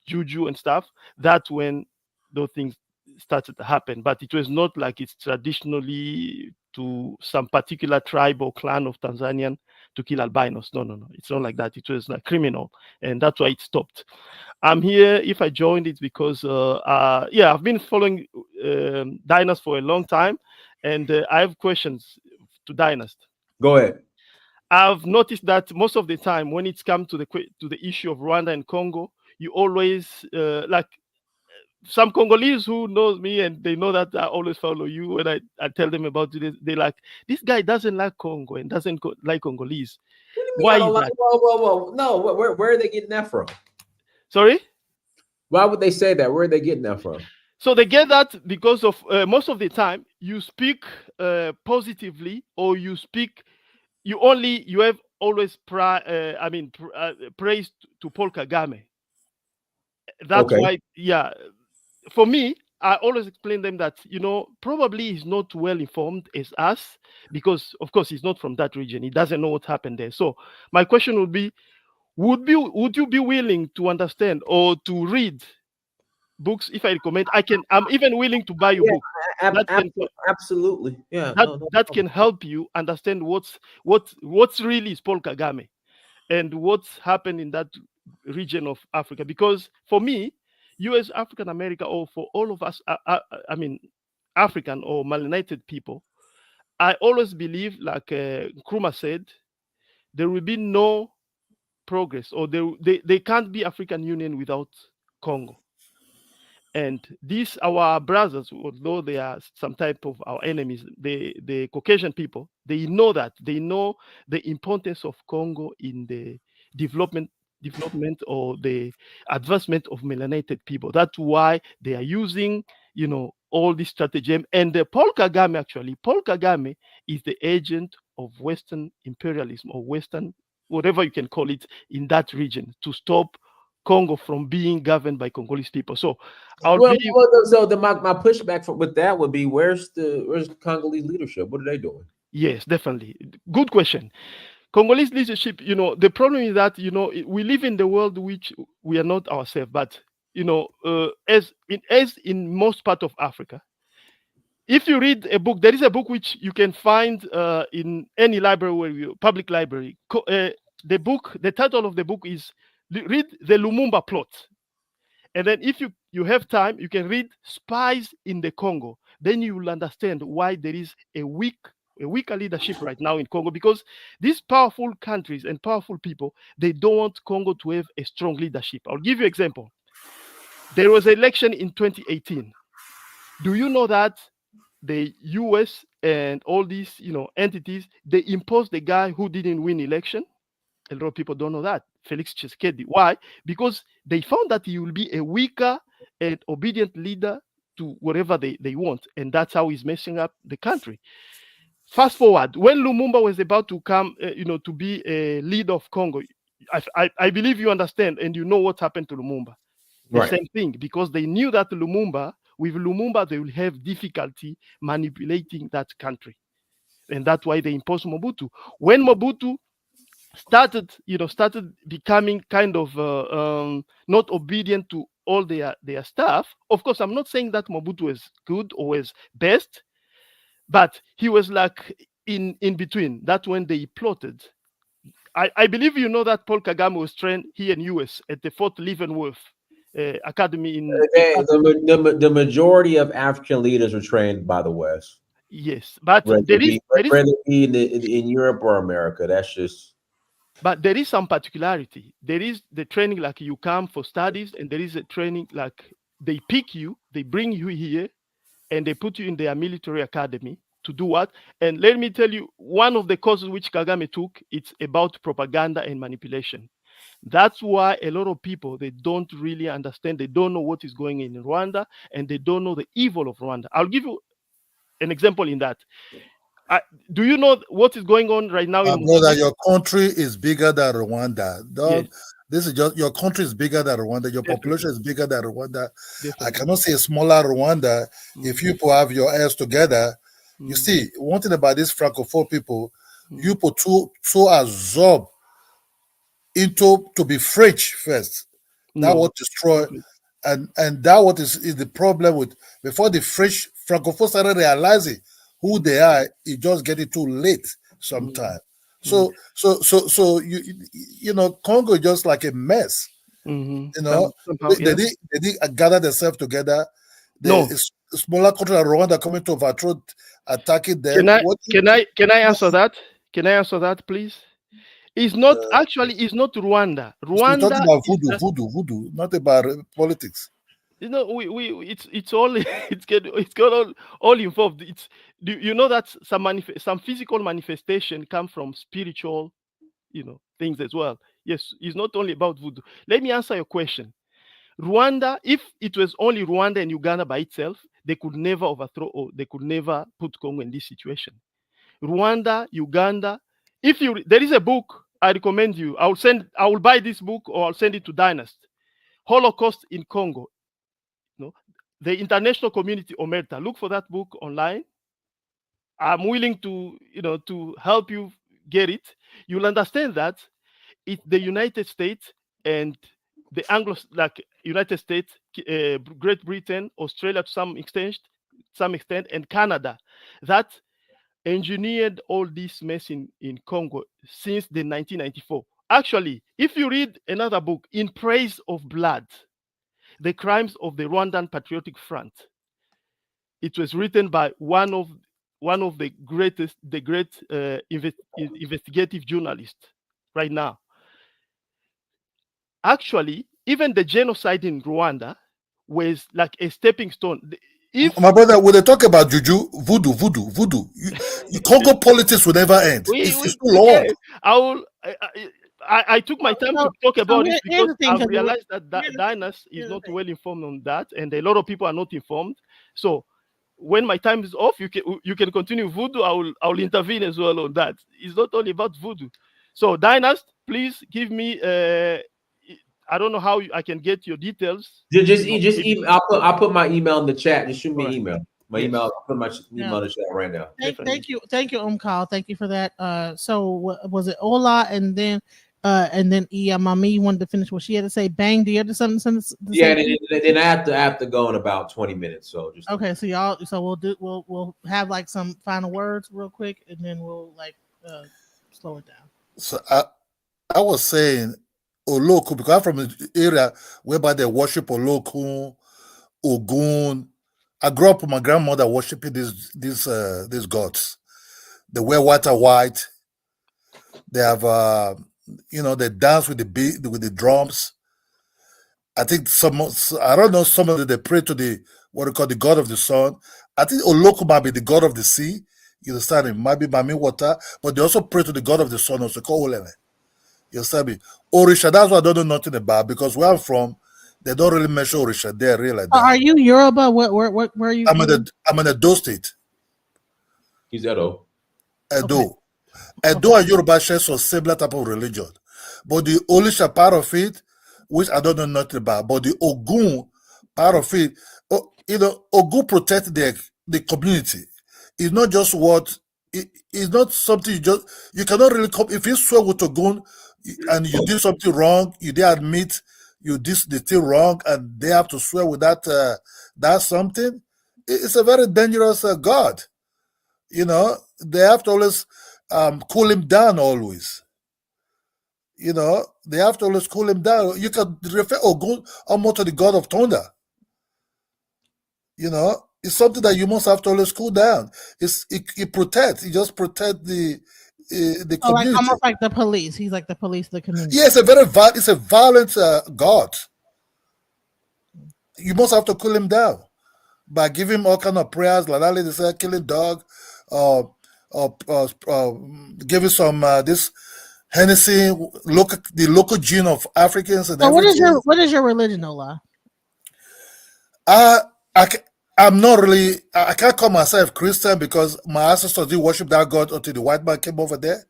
juju and stuff. That's when those things started to happen. But it was not like it's traditionally to some particular tribe or clan of Tanzanian to kill albinos. No. It's not like that. It was like criminal, and that's why it stopped. I'm here. If I joined, it's because I've been following Dynast for a long time, and I have questions to Dynast. Go ahead. I've noticed that most of the time when it's come to the issue of Rwanda and Congo, you always like some Congolese who knows me and they know that I always follow you. When I tell them about it, they're like, this guy doesn't like Congo and doesn't like Congolese. Why is that? Whoa. No, where are they getting that from? Sorry? Why would they say that? Where are they getting that from? So they get that because of most of the time you speak positively, or you have always praise to Paul Kagame. That's why, for me, I always explain them that, probably he's not well informed as us, because of course he's not from that region. He doesn't know what happened there. So my question would be, would you be willing to understand or to read books? If I recommend, I'm even willing to buy you book. Absolutely. Yeah. That can help you understand what's really is Paul Kagame and what's happened in that region of Africa. Because for me, you as African American, or for all of us, African or melanated people, I always believe, like Nkrumah said, there will be no progress, or they can't be African Union without Congo. And these our brothers, although they are some type of our enemies, the Caucasian people, they know the importance of Congo in the development or the advancement of melanated people. That's why they are using, all this stratagem. And Paul Kagame is the agent of Western imperialism, or Western, whatever you can call it, in that region, to stop Congo from being governed by Congolese people. So my pushback with that would be, where's the Congolese leadership? What are they doing? Yes, definitely. Good question. Congolese leadership, the problem is that, we live in the world which we are not ourselves, but, as in most part of Africa, if you read a book, there is a book which you can find in any library, public library. The title of the book is, read the Lumumba Plot. And then if you have time, you can read Spies in the Congo. Then you will understand why there is a weaker leadership right now in Congo, because these powerful countries and powerful people, they don't want Congo to have a strong leadership. I'll give you an example. There was an election in 2018. Do you know that the US and all these, entities, they imposed the guy who didn't win election? A lot of people don't know that. Felix Tshisekedi. Why? Because they found that he will be a weaker and obedient leader to whatever they want. And that's how he's messing up the country. Fast forward, when Lumumba was about to come, to be a leader of Congo, I believe you understand and you know what happened to Lumumba. The same thing, because they knew that with Lumumba, they will have difficulty manipulating that country. And that's why they imposed Mobutu. When Mobutu started becoming kind of not obedient to all their stuff. Of course, I'm not saying that Mobutu is good or was best, but he was like in between. That's when they plotted. I believe you know that Paul Kagame was trained here in US at the Fort Leavenworth Academy in. The majority of African leaders were trained by the West. Yes, but whether it be in Europe or America. That's just. But there is some particularity. There is the training like you come for studies, and there is a training like they pick you, they bring you here, and they put you in their military academy to do what? And let me tell you, one of the courses which Kagame took, it's about propaganda and manipulation. That's why a lot of people, they don't really understand. They don't know what is going on in Rwanda, and they don't know the evil of Rwanda. I'll give you an example in that. Do you know what is going on right now in brother, your country is bigger than Rwanda. Yes. This is just, your country is bigger than Rwanda. Your population is bigger than Rwanda. Definitely. I cannot say a smaller Rwanda. If you people have your heirs together. You see, one thing about these Francophone people, you put so absorb into to be French first. That what destroy, and that what is the problem with, before the French Francophone started realizing who they are, it just getting too late sometimes. So Congo is just like a mess. They did gather themselves together. A smaller country like Rwanda coming to overthrow, attacking them. Can I answer that? Can I answer that, please? It's not it's not Rwanda. Rwanda. We're talking about voodoo, not about politics. It's all it's got all involved. You know that some physical manifestation come from spiritual, things as well. Yes, it's not only about voodoo. Let me answer your question. Rwanda, if it was only Rwanda and Uganda by itself, they could never overthrow, or they could never put Congo in this situation. Rwanda, Uganda. There is a book I recommend you. I will buy this book, or I'll send it to Dynast. Holocaust in Congo. the international community omerta. Look for that book online. I'm willing to, to help you get it. You'll understand that it's the United States and the United States, Great Britain, Australia to some extent, and Canada that engineered all this mess in Congo since the 1994. Actually, if you read another book, In Praise of Blood, The Crimes of the Rwandan Patriotic Front, it was written by one of the great investigative journalists right now. Actually, even the genocide in Rwanda was like a stepping stone. My brother, when they talk about juju, voodoo, Congo politics will never end. It's too long. I took my time to talk about it because I realized that Dynast is not well informed on that, and a lot of people are not informed. So when my time is off, you can continue voodoo. I will intervene as well on that. It's not only about voodoo. So Dynast, please give me. I don't know how I can get your details. Just email. I'll put my email in the chat. Just shoot me an email. My email. I'll put my email in the chat right now. Thank you, Umkal. Thank you for that. So was it Ola and then Mami wanted to finish what she had to say. Bang, do you have something to say? Yeah, then I have to go in about 20 minutes. So just okay. So we'll have like some final words real quick, and then we'll slow it down. So I was saying Oloku, because I'm from an area whereby they worship Oloku, Ogun. I grew up with my grandmother worshiping these gods. They wear white and white. They have they dance with the drums. I think I don't know, some of them they pray to the what we call the god of the sun. I think Oloku might be the god of the sea. You understand? It might be Mami water, but they also pray to the god of the sun, also called Olele. You understand me? Orisha, that's what I don't know nothing about, because where I'm from, they don't really mention Orisha there, really. Like that. Are you Yoruba? Where are you? I'm in Edo State. He's Edo. Edo and Yoruba share some similar type of religion, but the Orisha part of it, which I don't know nothing about, but the Ogun part of it, Ogun protect the community. It's not just it's not something you cannot really come if you swear with Ogun and you did something wrong, you did admit you did the thing wrong, and they have to swear with that something. It's a very dangerous God. They have to always cool him down always. They have to always cool him down. You can refer Ogun almost to the god of thunder. It's something that you must have to always cool down. It protects. It just protects the community. Like, almost like the police. He's like the police of the community. Yeah, it's a violent God. You must have to cool him down by giving him all kind of prayers, like that lady said, killing dog, or giving some this Hennessy, the local gene of Africans. And so what is your religion, Ola? I'm not really. I can't call myself Christian because my ancestors did worship that God until the white man came over there.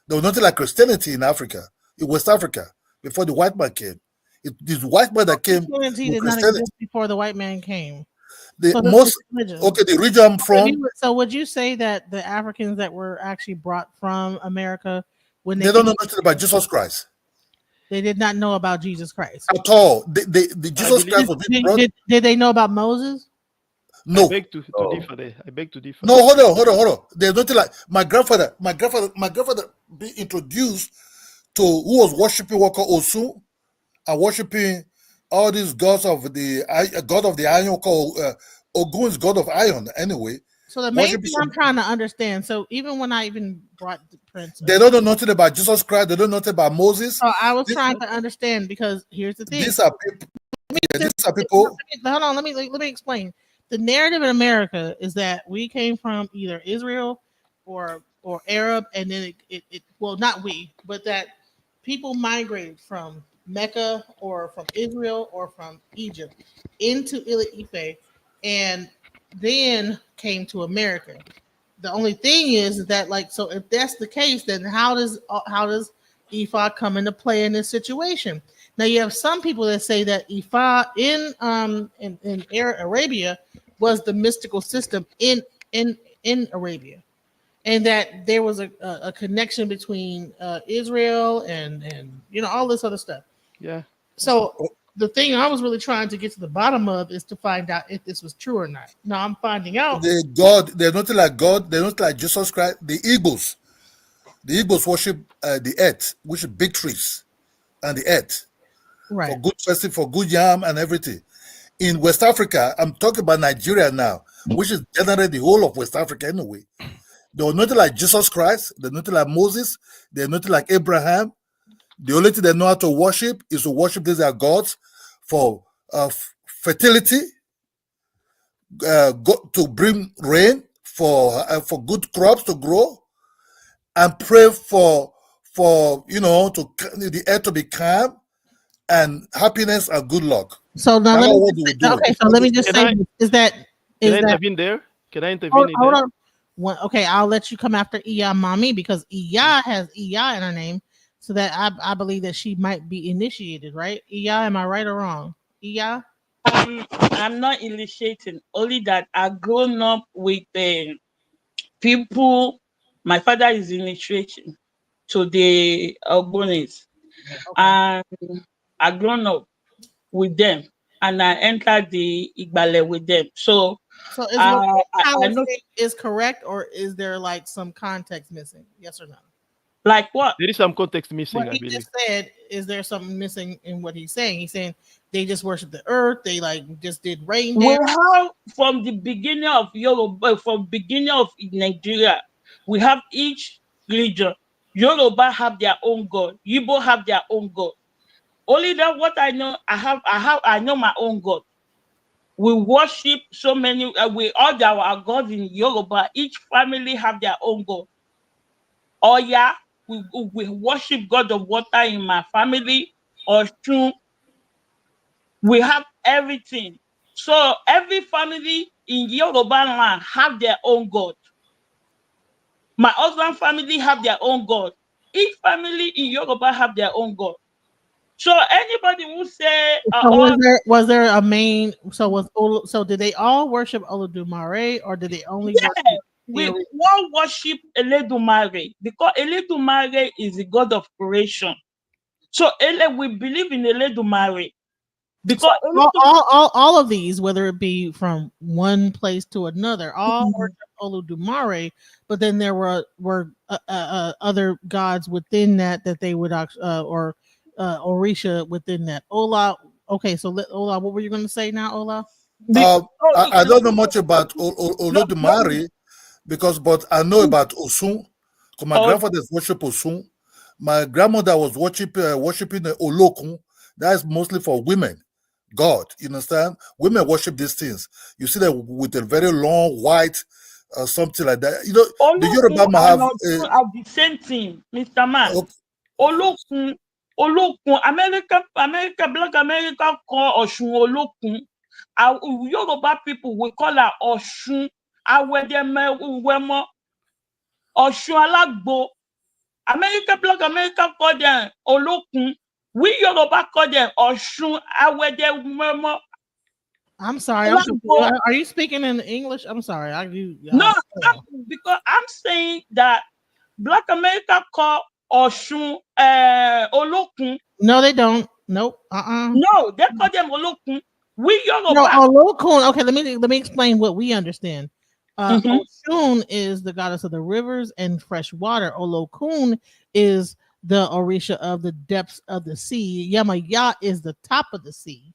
There was nothing like Christianity in Africa, in West Africa, before the white man came. This white man that came. Christianity did not exist before the white man came. The region I'm from. So would you say that the Africans that were actually brought from America, when they don't know nothing about Jesus Christ? They did not know about Jesus Christ at all. The Jesus Christ was being brought. Did they know about Moses? No. I beg to differ. No, hold on. There's nothing like my grandfather being introduced to who was worshiping Waka Osu and worshiping all these gods of the god of the iron called Ogun is god of iron anyway. So the main thing I'm trying to understand. So even when I even brought the Prince, they don't know nothing about Jesus Christ. They don't know nothing about Moses. So I was trying to understand, because here's the thing. These are people. Hold on. Let me explain. The narrative in America is that we came from either Israel or Arab, and then it well, not we, but that people migrated from Mecca or from Israel or from Egypt into Ife and then came to America. The only thing is that, like, so if that's the case, then how does Ifa come into play in this situation? Now you have some people that say that Ifa in Arabia was the mystical system in Arabia, and that there was a connection between Israel and all this other stuff. Yeah. So the thing I was really trying to get to the bottom of is to find out if this was true or not. Now I'm finding out. They're not like God. They're not like Jesus Christ. The Igbos worship the earth, which is big trees, and the earth Right. for good festival, for good yam and everything. In West Africa, I'm talking about Nigeria now, which is generally the whole of West Africa anyway. They're not like Jesus Christ. They're not like Moses. They're not like Abraham. The only thing they know how to worship is to worship these are gods for fertility, to bring rain, for good crops to grow, and pray for the earth to be calm and happiness and good luck. So now let me just say, is that Can I intervene there? Can I intervene in hold there? on. Okay, I'll let you come after Iya Mami because Iya has Iya in her name, so that I believe that she might be initiated, right? Iya, am I right or wrong? Iya? I'm not initiating, only that I've grown up with people. My father is initiating to the Ogbonis, and I've grown up with them, and I entered the Igbale with them. So is I know, is correct, or is there like some context missing? Yes or no? like what? There is some context missing, What I he believe. just said, is there something missing in what he's saying? He's saying they just worship the earth. They like just did rain We dance. have from the beginning of Yoruba, from beginning of Nigeria, we have each religion. Yoruba have their own God. Igbo have their own God. Only that what I know, I know my own God. We worship so many. We all our gods in Yoruba. Each family have their own God. Oya, we worship God of water in my family. Oshun, we have everything. So every family in Yoruba land have their own God. My husband family have their own God. Each family in Yoruba have their own God. So anybody who say, was there a main? So did they all worship Olodumare, or did they only worship? We all worship Eledumare because Eledumare is the God of creation. So we believe in Eledumare because all of these, whether it be from one place to another, all worship Olodumare. But then there were other gods within that they would or Orisha within that. Ola. Okay, so Ola, what were you going to say now, Ola? I don't know much about Olodumare but I know about Osun. Because my grandfather worship Osun. My grandmother was worshiping Olokun. That is mostly for women. God, you understand? Women worship these things. You see that with a very long white something like that. You know, the Yoruba have the same thing, Mr. Man. Olokun, America, Black America call Oshun Olokun. Our Yoruba people we call her Oshun. Awedeme Oshun Alagbo. Black America call them Olokun. We Yoruba call them Oshun Awedeme. I'm sorry. Are you speaking in English? I'm sorry. No, because I'm saying that Black America call Oshun Olokun. No, they don't. Nope. No, they call them Olokun. We Yoruba. No, Olokun. Okay, let me explain what we understand. Oshun is the goddess of the rivers and fresh water. Olokun is the Orisha of the depths of the sea. Yamaya is the top of the sea.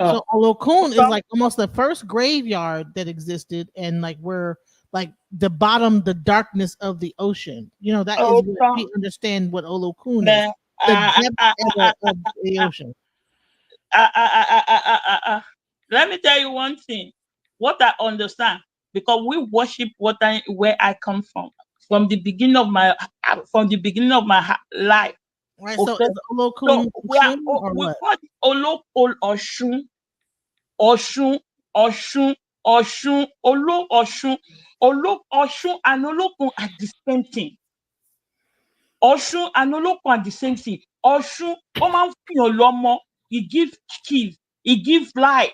So Olokun is like almost the first graveyard that existed, and like we're like the bottom, the darkness of the ocean. You know, that is what we understand what Olokun is. The depth of the ocean. Let me tell you one thing. What I understand, because we worship where I come from the beginning of my life. Right. Okay. So is Olokun we call it Olokun Oshun, and Olokun are the same thing. Oshun and Olokun are the same thing. Oshun, Oman Lomo, he gives keys, he gives life.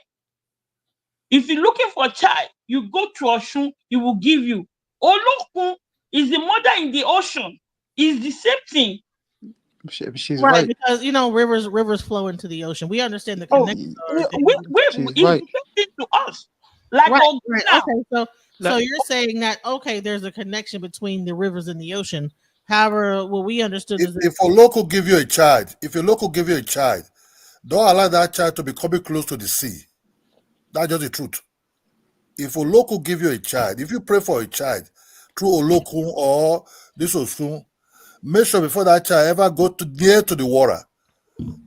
If you're looking for a child, you go to Oshun, he will give you. Olokun is the mother in the ocean. It's the same thing. She's Right, right. because rivers flow into the ocean. We understand the Oh, connection. it's right. the same thing to us. Like Right, Ogun right. now. Okay, so you're saying that there's a connection between the rivers and the ocean. However, what we understood is If a local give you a child, don't allow that child to be coming close to the sea. That's just the truth. If a local give you a child, if you pray for a child through a local or this or soon, make sure before that child ever go near to the water,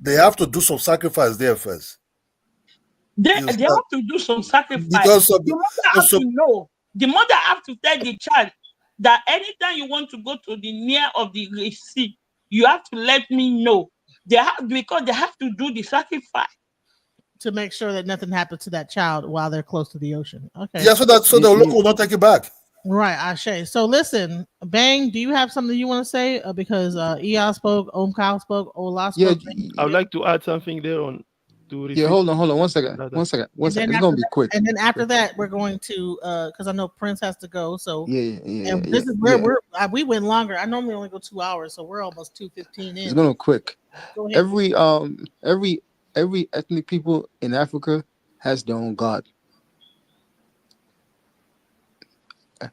they have to do some sacrifice there first. They have to do some sacrifice. Because the mother have to know. The mother have to tell the child that anytime you want to go to the near of the sea, you have to let me know. Because they have to do the sacrifice to make sure that nothing happens to that child while they're close to the ocean. Okay. Yeah, so the local will not take it back. Right, Ashe. So listen, Bang, do you have something you want to say? Because Iya spoke, Omkal spoke, Ola spoke. Yeah, I would like to add something there on. Hold on. 1 second. 1 second. It's gonna be quick. And then after that, we're going to because I know Prince has to go. So this is where we went longer. I normally only go 2 hours, so we're almost 2:15 in. It's gonna quick. Go ahead. Every ethnic people in Africa has their own god.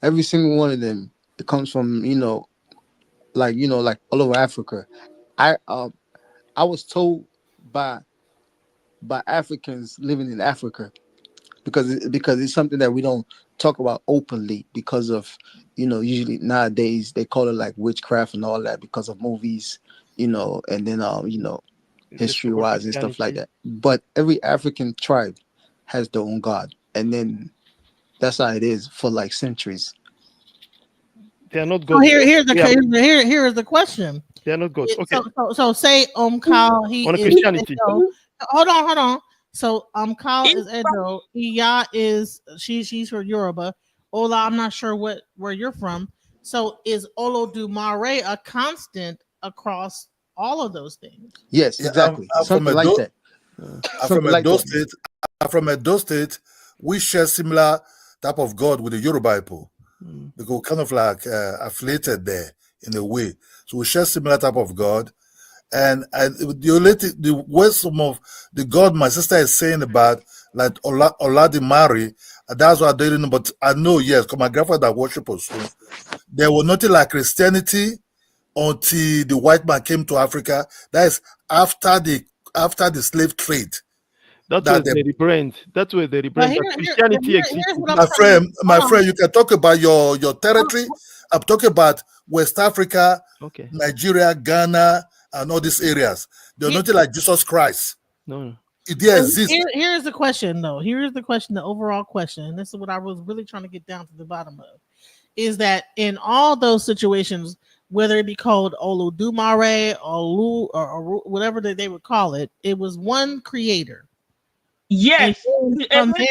Every single one of them. It comes from like all over Africa. I was told by Africans living in Africa because it's something that we don't talk about openly because of usually nowadays they call it like witchcraft and all that because of movies, and then history wise and stuff like that. But every African tribe has their own god, and then that's how it is for like centuries. They are not good. Oh, here is the question. They are not good. Okay. So say Kyle, he on is Christianity. Hold on. So Kyle is Edo. Iya is she's from Yoruba. Ola, I'm not sure where you're from. So is Olodumare a constant across all of those things? Yes, exactly. Something like that. I'm from Edo State. We share similar type of God with the Yoruba people. Because we're kind of like affiliated there in a way. So we share similar type of God. And the way some of the God my sister is saying about like Oladimari, that's what I didn't know. But I know, yes, because my grandfather worshiped us. There was nothing like Christianity until the white man came to Africa. That is after the slave trade. That's where they rebrand. That's where they rebrand. Christianity exists. My friend, you can talk about your territory. I'm talking about West Africa, Nigeria, Ghana, and all these areas. They're nothing like Jesus Christ. No. It exists. Here's the question, though. Here's the question, the overall question. And this is what I was really trying to get down to the bottom of. Is that in all those situations, whether it be called Olodumare, Olu, or whatever they would call it, it was one creator. Yes. Yes, exactly.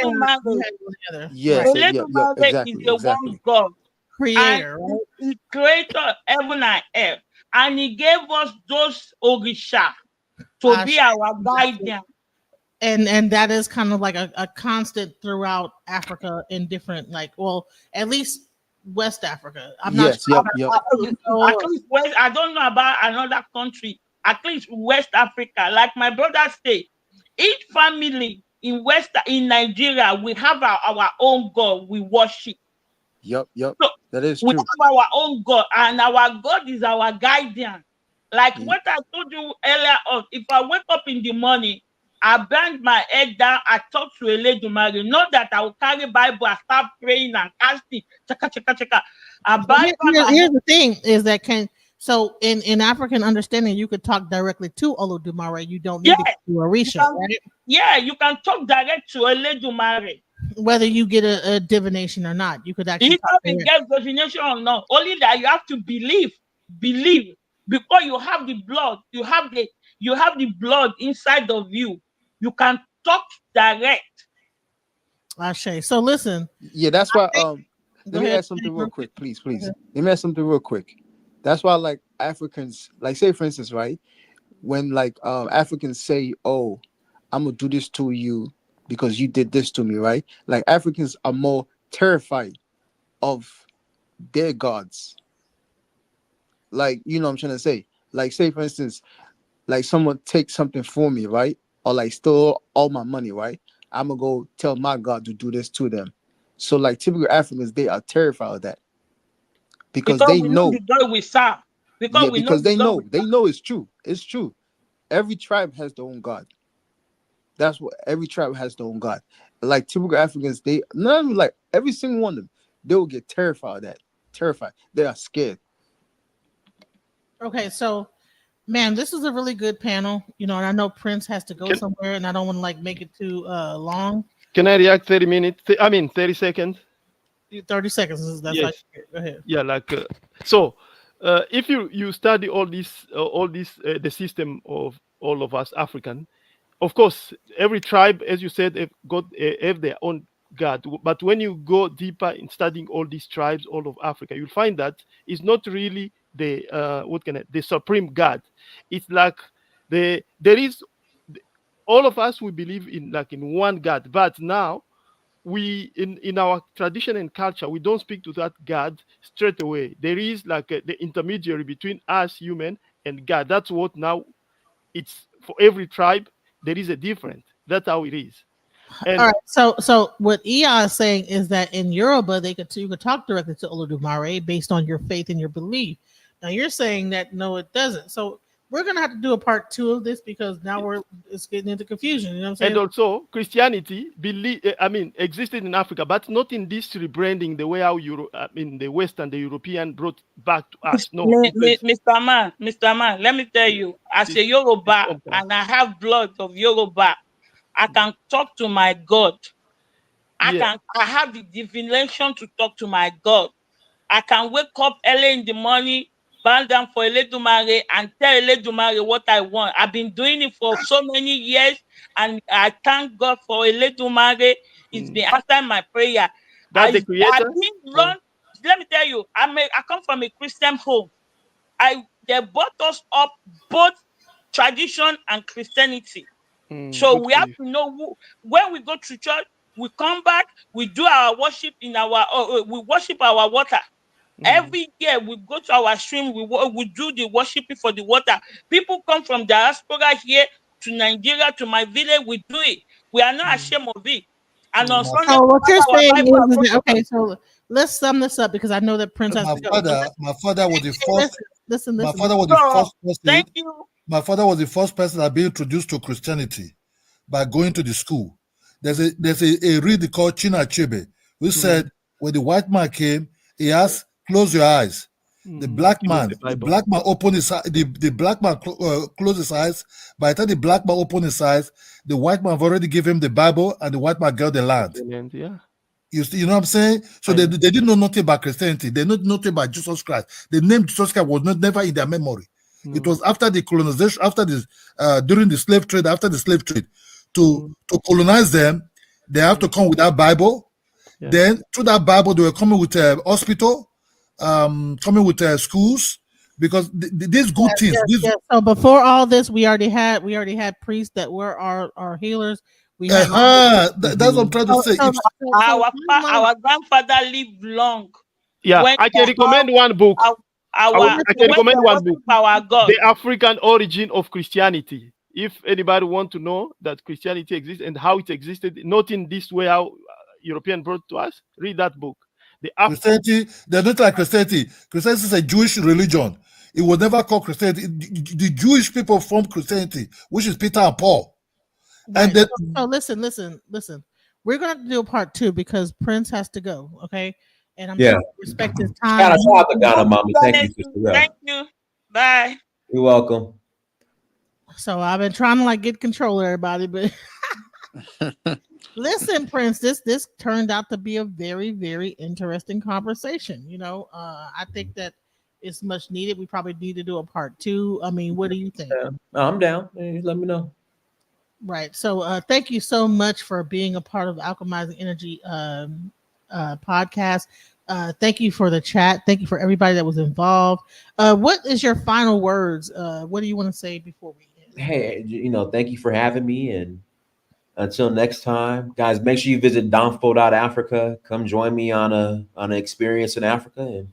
Is the one God. Creator, right? He created heaven and earth. And he gave us those Orisha to be our guardian. And that is kind of like a constant throughout Africa in different, at least West Africa. I'm not sure. At least West, I don't know about another country. At least West Africa, like my brother said, each family in Nigeria, we have our own God we worship. Yep. So that is we true. have our own God, and our God is our guardian. Like what I told you earlier on, if I wake up in the morning, I bend my head down, I talk to Eledumare. Not that I will carry Bible, I start praying and casting. Chaka. Here's the thing: is that in African understanding, you could talk directly to Olodumare. You don't need to do Orisha, right? Yeah, you can talk direct to Eledumare. Whether you get a divination or not, you could actually. You can get divination or not. Only that you have to believe, because you have the blood. You have the blood inside of you. You can talk direct. Ashe. So listen. Yeah, that's why. Let me add something real quick, please. Let me add something real quick. That's why, like Africans, like say for instance, right? when like Africans say, "Oh, I'm gonna do this to you because you did this to me," right? Like Africans are more terrified of their gods. Like, you know what I'm trying to say? Like, say for instance, like someone takes something for me, right? Or like stole all my money, right? I'm gonna go tell my God to do this to them. So like typical Africans, they are terrified of that because Because they we know know, the God we serve. yeah, Because we know because the God we they know it's true. It's true. Every tribe has their own God. That's what every tribe has their own God. Like typical Africans, they not even like every single one of them, they will get terrified of that. Terrified. They are scared. Okay, so man, this is a really good panel. You know, and I know Prince has to go Can somewhere, and I don't want to like make it too long. can I react 30 minutes? I mean 30 seconds. 30 seconds. That's like Yes. go ahead. Yeah, like so if you study all this the system of all of us African, of course every tribe, as you said, have their own god. But when you go deeper in studying all these tribes all of Africa, you'll find that it's not really the the supreme god. It's like there is all of us, we believe in like in one god, but now we in our tradition and culture, we don't speak to that God straight away. There is like the intermediary between us human and God. That's what now it's for every tribe. There is a difference. That's how it is. All And right. So what Iya is saying is that in Yoruba, you could talk directly to Olodumare based on your faith and your belief. Now you're saying that no, it doesn't. So we're gonna have to do a part two of this because now it's getting into confusion. You know what I'm saying? and also Christianity existed in Africa, but not in this rebranding the way how the West and the European brought back to us. No, it was Mr. Man, let me tell you, as a it's Yoruba, contrast. and I have blood of Yoruba, I can talk to my God. Yeah, I have the divination to talk to my God. I can wake up early in the morning, bow down for Eledumare and tell Eledumare what I want. I've been doing it for so many years, and I thank God for Eledumare. It's been answering my prayer. that's the I creator. didn't run. Let me tell you, I come from a Christian home. They brought us up both tradition and Christianity. So Good we for have you. to know when we go to church, we come back, we do our worship we worship our water. Every year we go to our stream, we do the worshiping for the water. People come from diaspora here to Nigeria, to my village, we do it. We are not ashamed of it. And on Sunday, So we what you're carry our saying Bible and is go that, to okay, church. so let's sum this up because I know that Prince has My to go. So father, my father was the first. My listen. father was the So first person. thank you. My father was the first person that been introduced to Christianity by going to the school. There's a read called China Achebe, who said when the white man came, he asked, "Close your eyes." The black Give him man, the the Bible. black man opened his the black man closed his eyes. By the time the black man opened his eyes, the white man have already given him the Bible, and the white man got the land. Brilliant, yeah. You know what I'm saying? So I they know. didn't know nothing about Christianity. They know nothing about Jesus Christ. The name Jesus Christ was never in their memory. It was after the colonization, after this, during the slave trade, after the slave trade, to colonize them, they have to come with that Bible. Yeah. Then through that Bible, they were coming with a hospital, coming with schools, because these good things. Yes. So before all this, we already had priests that were our healers. We had That's what I'm trying to say. Our grandfather lived long. Yeah, When I can recommend one book. I can when they recommend one book. worship our God. The African Origin of Christianity. If anybody want to know that Christianity exists and how it existed, not in this way how European brought to us, read that book. Christianity, they're not like Christianity. Christianity is a Jewish religion. It was never called Christianity. The Jewish people formed Christianity, which is Peter and Paul. Right. And then, so listen. We're gonna do a part two because Prince has to go. Okay, and I'm sure respect his time. Shout out to Ghana, Mama. Thank you, Sister Rel. Thank you. Bye. You're welcome. So I've been trying to like get control of everybody, but listen, Prince, this turned out to be a very, very interesting conversation. You know, I think that it's much needed. We probably need to do a part two. I mean, what do you think? Yeah. I'm down. Let me know. Right. So thank you so much for being a part of the Alchemizing Energy podcast. Thank you for the chat. Thank you for everybody that was involved. What is your final words? What do you want to say before we hey, thank you for having me. And until next time, guys, make sure you visit Africa. Come join me on an experience in Africa. And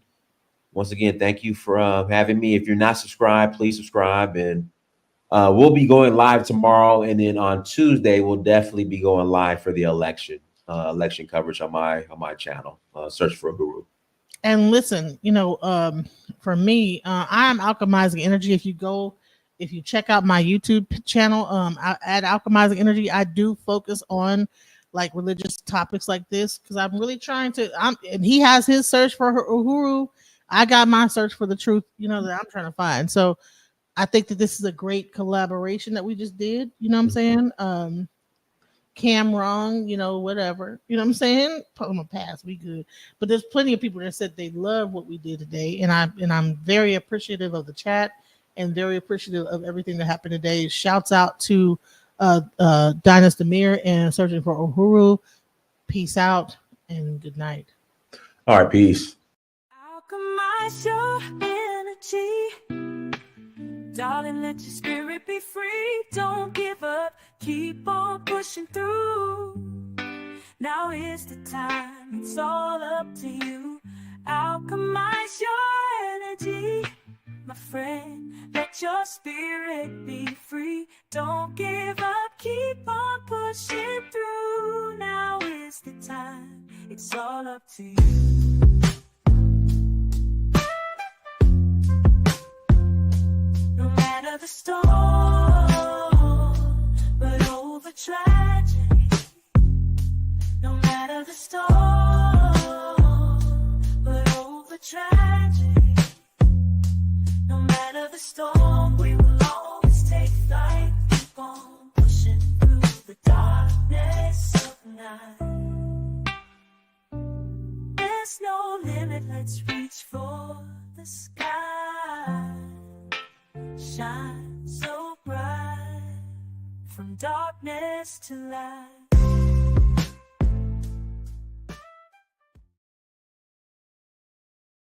once again, thank you for having me. If you're not subscribed, please subscribe. And we'll be going live tomorrow. And then on Tuesday, we'll definitely be going live for the election coverage on my channel. Search for Uhuru. And listen, for me, I am Alchemizing Energy. If you check out my YouTube channel, at Alchemizing Energy, I do focus on like religious topics like this because I'm really trying to. And he has his search for Uhuru. I got my search for the truth, that I'm trying to find. So I think that this is a great collaboration that we just did. You know what I'm saying? Cam wrong, whatever. You know what I'm saying? I'm a pass, we good. But there's plenty of people that said they love what we did today, and I'm very appreciative of the chat and very appreciative of everything that happened today. Shouts out to Dynast Amir and Searching for Uhuru. Peace out and good night. All right, peace. Alchemize your energy. Darling, let your spirit be free. Don't give up. Keep on pushing through. Now is the time. It's all up to you. Alchemize your energy. My friend, let your spirit be free. Don't give up, keep on pushing through. Now is the time, it's all up to you. No matter the storm, but over tragedy. No matter the storm, but over tragedy. No matter the storm, we will always take flight. Keep on pushing through the darkness of night. There's no limit, let's reach for the sky. Shine so bright, from darkness to light.